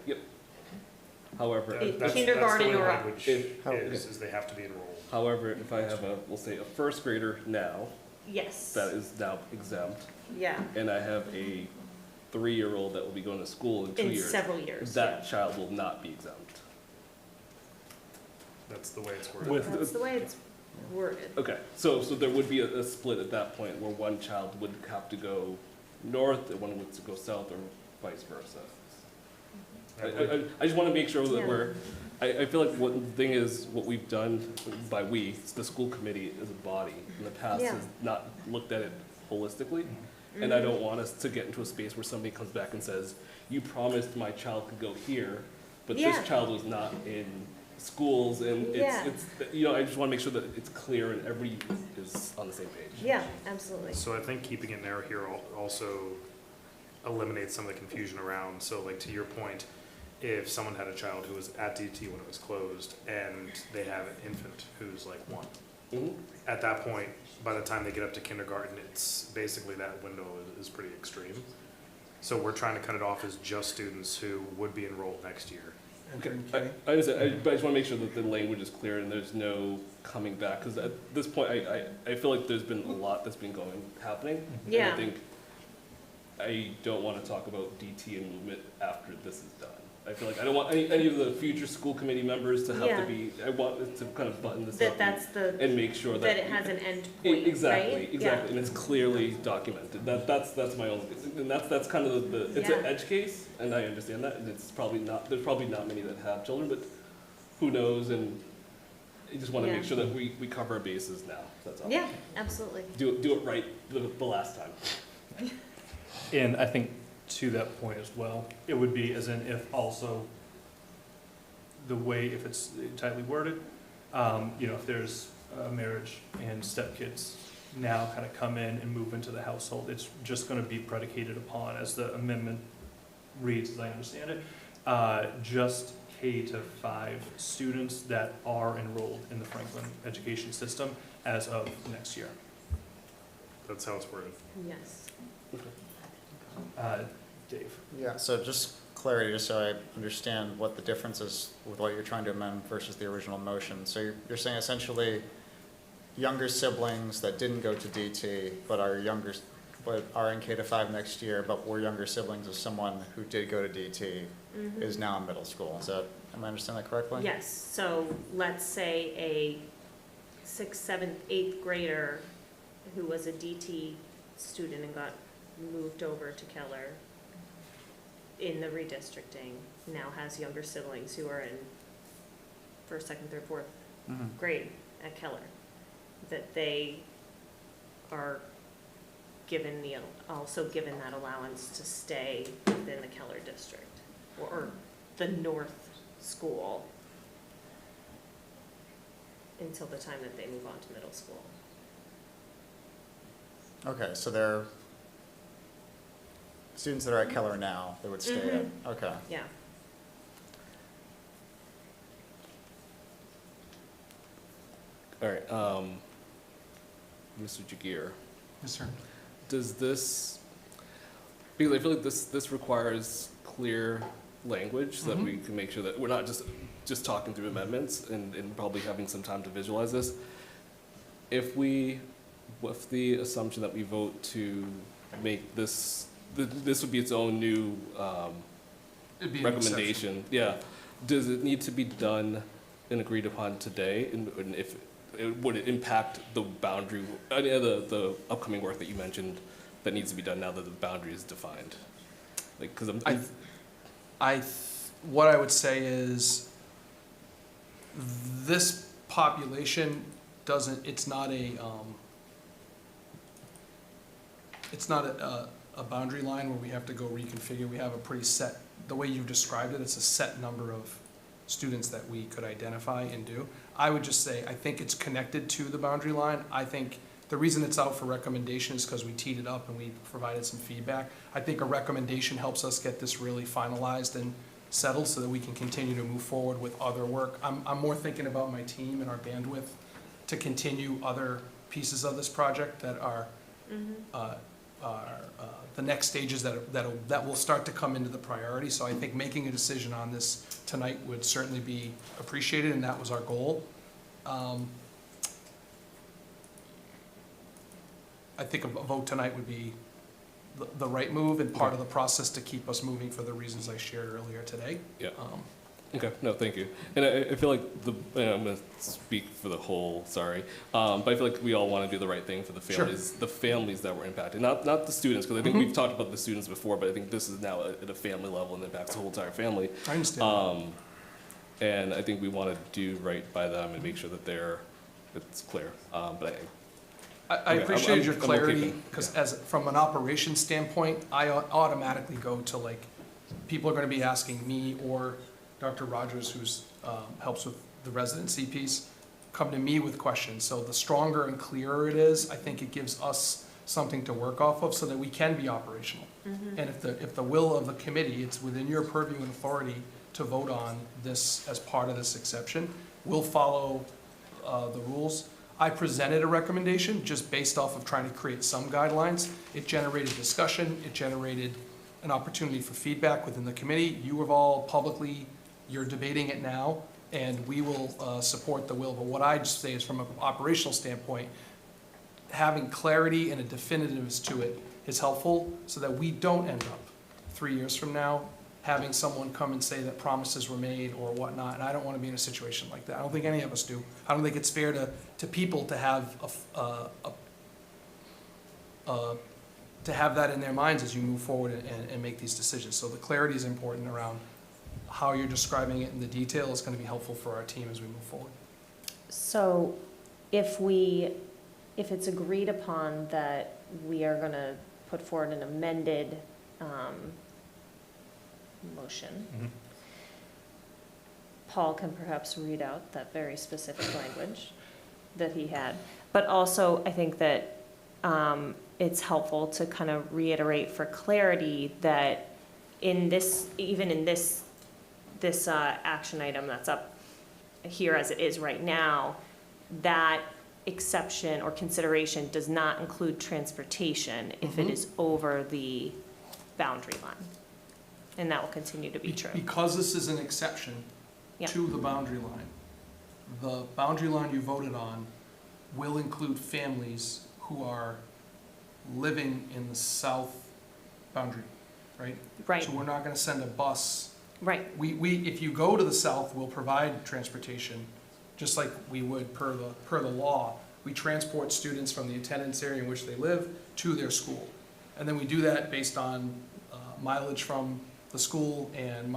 However, Kindergarten or up. Language is they have to be enrolled. however, if I have we'll say a first grader now, Yes. that is now exempt, Yeah. and I have a 3-year-old that will be going to school in 2 In years. several years. That child will not be exempt. That's the way it's worded. With That's the way it's worded. Okay, so there would be a split at that point where one child would have to go north and one would go south, or vice versa. I just want to make sure that Yeah. I feel like what the thing is, what we've done by we, it's the school committee as a body in the past Yeah. has not looked at it holistically. Mm-hmm. And I don't want us to get into a space where somebody comes back and says, you promised my child could go here, but Yeah. this child was not in schools, and Yeah. it's, I just want to make sure that it's clear and everybody is on the same page. Yeah, absolutely. So I think keeping it narrow here also eliminates some of the confusion around, so like to your point, if someone had a child who was at DT when it was closed and they have an infant who's like 1, Mhm. at that point, by the time they get up to kindergarten, it's basically that window is pretty extreme. So we're trying to cut it off as just students who would be enrolled next year. Okay, I understand, but I just want to make sure that the language is clear and there's no coming back, because at this point, I feel like there's been a lot that's been happening. And Yeah. I think I don't want to talk about DT and movement after this is done. I feel like I don't want any of the future school committee members to have Yeah. to be, I want it to kind of button this That up that's the, and make sure that. that it has an end point, right? Exactly, Yeah. exactly, and it's clearly documented. That's my only, and that's kind of it's an Yeah. edge case, and I understand that, and it's probably not, there's probably not many that have children, but who knows, and I just want to Yeah. make sure that we cover our bases now, that's all. Yeah, absolutely. Do it right the last time. And I think to that point as well, it would be as in if also the way, if it's tightly worded, if there's a marriage and stepkids now kind of come in and move into the household, it's just going to be predicated upon, as the amendment reads, as I understand it, just K to 5 students that are enrolled in the Franklin education system as of next year. That's how it's worded. Yes. Dave? Yeah, so just clarity, just so I understand what the difference is with what you're trying to amend versus the original motion. So you're saying essentially younger siblings that didn't go to DT but are in K to 5 next year, but were younger siblings of someone who did go to DT is now in middle school. Is that, am I understanding that correctly? Yes, so let's say a 6th, 7th, 8th grader who was a DT student and got moved over to Keller in the redistricting now has younger siblings who are in 1st, 2nd, 3rd, 4th grade at Keller, that they are also given that allowance to stay within the Keller district or the North school until the time that they move on to middle school. Okay, so they're students that are at Keller now, they would stay at, okay. Yeah. All right, Mr. Jagir, Yes, sir. does this, because I feel like this requires clear language so that we can make sure that we're not just talking through amendments and probably having some time to visualize this. If we, with the assumption that we vote to make this would be its own new It'd be an recommendation, yeah, does it need to be done and agreed upon today? And if would it impact the boundary, any of the upcoming work that you mentioned that needs to be done now that the boundary is defined? Like, because what I would say is this population doesn't, it's not a boundary line where we have to go reconfigure. We have a pretty set, the way you've described it, it's a set number of students that we could identify and do. I would just say, I think it's connected to the boundary line. I think the reason it's out for recommendation is because we teed it up and we provided some feedback. I think a recommendation helps us get this really finalized and settled so that we can continue to move forward with other work. I'm more thinking about my team and our bandwidth to continue other pieces of this project that are the next stages that will start to come into the priority. So I think making a decision on this tonight would certainly be appreciated, and that was our goal. I think a vote tonight would be the right move and part of the process to keep us moving for the reasons I shared earlier today. Yeah. Okay, no, thank you. And I feel like I'm going to speak for the whole, sorry, but I feel like we all want to do the right thing for the families, the families that were impacted, not the students, because I think we've talked about the students before, but I think this is now at a family level and impacts the whole entire family. I understand. And I think we want to do right by them and make sure that it's clear. But I appreciate your clarity, because from an operations standpoint, I automatically go to, like, people are going to be asking me or Dr. Rogers, who's helps with the residency piece, come to me with questions. So the stronger and clearer it is, I think it gives us something to work off of so that we can be operational. And if the will of the committee, it's within your purview and authority to vote on this as part of this exception, we'll follow the rules. I presented a recommendation just based off of trying to create some guidelines. It generated discussion, it generated an opportunity for feedback within the committee. You have all publicly, you're debating it now, and we will support the will. But what I just say is, from an operational standpoint, having clarity and a definitiveness to it is helpful so that we don't end up 3 years from now having someone come and say that promises were made or whatnot. And I don't want to be in a situation like that. I don't think any of us do. I don't think it's fair to people to have that in their minds as you move forward and make these decisions. So the clarity is important around how you're describing it in the detail is going to be helpful for our team as we move forward. So if it's agreed upon that we are going to put forward an amended motion, Paul can perhaps read out that very specific language that he had. But also, I think that it's helpful to kind of reiterate for clarity that in this, even in this action item that's up here as it is right now, that exception or consideration does not include transportation if it is over the boundary line. And that will continue to be true. Because this is an exception Yeah. to the boundary line, the boundary line you voted on will include families who are living in the south boundary, right? Right, So we're not gonna send a bus. right, If you go to the south, we'll provide transportation, just like we would per the law. We transport students from the attendance area in which they live to their school. And then we do that based on mileage from the school and,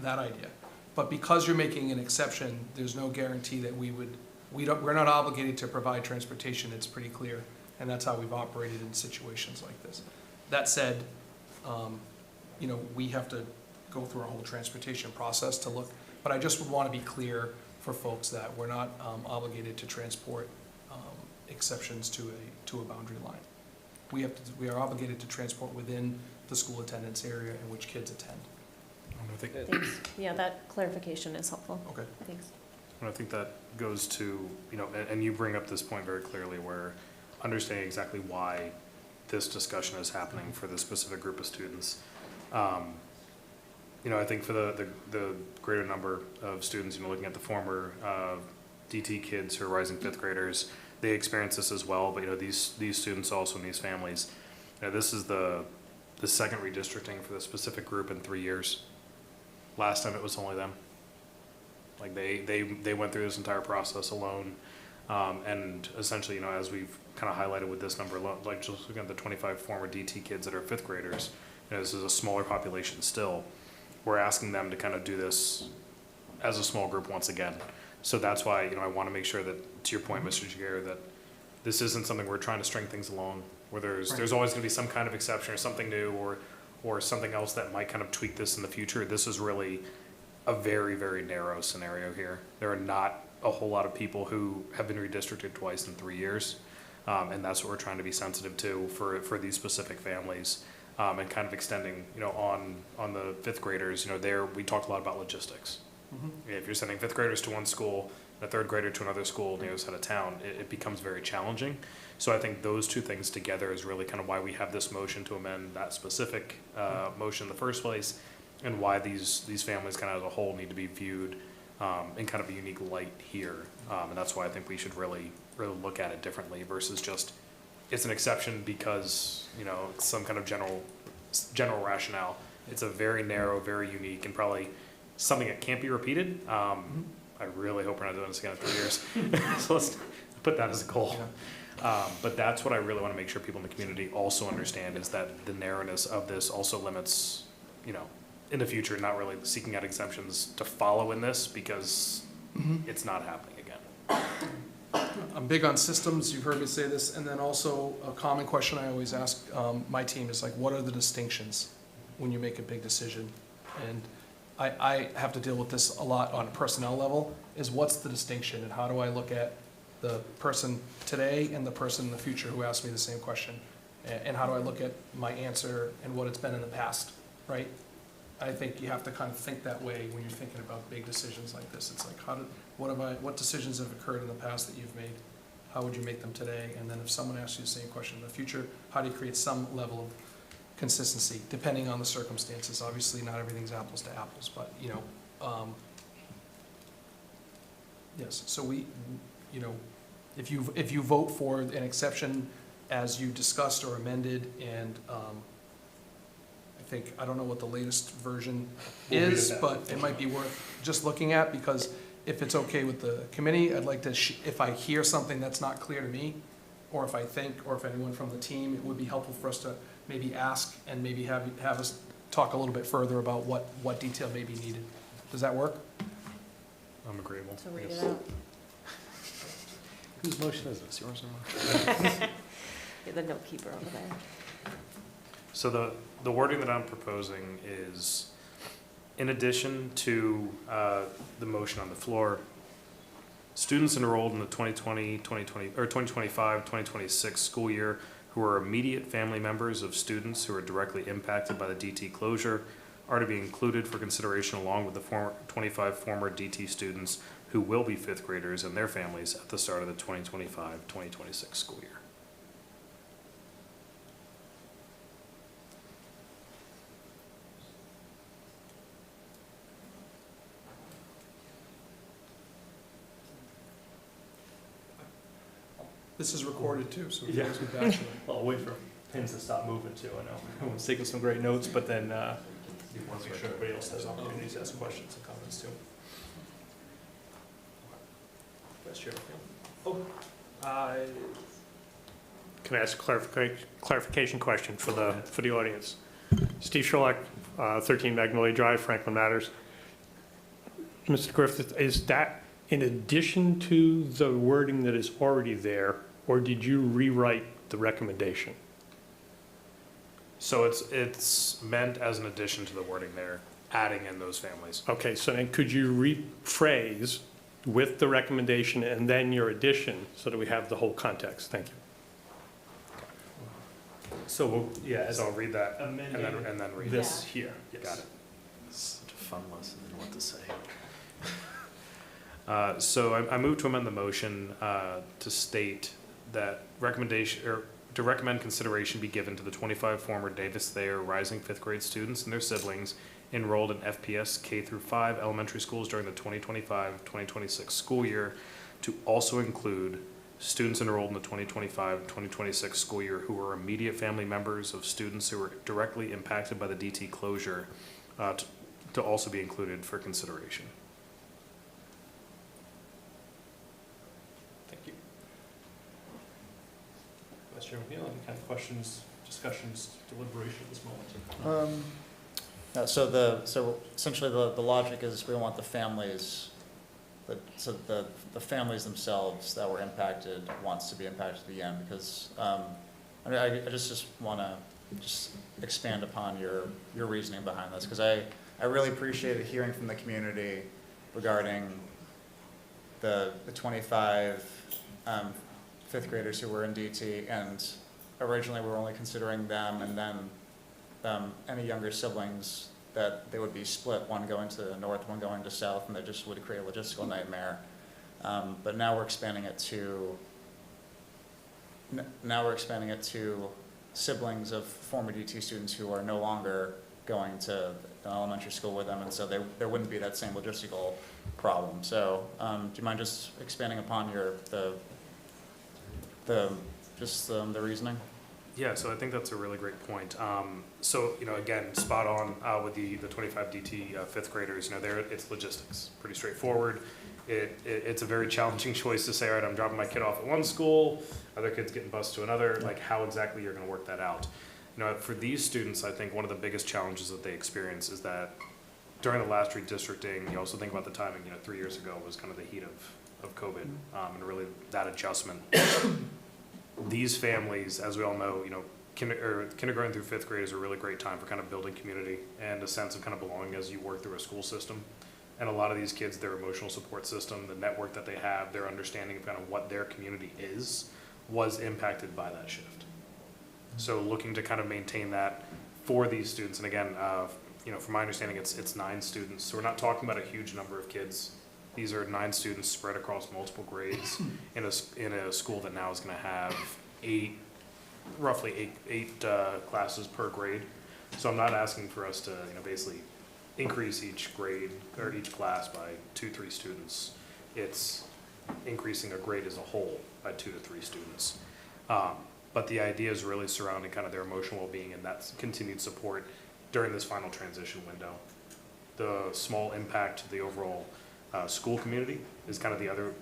that idea. But because you're making an exception, there's no guarantee that we're not obligated to provide transportation, it's pretty clear. And that's how we've operated in situations like this. That said, we have to go through our whole transportation process to look, but I just would want to be clear for folks that we're not obligated to transport exceptions to a boundary line. We are obligated to transport within the school attendance area in which kids attend. thanks. Yeah, that clarification is helpful. Okay. Thanks. And I think that goes to, and you bring up this point very clearly where understanding exactly why this discussion is happening for this specific group of students. I think for the greater number of students, looking at the former DT kids who are rising fifth graders, they experience this as well, but these students also in these families, this is the second redistricting for the specific group in 3 years. Last time it was only them. Like they went through this entire process alone, and essentially, as we've kind of highlighted with this number alone, like just looking at the 25 former DT kids that are fifth graders, this is a smaller population still. We're asking them to kind of do this as a small group once again. So that's why, I want to make sure that, to your point, Mr. Jaguar, that this isn't something we're trying to string things along, where there's always going to be some kind of exception or something new or something else that might kind of tweak this in the future. This is really a very, very narrow scenario here. There are not a whole lot of people who have been redistricted twice in 3 years, and that's what we're trying to be sensitive to for these specific families, and kind of extending, on the fifth graders. There we talked a lot about logistics. Mm-hmm. If you're sending fifth graders to one school, a third grader to another school on the other side of town, it becomes very challenging. So I think those two things together is really kind of why we have this motion to amend that specific motion in the first place, and why these families kind of as a whole need to be viewed in kind of a unique light here. And that's why I think we should really look at it differently versus just it's an exception because some kind of general rationale. It's a very narrow, very unique, and probably something that can't be repeated. I really hope we're not doing this again in 3 years. So let's put that as a goal. But that's what I really want to make sure people in the community also understand, is that the narrowness of this also limits, in the future, not really seeking out exemptions to follow in this, because it's not happening again. I'm big on systems, you've heard me say this, and then also a common question I always ask my team is like, what are the distinctions when you make a big decision? And I have to deal with this a lot on a personnel level, is what's the distinction, and how do I look at the person today and the person in the future who asked me the same question? And how do I look at my answer and what it's been in the past, right? I think you have to kind of think that way when you're thinking about big decisions like this. It's like, what decisions have occurred in the past that you've made? How would you make them today? And then if someone asks you the same question in the future, how do you create some level of consistency, depending on the circumstances? Obviously, not everything's apples to apples, but, yes. So if you vote for an exception as you discussed or amended, and I don't know what the latest version is, but it might be worth just looking at, because if it's okay with the committee, I'd like to, if I hear something that's not clear to me, or if I think, or if anyone from the team, it would be helpful for us to maybe ask and maybe have us talk a little bit further about what detail may be needed. Does that work? I'm agreeable. So read it out. Whose motion is this? Yours or mine? You're the note keeper over there. So the wording that I'm proposing is In addition to the motion on the floor, students enrolled in the 2025-2026 school year who are immediate family members of students who are directly impacted by the DT closure are to be included for consideration along with the 25 former DT students who will be fifth graders and their families at the start of the 2025-2026 school year. This is recorded too, so we Yeah. can go back to it. Well, I'll wait for pins to stop moving too. I know everyone's taking some great notes, but then make sure everybody else has opportunities to ask questions and comments too. Vice Chair. Oh, Can I ask a clarification question for the audience? Steve Sherlock, 13 Magnolia Drive, Franklin Matters. Mr. Griffith, is that in addition to the wording that is already there, or did you rewrite the recommendation? So it's meant as an addition to the wording there, adding in those families. Okay, so then could you rephrase with the recommendation and then your addition so that we have the whole context? Thank you. so yeah, So I'll read that and amending then read this here. Yes. Got it. Such a fun lesson in what to say. So I move to amend the motion to state that to recommend consideration be given to the 25 former Davis Thayer Rising fifth grade students and their siblings enrolled in FPS K through 5 elementary schools during the 2025-2026 school year to also include students enrolled in the 2025-2026 school year who are immediate family members of students who were directly impacted by the DT closure to also be included for consideration. Thank you. Vice Chair McNeil, any kind of questions, discussions, deliberation at this moment? No, so essentially the logic is we don't want the families, the families themselves that were impacted wants to be impacted at the end because, I just want to just expand upon your reasoning behind this because I really appreciated hearing from the community regarding the 25 fifth graders who were in DT, and originally we were only considering them and then any younger siblings that they would be split, one going to the north, one going to south, and that just would create a logistical nightmare. But now we're expanding it to siblings of former DT students who are no longer going to an elementary school with them, and so there wouldn't be that same logistical problem. So do you mind just expanding upon the reasoning? Yeah, so I think that's a really great point. So, again, spot on with the 25 DT fifth graders, it's logistics, pretty straightforward. It's a very challenging choice to say, all right, I'm dropping my kid off at one school, other kids getting bused to another, like how exactly you're gonna work that out. For these students, I think one of the biggest challenges that they experience is that during the last redistricting, you also think about the timing, 3 years ago was kind of the heat of COVID, and really that adjustment. These families, as we all know, kindergarten through fifth grade is a really great time for kind of building community and a sense of kind of belonging as you work through a school system. And a lot of these kids, their emotional support system, the network that they have, their understanding of kind of what their community is, was impacted by that shift. So looking to kind of maintain that for these students, and again, from my understanding, it's 9 students. So we're not talking about a huge number of kids. These are 9 students spread across multiple grades in a school that now is going to have roughly eight classes per grade. So I'm not asking for us to basically increase each grade or each class by 2-3 students. It's increasing a grade as a whole by 2 to 3 students. But the idea is really surrounding kind of their emotional well-being and that continued support during this final transition window. The small impact to the overall school community is kind of the other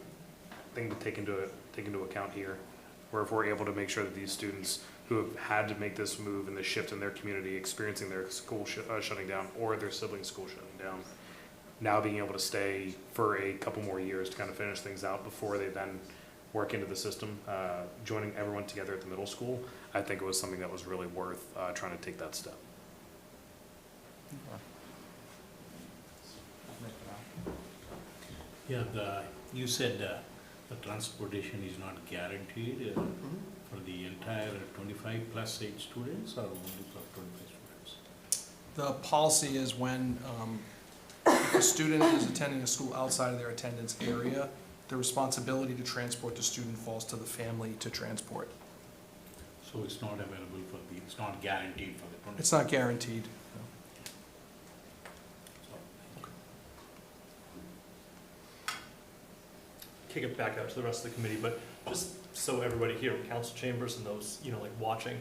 thing to take into account here, where if we're able to make sure that these students who have had to make this move and this shift in their community, experiencing their school shutting down or their sibling school shutting down, now being able to stay for a couple more years to kind of finish things out before they then work into the system, joining everyone together at the middle school, I think it was something that was really worth trying to take that step. Yeah, you said the transportation is not guaranteed for the entire 25 plus 8 students or only for 25 students? The policy is when if a student is attending a school outside of their attendance area, the responsibility to transport the student falls to the family to transport. So it's not available for the, it's not guaranteed for the 25? It's not guaranteed. No. Kick it back out to the rest of the committee, but just so everybody here, council chambers and those, like watching,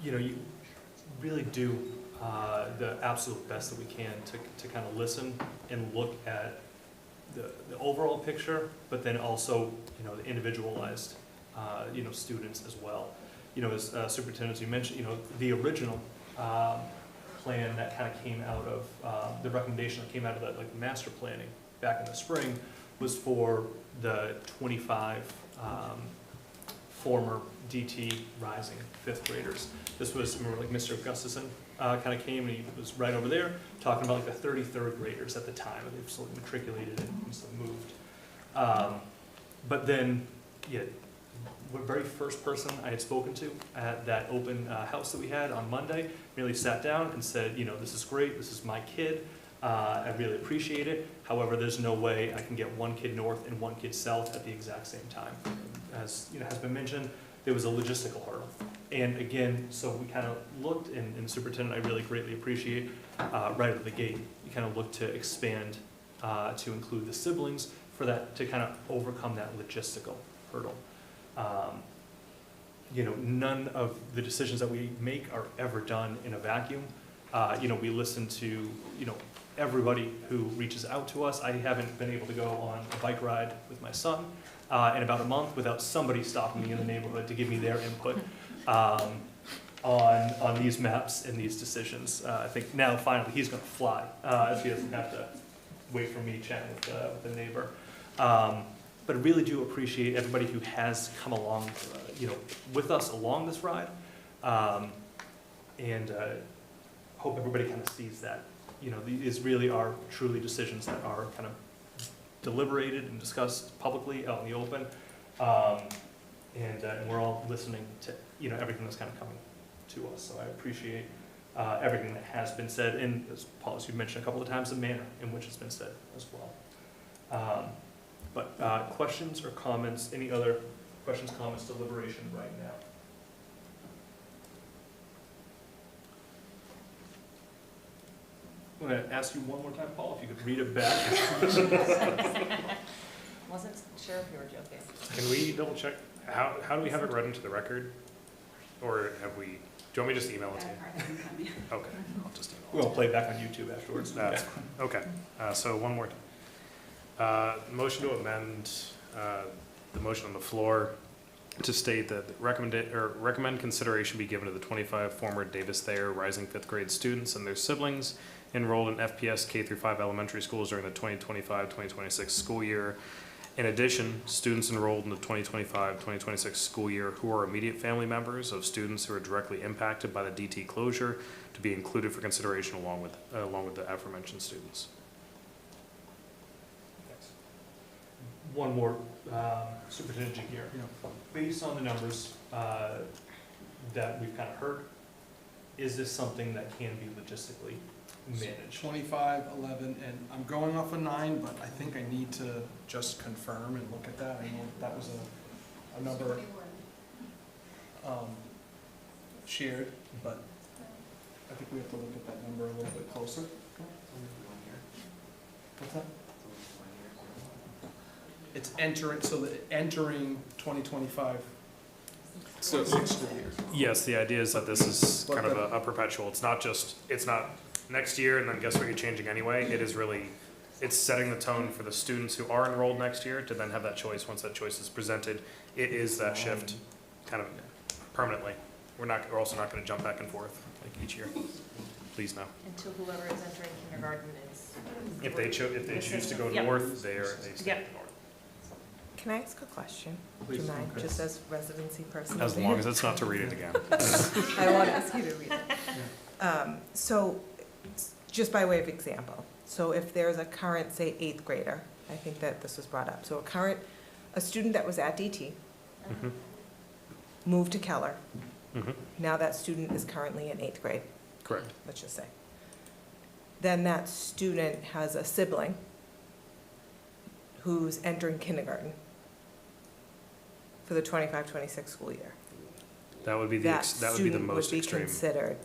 you really do the absolute best that we can to kind of listen and look at the overall picture, but then also, the individualized, students as well. As superintendent, you mentioned, the original plan that kind of came out of, the recommendation that came out of that, like, master planning back in the spring was for the 25 former DT rising 5th graders. This was, remember, like Mr. Gustafson kind of came and he was right over there talking about like the 33rd graders at the time, and they've sort of matriculated and sort of moved. But then, the very first person I had spoken to at that open house that we had on Monday merely sat down and said, this is great, this is my kid, I really appreciate it. However, there's no way I can get one kid north and one kid south at the exact same time. As has been mentioned, there was a logistical hurdle. And again, so we kind of looked, and superintendent, I really greatly appreciate, right out of the gate, you kind of looked to expand to include the siblings for that, to kind of overcome that logistical hurdle. None of the decisions that we make are ever done in a vacuum. We listen to, everybody who reaches out to us. I haven't been able to go on a bike ride with my son in about a month without somebody stopping me in the neighborhood to give me their input on these maps and these decisions. I think now finally he's going to fly as he doesn't have to wait for me chatting with the neighbor. But I really do appreciate everybody who has come along, with us along this ride, and hope everybody kind of sees that. These really are truly decisions that are kind of deliberated and discussed publicly out in the open, and we're all listening to everything that's kind of coming to us. So I appreciate everything that has been said, and as Paul, as you mentioned a couple of times, the manner in which it's been said as well. But questions or comments? Any other questions, comments, deliberation right now? I'm going to ask you one more time, Paul, if you could read it back. Wasn't sure if you were joking. Can we double check, how do we have it read into the record? Or have we, do you want me to just email it to you? Okay, I'll just email it. We'll play it back on YouTube afterwards. Okay, so one more time. Motion to amend the motion on the floor to state that recommend consideration be given to the 25 former Davis Thayer rising 5th grade students and their siblings enrolled in FPS K-5 elementary schools during the 2025-2026 school year. In addition, students enrolled in the 2025-2026 school year who are immediate family members of students who are directly impacted by the DT closure to be included for consideration along with the aforementioned students. One more, Superintendent Jagir. Based on the numbers that we've kind of heard, is this something that can be logistically managed? 25, 11, and I'm going off of 9, but I think I need to just confirm and look at that. I know that was a number shared, but I think we have to look at that number a little bit closer. What's that? It's entering 2025. So, yes, the idea is that this is kind of a perpetual, it's not next year and then guess what, you're changing anyway. It is really, it's setting the tone for the students who are enrolled next year to then have that choice. Once that choice is presented, it is that shift kind of permanently. We're also not going to jump back and forth like each year. Please no. Until whoever is entering kindergarten is. If they choose to go Yep. north, they stay Yep. north. Can I ask a question? Please, Do you mind, Chris. just as residency person? As long as it's not to read it again. I want to ask you to read it. So, just by way of example, So if there's a current, say, 8th grader, I think that this was brought up. So a student that was at DT Mhm. moved to Keller. Mhm. Now that student is currently in 8th grade, Correct. let's just say. Then that student has a sibling who's entering kindergarten for the 25-26 school year. That would be That that would be the student would most be extreme. considered,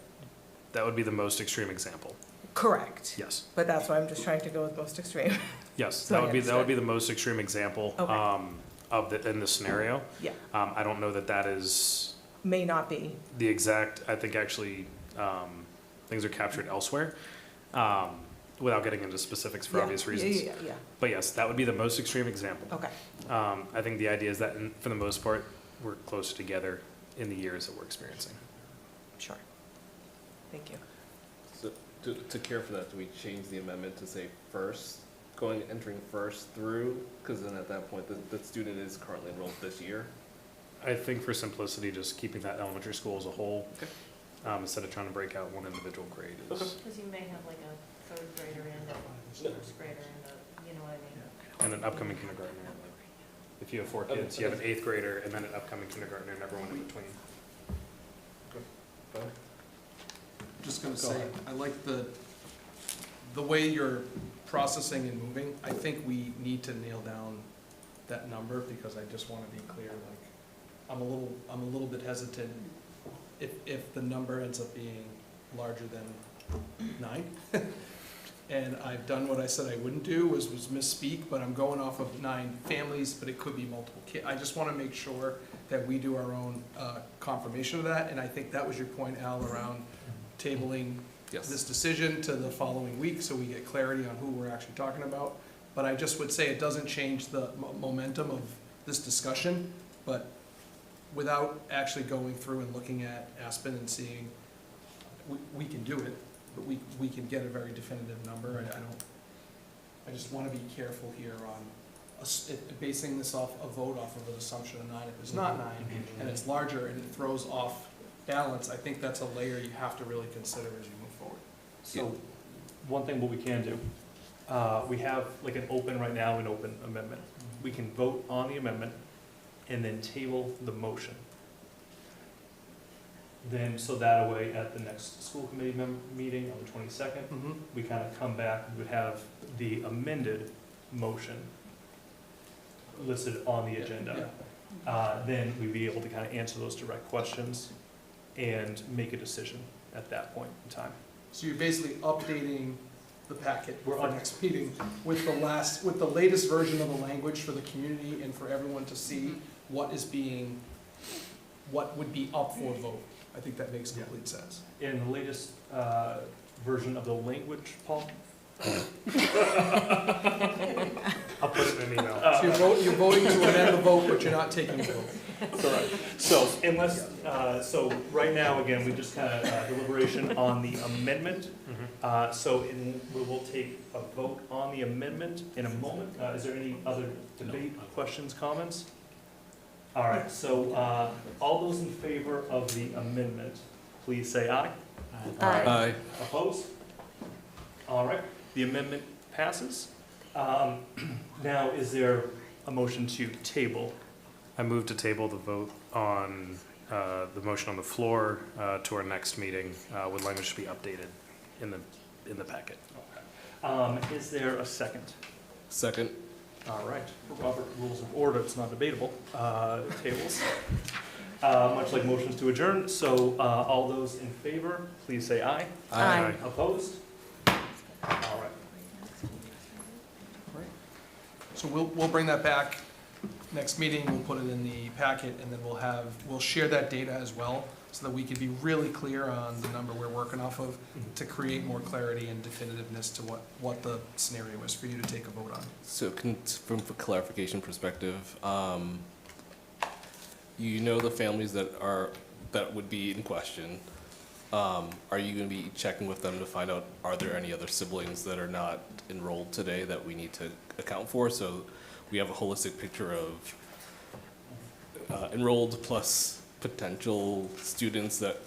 That would be the most extreme example. correct. Yes. But that's why I'm just trying to go with most extreme. Yes, So that I would be understood. the most extreme example Okay. in this scenario. Yeah, I don't know that that is may not be. the exact. I think actually things are captured elsewhere, without getting into specifics for Yeah, obvious reasons. Yeah. But yes, that would be the most extreme example. Okay, I think the idea is that, for the most part, we're closer together in the years that we're experiencing. sure. Thank you. So to care for that, do we change the amendment to say entering first through? Because then at that point, the student is currently enrolled this year. I think for simplicity, just keeping that elementary school as a whole, instead of trying to break out one individual grade is. Because you may have like a 3rd grader and a 1st grader and a, you know what I mean? And an upcoming kindergartner. If you have 4 kids, you have an 8th grader and then an upcoming kindergartner and everyone in between. I'm just gonna say, I like the way you're processing and moving. I think we need to nail down that number, because I just wanna be clear, like, I'm a little bit hesitant if the number ends up being larger than 9. And I've done what I said I wouldn't do, was misspeak, but I'm going off of 9 families, but it could be multiple kids. I just wanna make sure that we do our own confirmation of that, and I think that was your point, Al, around tabling this decision to the following week, so we get clarity on who we're actually talking about. But I just would say it doesn't change the momentum of this discussion, but without actually going through and looking at Aspen and seeing, we can do it, but we can get a very definitive number. I just want to be careful here on basing this off a vote off of an assumption of 9. If it's not 9 and it's larger and it throws off balance, I think that's a layer you have to really consider as you move forward. So, one thing what we can do, we have like an open right now, an open amendment. We can vote on the amendment and then table the motion. Then, so that way, at the next school committee meeting on the 22nd, we kind of come back, we would have the amended motion listed on the agenda. Then we'd be able to kind of answer those direct questions and make a decision at that point in time. So you're basically updating the packet for our next meeting with the latest version of the language for the community and for everyone to see what would be up for vote. I think that makes complete sense. In the latest version of the language, Paul? I'll put it in an email. So you're voting to amend the vote, but you're not taking a vote. Correct. So unless, so right now, again, we just kind of deliberation on the amendment. So we will take a vote on the amendment in a moment. Is there any other debate, questions, comments? All right, so all those in favor of the amendment, please say aye. Aye. Opposed? All right, the amendment passes. Now, is there a motion to table? I move to table the vote on the motion on the floor to our next meeting with language to be updated in the packet. Okay. Is there a second? Second. All right, Robert Rules of Order, it's not debatable, tables. Much like motions to adjourn, so all those in favor, please say aye. Aye. Opposed? All right. So we'll bring that back next meeting, we'll put it in the packet, and then we'll share that data as well, so that we can be really clear on the number we're working off of, to create more clarity and definitiveness to what the scenario is for you to take a vote on. So from a clarification perspective, you know the families that would be in question. Are you going to be checking with them to find out, are there any other siblings that are not enrolled today that we need to account for? So we have a holistic picture of enrolled plus potential students that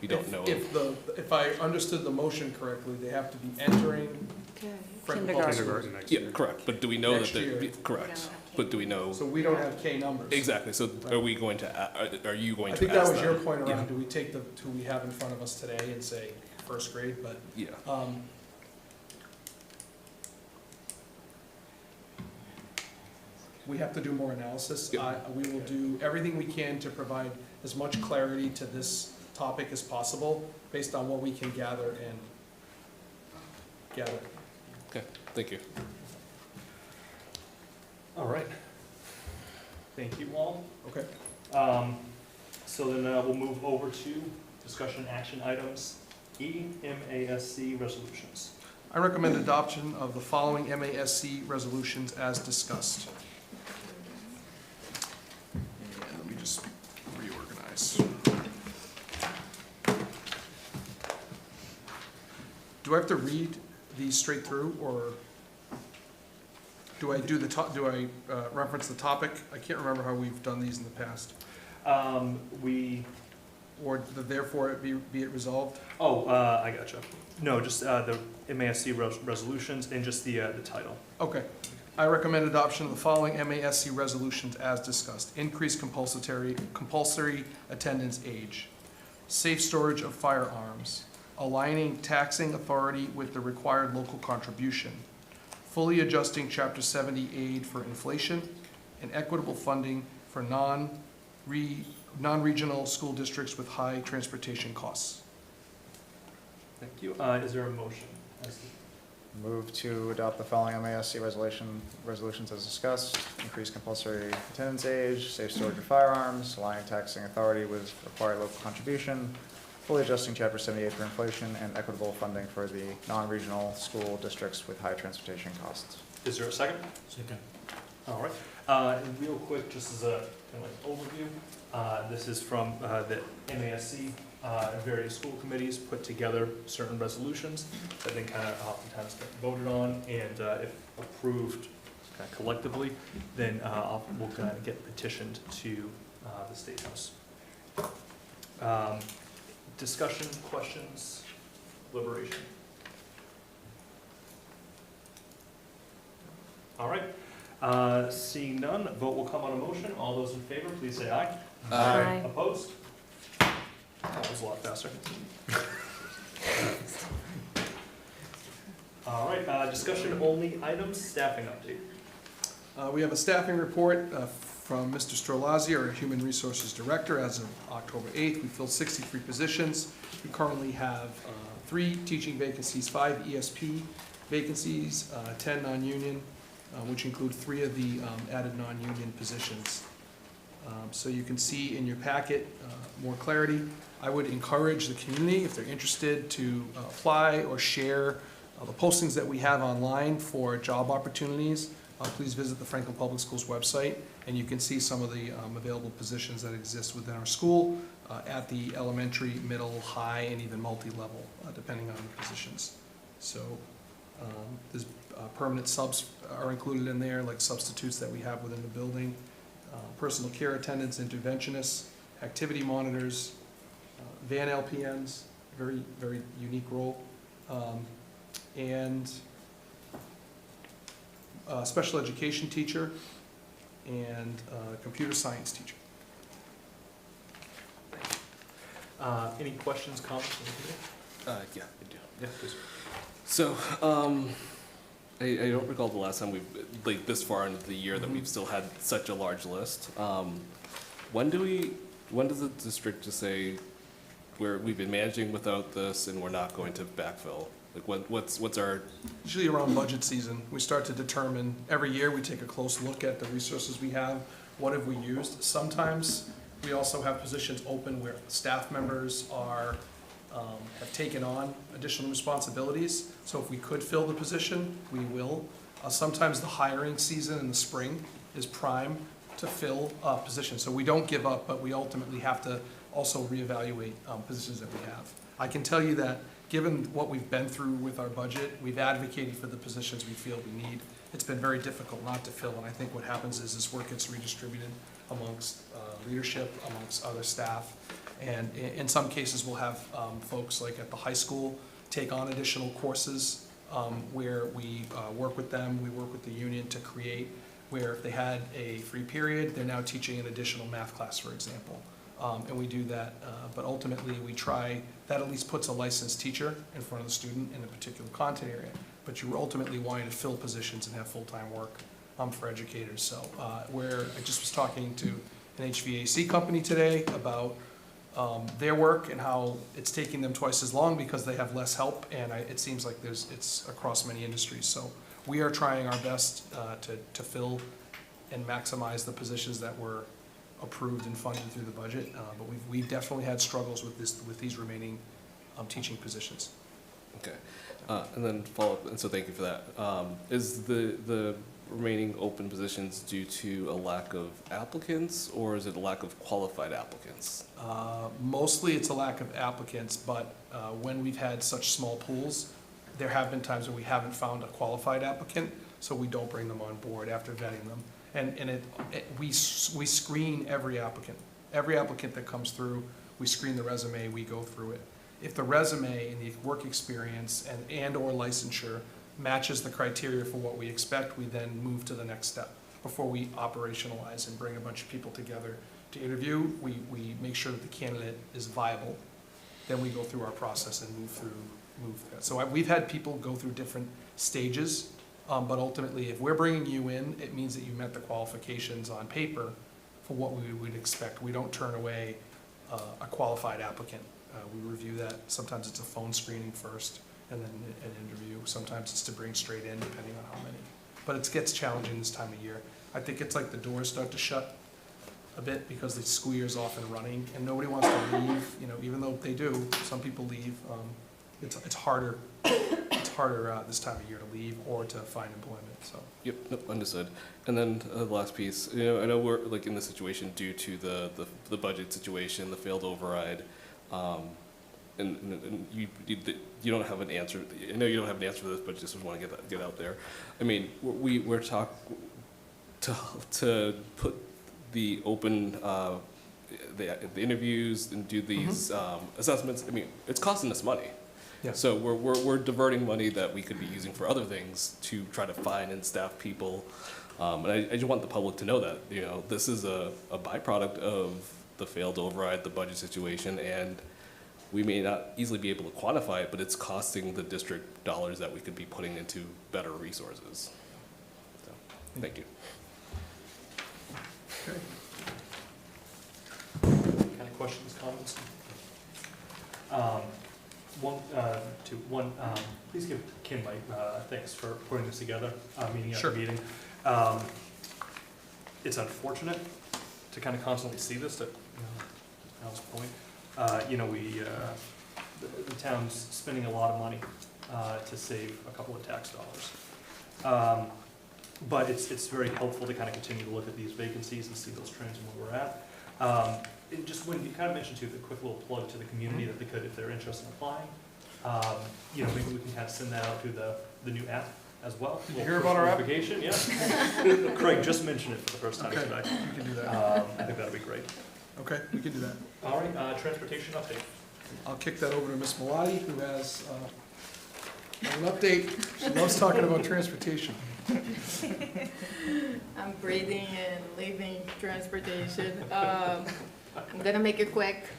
we don't know. If I understood the motion correctly, they have to be entering Kindergarten next Yeah, year. correct, but do we know that Next they're, year. correct, but do we know? So we don't have K numbers. Exactly, so are we going to, are you going I to think that ask was your them? point Yeah. around, do we take the two we have in front of us today and say first grade, but, Yeah, we have to do more analysis. Yep. We will do everything we can to provide as much clarity to this topic as possible, based on what we can gather and gather. okay, thank you. All right. Thank you all. Okay. So then we'll move over to discussion action items, MASC resolutions. I recommend adoption of the following MASC resolutions as discussed. And let me just reorganize. Do I have to read these straight through, or do I do reference the topic? I can't remember how we've done these in the past. Or therefore be it resolved? I gotcha. No, just the MASC resolutions and just the title. Okay. I recommend adoption of the following MASC resolutions as discussed. Increase compulsory attendance age. Safe storage of firearms. Aligning taxing authority with the required local contribution. Fully adjusting Chapter 70 aid for inflation. And equitable funding for non-regional school districts with high transportation costs. Thank you. Is there a motion? Move to adopt the following MASC resolutions as discussed. Increase compulsory attendance age, safe storage of firearms, aligning taxing authority with required local contribution, fully adjusting Chapter 78 for inflation, and equitable funding for the non-regional school districts with high transportation costs. Is there a second? Second. All right. And real quick, just as a kind of like overview, this is from the MASC. Various school committees put together certain resolutions that then kind of oftentimes get voted on, and if approved kind of collectively, then we'll kind of get petitioned to the State House. Discussion, questions, deliberation. All right. Seeing none, vote will come on a motion. All those in favor, please say aye. Aye. Opposed? That was a lot faster. All right, discussion only items, staffing update. We have a staffing report from Mr. Strolazzi, our Human Resources Director. As of October 8th, we filled 63 positions. We currently have 3 teaching vacancies, 5 ESP vacancies, 10 non-union, which include 3 of the added non-union positions. So you can see in your packet more clarity. I would encourage the community, if they're interested, to apply or share the postings that we have online for job opportunities. Please visit the Franklin Public Schools website, and you can see some of the available positions that exist within our school at the elementary, middle, high, and even multi-level, depending on the positions. So there's permanent subs are included in there, like substitutes that we have within the building, personal care attendants, interventionists, activity monitors, van LPNs, very, very unique role, and special education teacher, and computer science teacher. Any questions, comments from the committee? Yeah, I do. Yeah, please. So, I don't recall the last time we've, like, this far into the year that we've still had such a large list. When does the district just say, we've been managing without this and we're not going to backfill? Like, what's our? Usually around budget season, we start to determine, every year we take a close look at the resources we have, what have we used. Sometimes we also have positions open where staff members have taken on additional responsibilities. So if we could fill the position, we will. Sometimes the hiring season in the spring is prime to fill positions. So we don't give up, but we ultimately have to also reevaluate positions that we have. I can tell you that given what we've been through with our budget, we've advocated for the positions we feel we need. It's been very difficult not to fill, and I think what happens is this work gets redistributed amongst leadership, amongst other staff. And in some cases, we'll have folks like at the high school take on additional courses where we work with them, we work with the union to create, where if they had a free period, they're now teaching an additional math class, for example. And we do that, but ultimately we try, that at least puts a licensed teacher in front of the student in a particular content area. But you're ultimately wanting to fill positions and have full-time work for educators. So where I just was talking to an HVAC company today about their work and how it's taking them twice as long because they have less help, and it seems like it's across many industries. So we are trying our best to fill and maximize the positions that were approved and funded through the budget, but we've definitely had struggles with these remaining teaching positions. Okay, and then follow up, and so thank you for that. Is the remaining open positions due to a lack of applicants, or is it a lack of qualified applicants? Mostly it's a lack of applicants, but when we've had such small pools, there have been times where we haven't found a qualified applicant, so we don't bring them on board after vetting them. And we screen every applicant. Every applicant that comes through, we screen the resume, we go through it. If the resume and the work experience and/or licensure matches the criteria for what we expect, we then move to the next step. Before we operationalize and bring a bunch of people together to interview, we make sure that the candidate is viable. Then we go through our process and move through that. So we've had people go through different stages, but ultimately, if we're bringing you in, it means that you met the qualifications on paper for what we would expect. We don't turn away a qualified applicant. We review that. Sometimes it's a phone screening first, and then an interview. Sometimes it's to bring straight in, depending on how many. But it gets challenging this time of year. I think it's like the doors start to shut a bit because the school year's off and running, and nobody wants to leave. You know, even though they do, some people leave. It's harder. It's harder this time of year to leave or to find employment. So. Yep, nope, understood. And then the last piece, I know we're like in this situation due to the budget situation, the failed override, and you don't have an answer. I know you don't have an answer for this, but just want to get out there. I mean, we're to put the open the interviews and do these assessments. I mean, it's costing us money. Yeah. So we're diverting money that we could be using for other things to try to find and staff people. And I just want the public to know that, this is a byproduct of the failed override, the budget situation, and we may not easily be able to quantify it, but it's costing the district dollars that we could be putting into better resources. So, thank you. Okay. Any kind of questions, comments? Please give Kim my thanks for putting this together, meeting after meeting. It's unfortunate to kind of constantly see this, at Al's point. The town's spending a lot of money to save a couple of tax dollars. But it's very helpful to kind of continue to look at these vacancies and see those trends and where we're at. And just when you kind of mentioned too, the quick little plug to the community that they could, if they're interested in applying, maybe we can kind of send that out through the new app as well. Did you hear about our app? Yeah. Craig just mentioned it for the first time today. We can do that. I think that'd be great. Okay, we can do that. All right, transportation update. I'll kick that over to Ms. Malati, who has an update. She loves talking about transportation. I'm breathing and leaving transportation. I'm gonna make it quick.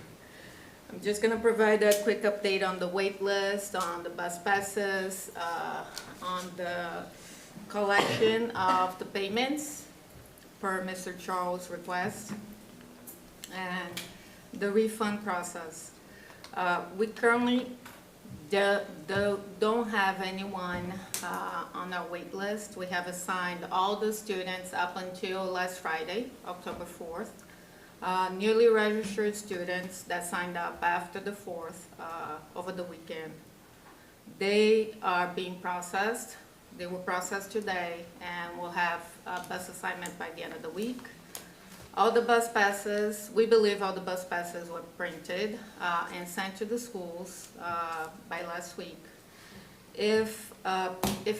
I'm just gonna provide a quick update on the wait list, on the bus passes, on the collection of the payments per Mr. Charles' request, and the refund process. We currently don't have anyone on our wait list. We have assigned all the students up until last Friday, October 4th. Newly registered students that signed up after the 4th over the weekend. They are being processed. They were processed today, and we'll have a bus assignment by the end of the week. All the bus passes, we believe all the bus passes were printed and sent to the schools by last week. If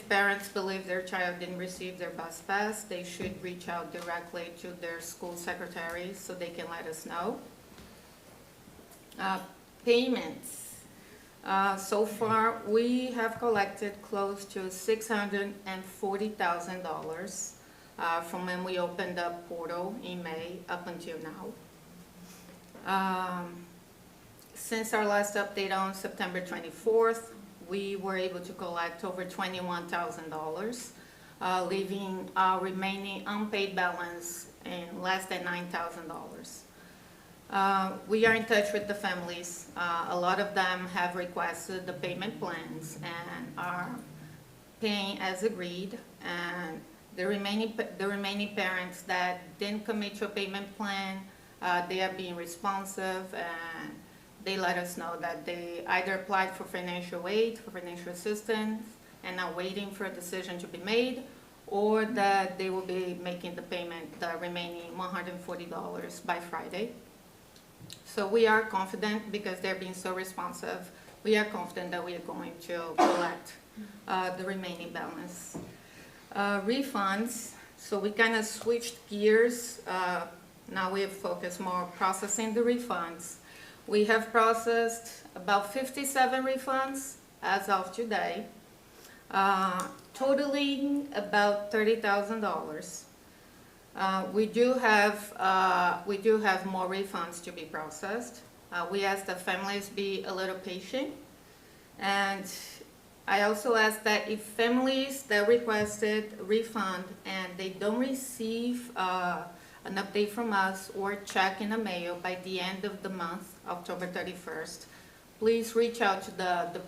parents believe their child didn't receive their bus pass, they should reach out directly to their school secretaries so they can let us know. Payments. So far, we have collected close to $640,000 from when we opened the portal in May up until now. Since our last update on September 24th, we were able to collect over $21,000, leaving our remaining unpaid balance in less than $9,000. We are in touch with the families. A lot of them have requested the payment plans and are paying as agreed. And the remaining parents that didn't commit to a payment plan, they are being responsive, and they let us know that they either applied for financial aid, for financial assistance, and are waiting for a decision to be made, or that they will be making the payment, the remaining $140 by Friday. So we are confident, because they're being so responsive, we are confident that we are going to collect the remaining balance. Refunds, so we kind of switched gears. Now we have focused more on processing the refunds. We have processed about 57 refunds as of today, totaling about $30,000. We do have more refunds to be processed. We ask the families be a little patient, and I also ask that if families that requested refund and they don't receive an update from us or check in the mail by the end of the month, October 31st, please reach out to the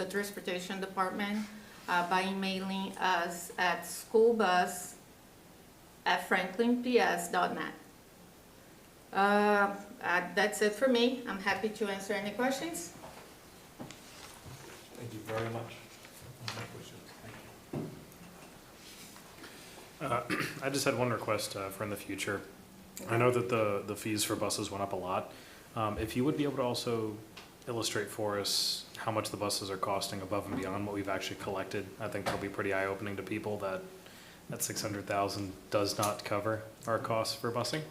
Transportation Department by emailing us at schoolbus@franklinps.net. That's it for me. I'm happy to answer any questions. Thank you very much. I just had one request for in the future. I know that the fees for buses went up a lot. If you would be able to also illustrate for us how much the buses are costing above and beyond what we've actually collected, I think that'll be pretty eye-opening to people that $600,000 does not cover our costs for busing.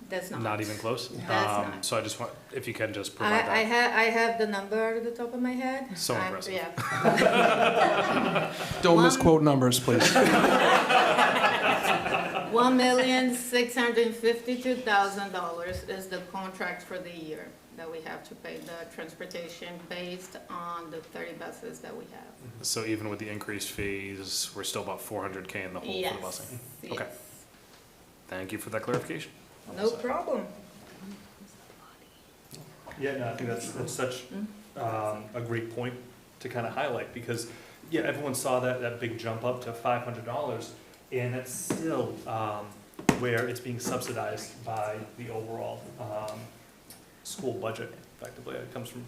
Does not. Not even close. Does not. So I just want, if you can just provide that. I have the number at the top of my head. So impressive. Yeah. Don't misquote numbers, please. $1,652,000 is the contract for the year that we have to pay the transportation based on the 30 buses that we have. So even with the increased fees, we're still about $400K in the hole for the busing? Yes. Okay. Thank you for that clarification. No problem. Yeah, no, I think that's such a great point to kind of highlight, because, yeah, everyone saw that big jump up to $500, and that's still where it's being subsidized by the overall school budget, effectively. It comes from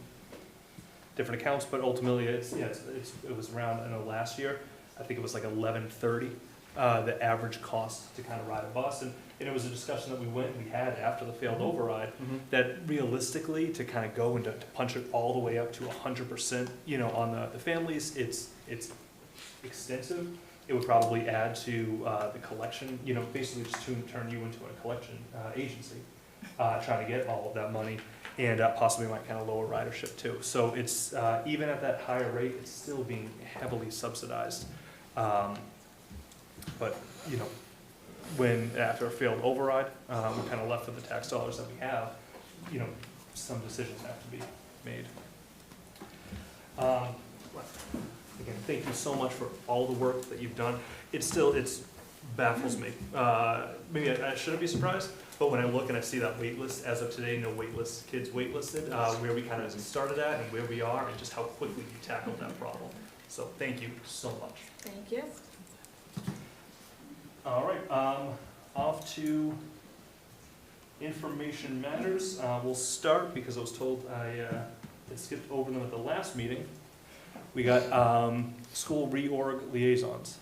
different accounts, but ultimately it was around, I know last year, I think it was like $11.30, the average cost to kind of ride a bus. And it was a discussion that we had after the failed override, that realistically, to kind of go and to punch it all the way up to 100%, on the families, it's extensive. It would probably add to the collection, basically just turn you into a collection agency, trying to get all of that money, and possibly might kind of lower ridership too. So it's, even at that higher rate, it's still being heavily subsidized. But, when after a failed override, we're kind of left with the tax dollars that we have, some decisions have to be made. Again, thank you so much for all the work that you've done. It baffles me. Maybe I shouldn't be surprised, but when I look and I see that wait list, as of today, no kids waitlisted, where we kind of started at and where we are, and just how quickly you tackled that problem. So thank you so much. Thank you. All right, off to information matters. We'll start, because I was told I had skipped over them at the last meeting. We got school reorg liaisons.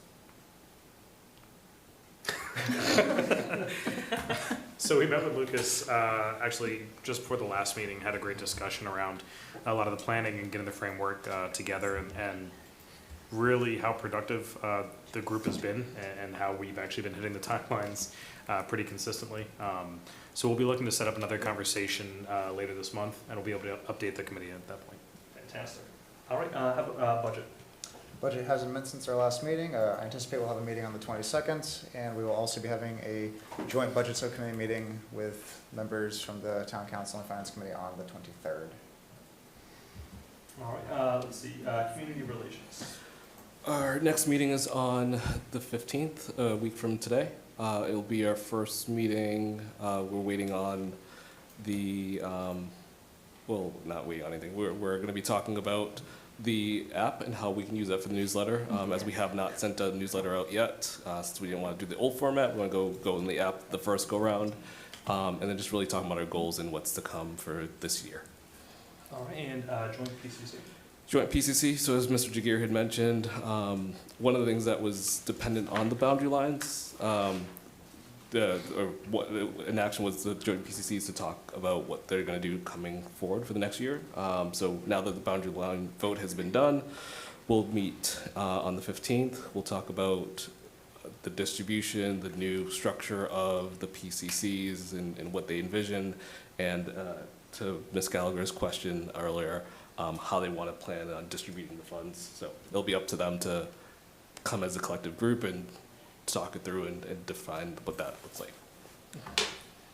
So we met with Lucas, actually, just before the last meeting, had a great discussion around a lot of the planning and getting the framework together, and really how productive the group has been, and how we've actually been hitting the timelines pretty consistently. So we'll be looking to set up another conversation later this month, and we'll be able to update the committee at that point. Fantastic. All right, how about budget? Budget hasn't met since our last meeting. I anticipate we'll have a meeting on the 22nd, and we will also be having a joint budget subcommittee meeting with members from the Town Council and Finance Committee on the 23rd. All right, let's see, community relations. Our next meeting is on the 15th, a week from today. It'll be our first meeting. We're waiting on the, well, not waiting on anything. We're going to be talking about the app and how we can use that for the newsletter, as we have not sent a newsletter out yet, since we didn't want to do the old format. We want to go in the app the first go round, and then just really talking about our goals and what's to come for this year. All right, and joint PCC. Joint PCC, so as Mr. Jagir had mentioned, one of the things that was dependent on the boundary lines, an action was the joint PCCs to talk about what they're going to do coming forward for the next year. So now that the boundary line vote has been done, we'll meet on the 15th. We'll talk about the distribution, the new structure of the PCCs and what they envision, and to Ms. Gallagher's question earlier, how they want to plan on distributing the funds. So it'll be up to them to come as a collective group and talk it through and define what that looks like.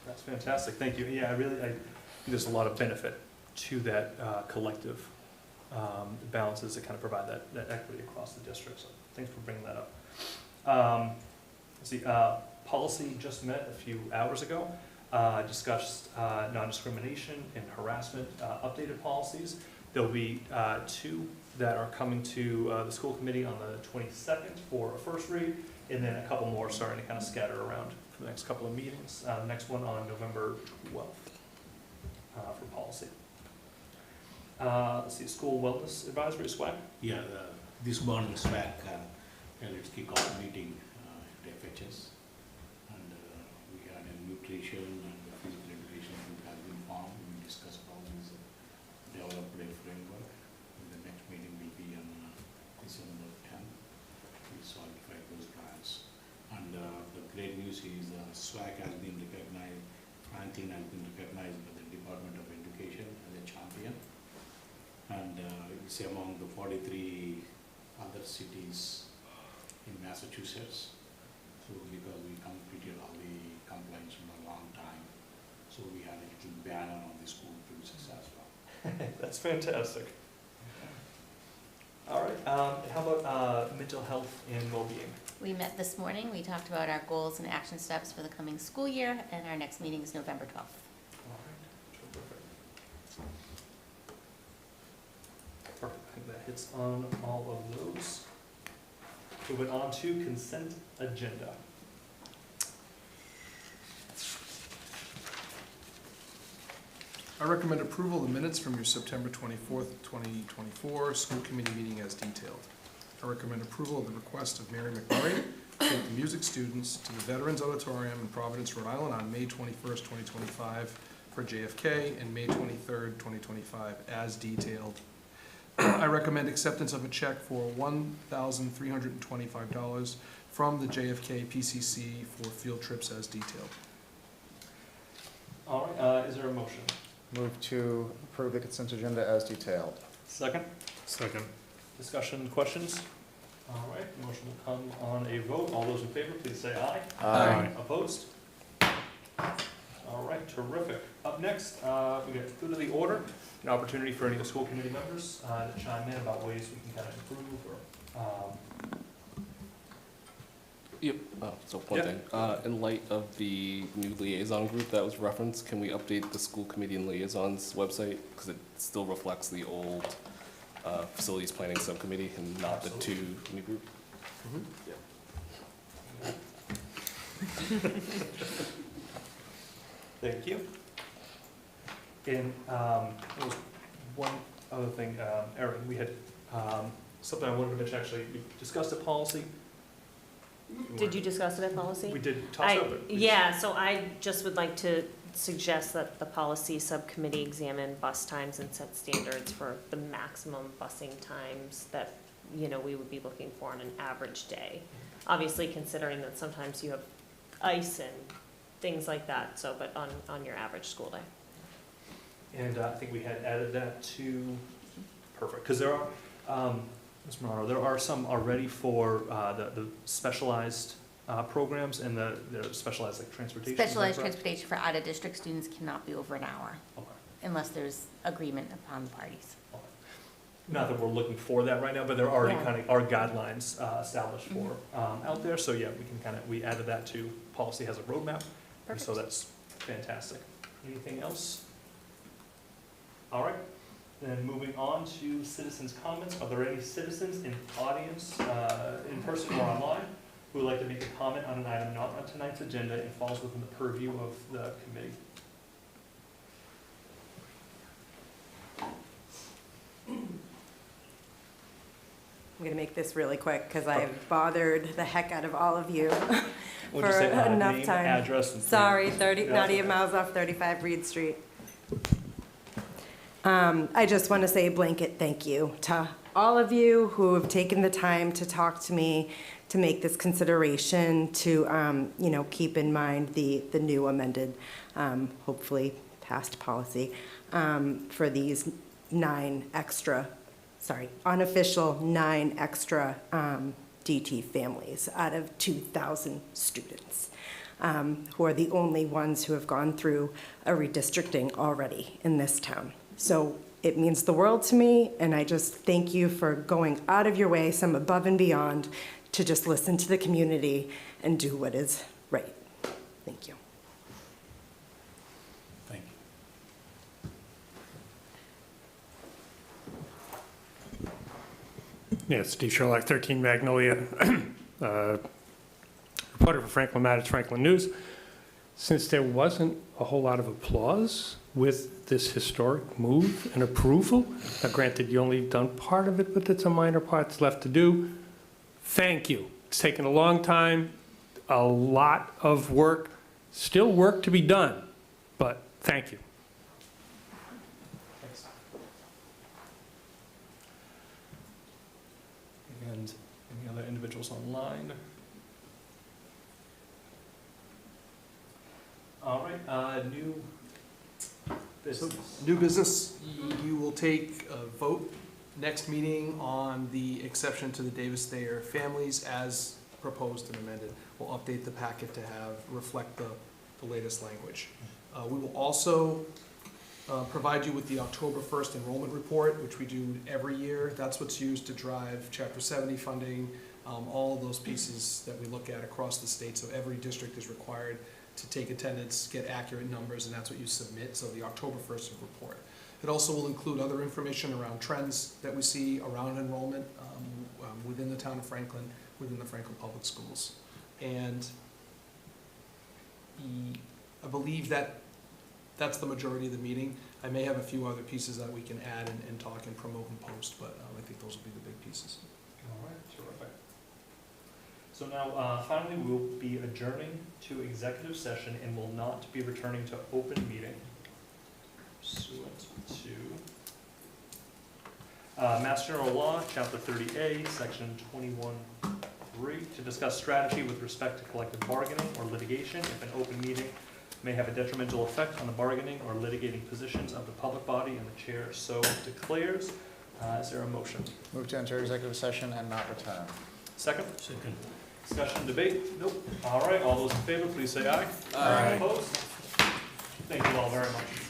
That's fantastic, thank you. Yeah, I think there's a lot of benefit to that collective balances that kind of provide that equity across the district, so thanks for bringing that up. Let's see, policy just met a few hours ago, discussed non-discrimination and harassment updated policies. There'll be 2 that are coming to the school committee on the 22nd for a first read, and then a couple more starting to kind of scatter around for the next couple of meetings. Next one on November 12th for policy. Let's see, school wellness advisory, SWAC. Yeah, this morning SWAC, let's kick off meeting at FHS. And we had a nutrition and physical education group has been formed. We discussed all these, developed a framework. The next meeting will be on December 10th. We solidify those plans. And the great news is SWAC has been recognized, Franklin has been recognized by the Department of Education as a champion. And it's among the 43 other cities in Massachusetts. So because we completed all the complaints for a long time, so we had a little banner on the school premises as well. That's fantastic. All right, how about mental health and well-being? We met this morning. We talked about our goals and action steps for the coming school year, and our next meeting is November 12th. All right, terrific. Perfect, I think that hits on all of those. Moving on to consent agenda. I recommend approval of the minutes from your September 24th, 2024 school committee meeting as detailed. I recommend approval of the request of Mary McMurray to take the music students to the Veterans Auditorium in Providence, Rhode Island on May 21st, 2025 for JFK and May 23rd, 2025 as detailed. I recommend acceptance of a check for $1,325 from the JFK PCC for field trips as detailed. All right, is there a motion? Move to approve the consent agenda as detailed. Second? Second. Discussion, questions? All right, motion will come on a vote. All those in favor, please say aye. Aye. Opposed? All right, terrific. Up next, we got good of the order, an opportunity for any of the school committee members to chime in about ways we can kind of improve or. Yep, so one thing, in light of the new liaison group that was referenced, can we update the school committee and liaisons website? Because it still reflects the old facilities planning subcommittee and not the 2 new group. Thank you. And there was one other thing, Erin, we had something I wanted to mention, actually, we discussed a policy. Did you discuss it at policy? We did toss it over. Yeah, so I just would like to suggest that the policy subcommittee examine bus times and set standards for the maximum busing times that, you know, we would be looking for on an average day. Obviously considering that sometimes you have ice and things like that, so, but on your average school day. And I think we had added that to, perfect, because there are, Ms. Morano, there are some already for the specialized programs and the specialized like transportation. is that Specialized correct? transportation for out-of-district students cannot be over an hour Okay. unless there's agreement upon the parties. Not that we're looking for that right now, but there are already Yeah. kind of, are guidelines established for out there. So yeah, we can kind of, we added that to policy has a roadmap. And so that's fantastic. Anything else? All right, then moving on to citizens' comments. Are there any citizens in audience, in person or online, who would like to make a comment on an item not on tonight's agenda and falls within the purview of the committee? I'm going to make this really quick because I've bothered the heck out of all of you We'll for just say, enough name, time. address, and Sorry, Yeah, not even okay. miles off 35 Reed Street. I just want to say a blanket thank you to all of you who have taken the time to talk to me, to make this consideration, to keep in mind the new amended, hopefully passed policy for these unofficial 9 extra DT families out of 2,000 students, who are the only ones who have gone through a redistricting already in this town. So it means the world to me, and I just thank you for going out of your way, some above and beyond, to just listen to the community and do what is right. Thank you. Thank you. Yeah, Steve Sherlock, 13 Magnolia, reporter for Franklin Matters, Franklin News. Since there wasn't a whole lot of applause with this historic move and approval, now granted, you only done part of it, but it's a minor part that's left to do. Thank you. It's taken a long time, a lot of work, still work to be done, but thank you. Thanks. And any other individuals online? All right, new business. New business, you will take a vote next meeting on the exception to the Davis Thayer families as proposed and amended. We'll update the packet to reflect the latest language. We will also provide you with the October 1st enrollment report, which we do every year. That's what's used to drive Chapter 70 funding, all of those pieces that we look at across the state. So every district is required to take attendance, get accurate numbers, and that's what you submit. So the October 1st report. It also will include other information around trends that we see around enrollment within the town of Franklin, within the Franklin Public Schools. And I believe that's the majority of the meeting. I may have a few other pieces that we can add and talk and promote and post, but I think those will be the big pieces. All right, terrific. So now, finally, we'll be adjourning to executive session and will not be returning to open meeting pursuant to Mass General Law, Chapter 30A, Section 21(3), to discuss strategy with respect to collective bargaining or litigation if an open meeting may have a detrimental effect on the bargaining or litigating positions of the public body and the chair so declares. Is there a motion? Move to enter executive session and not return. Second? Second. Discussion, debate? Nope. All right, all those in favor, please say aye. Aye. Opposed? Thank you all very much.